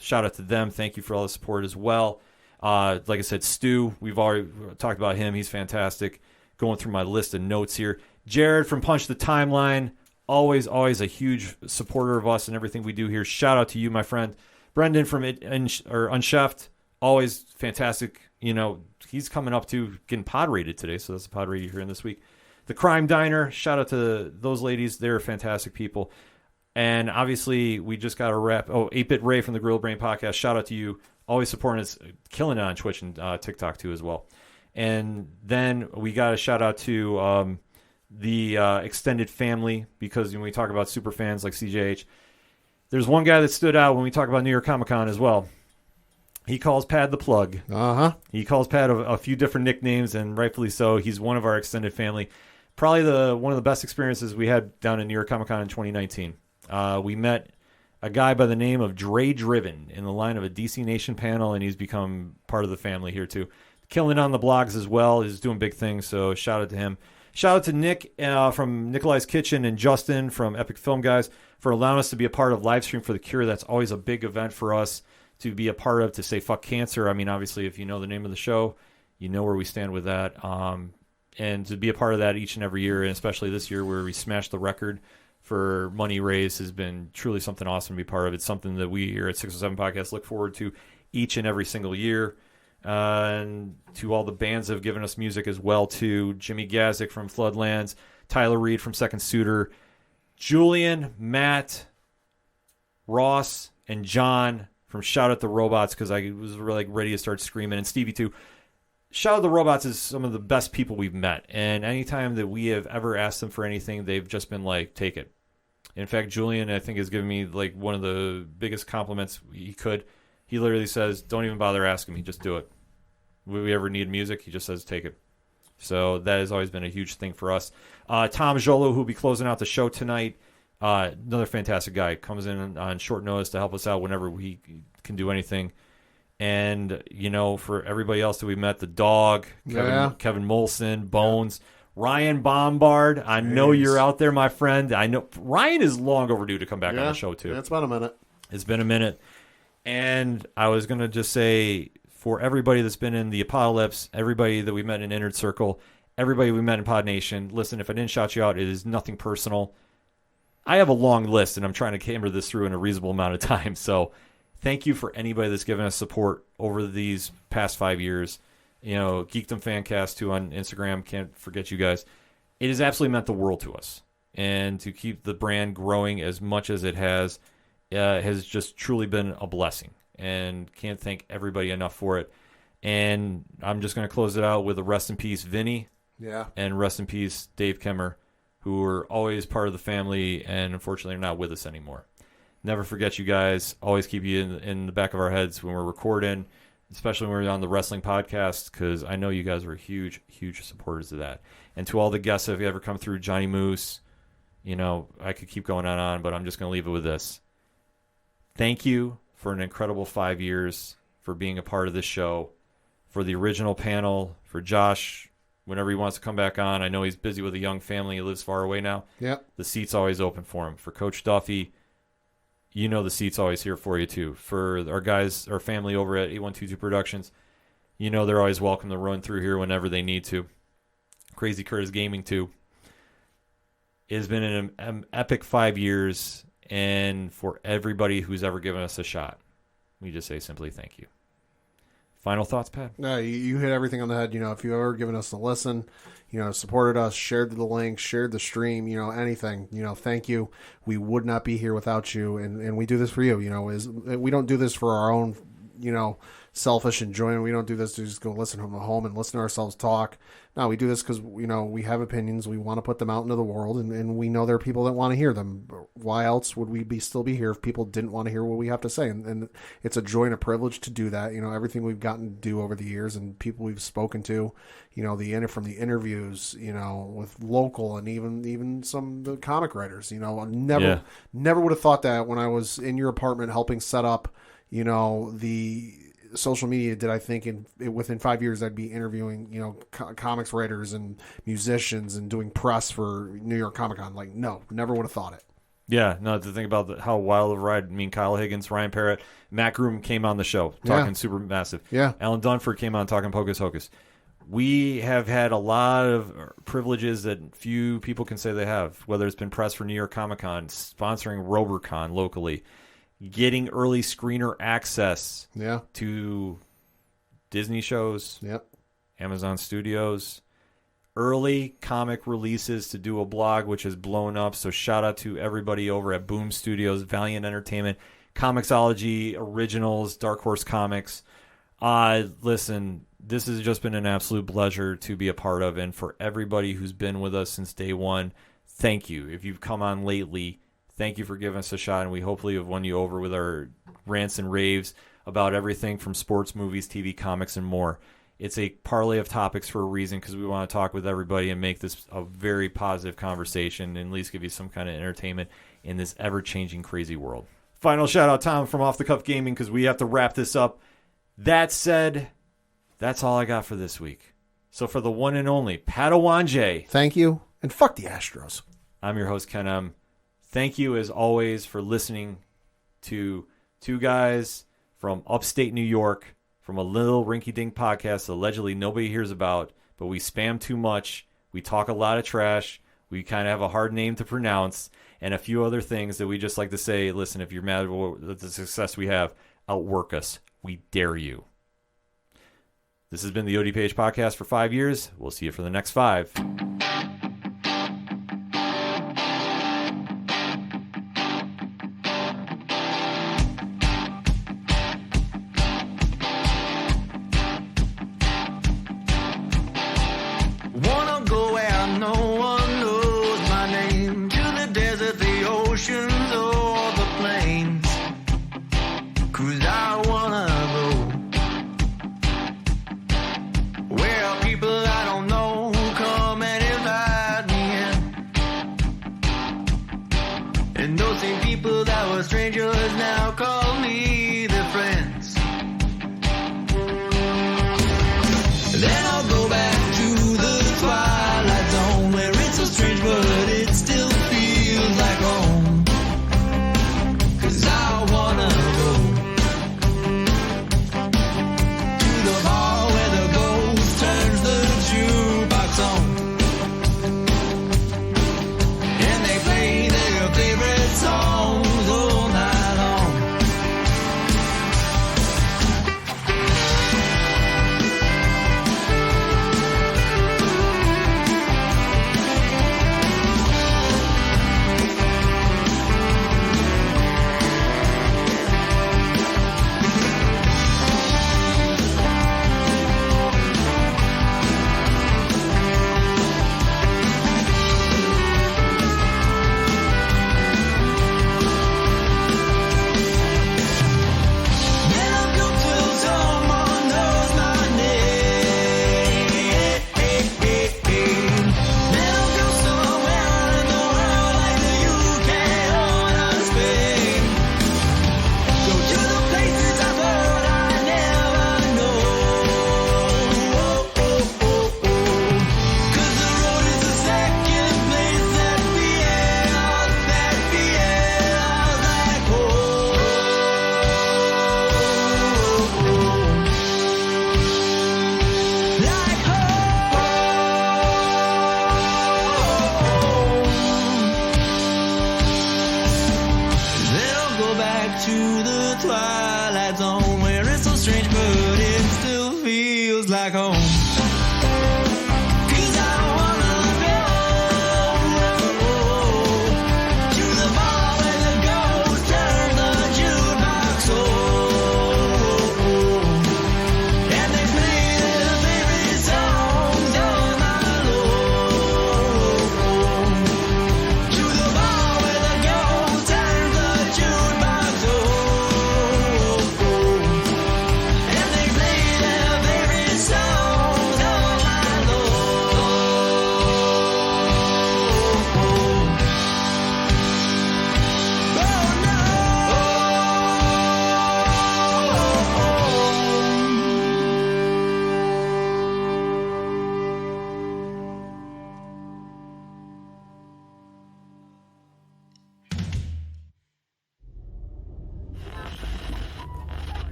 Shout out to them. Thank you for all the support as well. Like I said, Stu, we've already talked about him. He's fantastic. Going through my list of notes here. Jared from Punch the Timeline, always a huge supporter of us and everything we do here. Shout out to you, my friend. Brendan from UnChefed, always fantastic. He's coming up to getting pod rated today, so that's a pod rated here in this week. The Crime Diner, shout out to those ladies. They're fantastic people. And obviously, we just got a wrap. 8-Bit Ray from the Gorilla Brain Podcast, shout out to you. Always supporting us, killing it on Twitch and TikTok too as well. And then we got a shout out to the extended family, because when we talk about super fans like CJH, there's one guy that stood out when we talk about New York Comic Con as well. He calls Pad the Plug. He calls Pad a few different nicknames, and rightfully so. He's one of our extended family. Probably one of the best experiences we had down in New York Comic Con in 2019. We met a guy by the name of Dre Driven in the line of a DC Nation panel, and he's become part of the family here too. Killing on the blogs as well. He's doing big things, so shout out to him. Shout out to Nick from Nikolai's Kitchen and Justin from Epic Film Guys for allowing us to be a part of Livestream for the Cure. That's always a big event for us to be a part of, to say fuck cancer. I mean, obviously, if you know the name of the show, you know where we stand with that. And to be a part of that each and every year, and especially this year where we smashed the record for money raised, has been truly something awesome to be part of. It's something that we here at 607 Podcast look forward to each and every single year. And to all the bands that have given us music as well, to Jimmy Gazik from Floodlands, Tyler Reed from Second Suitor, Julian, Matt, Ross, and John from Shout at the Robots, because I was really ready to start screaming, and Stevie too. Shout at the Robots is some of the best people we've met, and anytime that we have ever asked them for anything, they've just been like, take it. In fact, Julian, I think, has given me like one of the biggest compliments he could. He literally says, don't even bother asking me, just do it. If we ever need music, he just says, take it. So that has always been a huge thing for us. Tom Jolo, who will be closing out the show tonight, another fantastic guy, comes in on short notice to help us out whenever we can do anything. And, for everybody else that we met, the dog, Kevin Molson, Bones, Ryan Bombard, I know you're out there, my friend. I know Ryan is long overdue to come back on the show, too. It's been a minute. It's been a minute. And I was going to just say, for everybody that's been in the aPODalypse, everybody that we met in Inner Circle, everybody we met in Pod Nation, listen, if I didn't shout you out, it is nothing personal. I have a long list, and I'm trying to camera this through in a reasonable amount of time. So thank you for anybody that's given us support over these past 5 years. Geekdom Fancast, too, on Instagram. Can't forget you guys. It has absolutely meant the world to us. And to keep the brand growing as much as it has just truly been a blessing. And can't thank everybody enough for it. And I'm just going to close it out with a rest in peace, Vinny. Yeah. And rest in peace, Dave Kemmer, who were always part of the family and unfortunately are not with us anymore. Never forget you guys. Always keep you in the back of our heads when we're recording, especially when we're on the wrestling podcast, because I know you guys were huge, huge supporters of that. And to all the guests that have ever come through, Johnny Moose, I could keep going on, but I'm just going to leave it with this. Thank you for an incredible 5 years, for being a part of this show, for the original panel, for Josh, whenever he wants to come back on. I know he's busy with a young family. He lives far away now. Yep. The seat's always open for him. For Coach Duffy, you know the seat's always here for you, too. For our guys, our family over at 8122 Productions, you know they're always welcome to run through here whenever they need to. Crazy Curtis Gaming, too. It has been an epic 5 years, and for everybody who's ever given us a shot, we just say simply thank you. Final thoughts, Pat? No, you hit everything on the head. You know, if you've ever given us a listen, you know, supported us, shared the link, shared the stream, you know, anything, you know, thank you. We would not be here without you, and we do this for you. You know, we don't do this for our own, you know, selfish enjoyment. We don't do this to just go listen from home and listen to ourselves talk. No, we do this because, you know, we have opinions. We want to put them out into the world, and we know there are people that want to hear them. Why else would we still be here if people didn't want to hear what we have to say? And it's a joy and a privilege to do that. You know, everything we've gotten to do over the years and people we've spoken to, you know, from the interviews, you know, with local and even some of the comic writers, you know, never would have thought that when I was in your apartment helping set up, you know, the social media, did I think within 5 years I'd be interviewing, you know, comics writers and musicians and doing press for New York Comic Con. Like, no, never would have thought it. Yeah, no, to think about how wild of a ride. I mean, Kyle Higgins, Ryan Parrott, Matt Groom came on the show talking super massive. Yeah. Alan Dunford came on talking Pocus Hocus. We have had a lot of privileges that few people can say they have, whether it's been press for New York Comic Con, sponsoring RoberCon locally, getting early screener access to Disney shows, Amazon Studios, early comic releases to do a blog, which has blown up. So shout out to everybody over at Boom Studios, Valiant Entertainment, Comixology Originals, Dark Horse Comics. Listen, this has just been an absolute pleasure to be a part of. And for everybody who's been with us since day one, thank you. If you've come on lately, thank you for giving us a shot, and we hopefully have won you over with our rants and raves about everything from sports, movies, TV, comics, and more. It's a parlay of topics for a reason, because we want to talk with everybody and make this a very positive conversation and at least give you some kind of entertainment in this ever-changing, crazy world. Final shout-out, Tom, from Off the Cuff Gaming, because we have to wrap this up. That said, that's all I got for this week. So for the one and only Padawan J, thank you, and fuck the Astros. I'm your host, Ken M. Thank you, as always, for listening to two guys from upstate New York, from a little rinky-dink podcast that allegedly nobody hears about, but we spam too much, we talk a lot of trash, we kind of have a hard name to pronounce, and a few other things that we just like to say, listen, if you're mad at the success we have, outwork us. We dare you. This has been the ODPH podcast for 5 years. We'll see you for the next 5. had zone where it's so strange, but it still feels like home.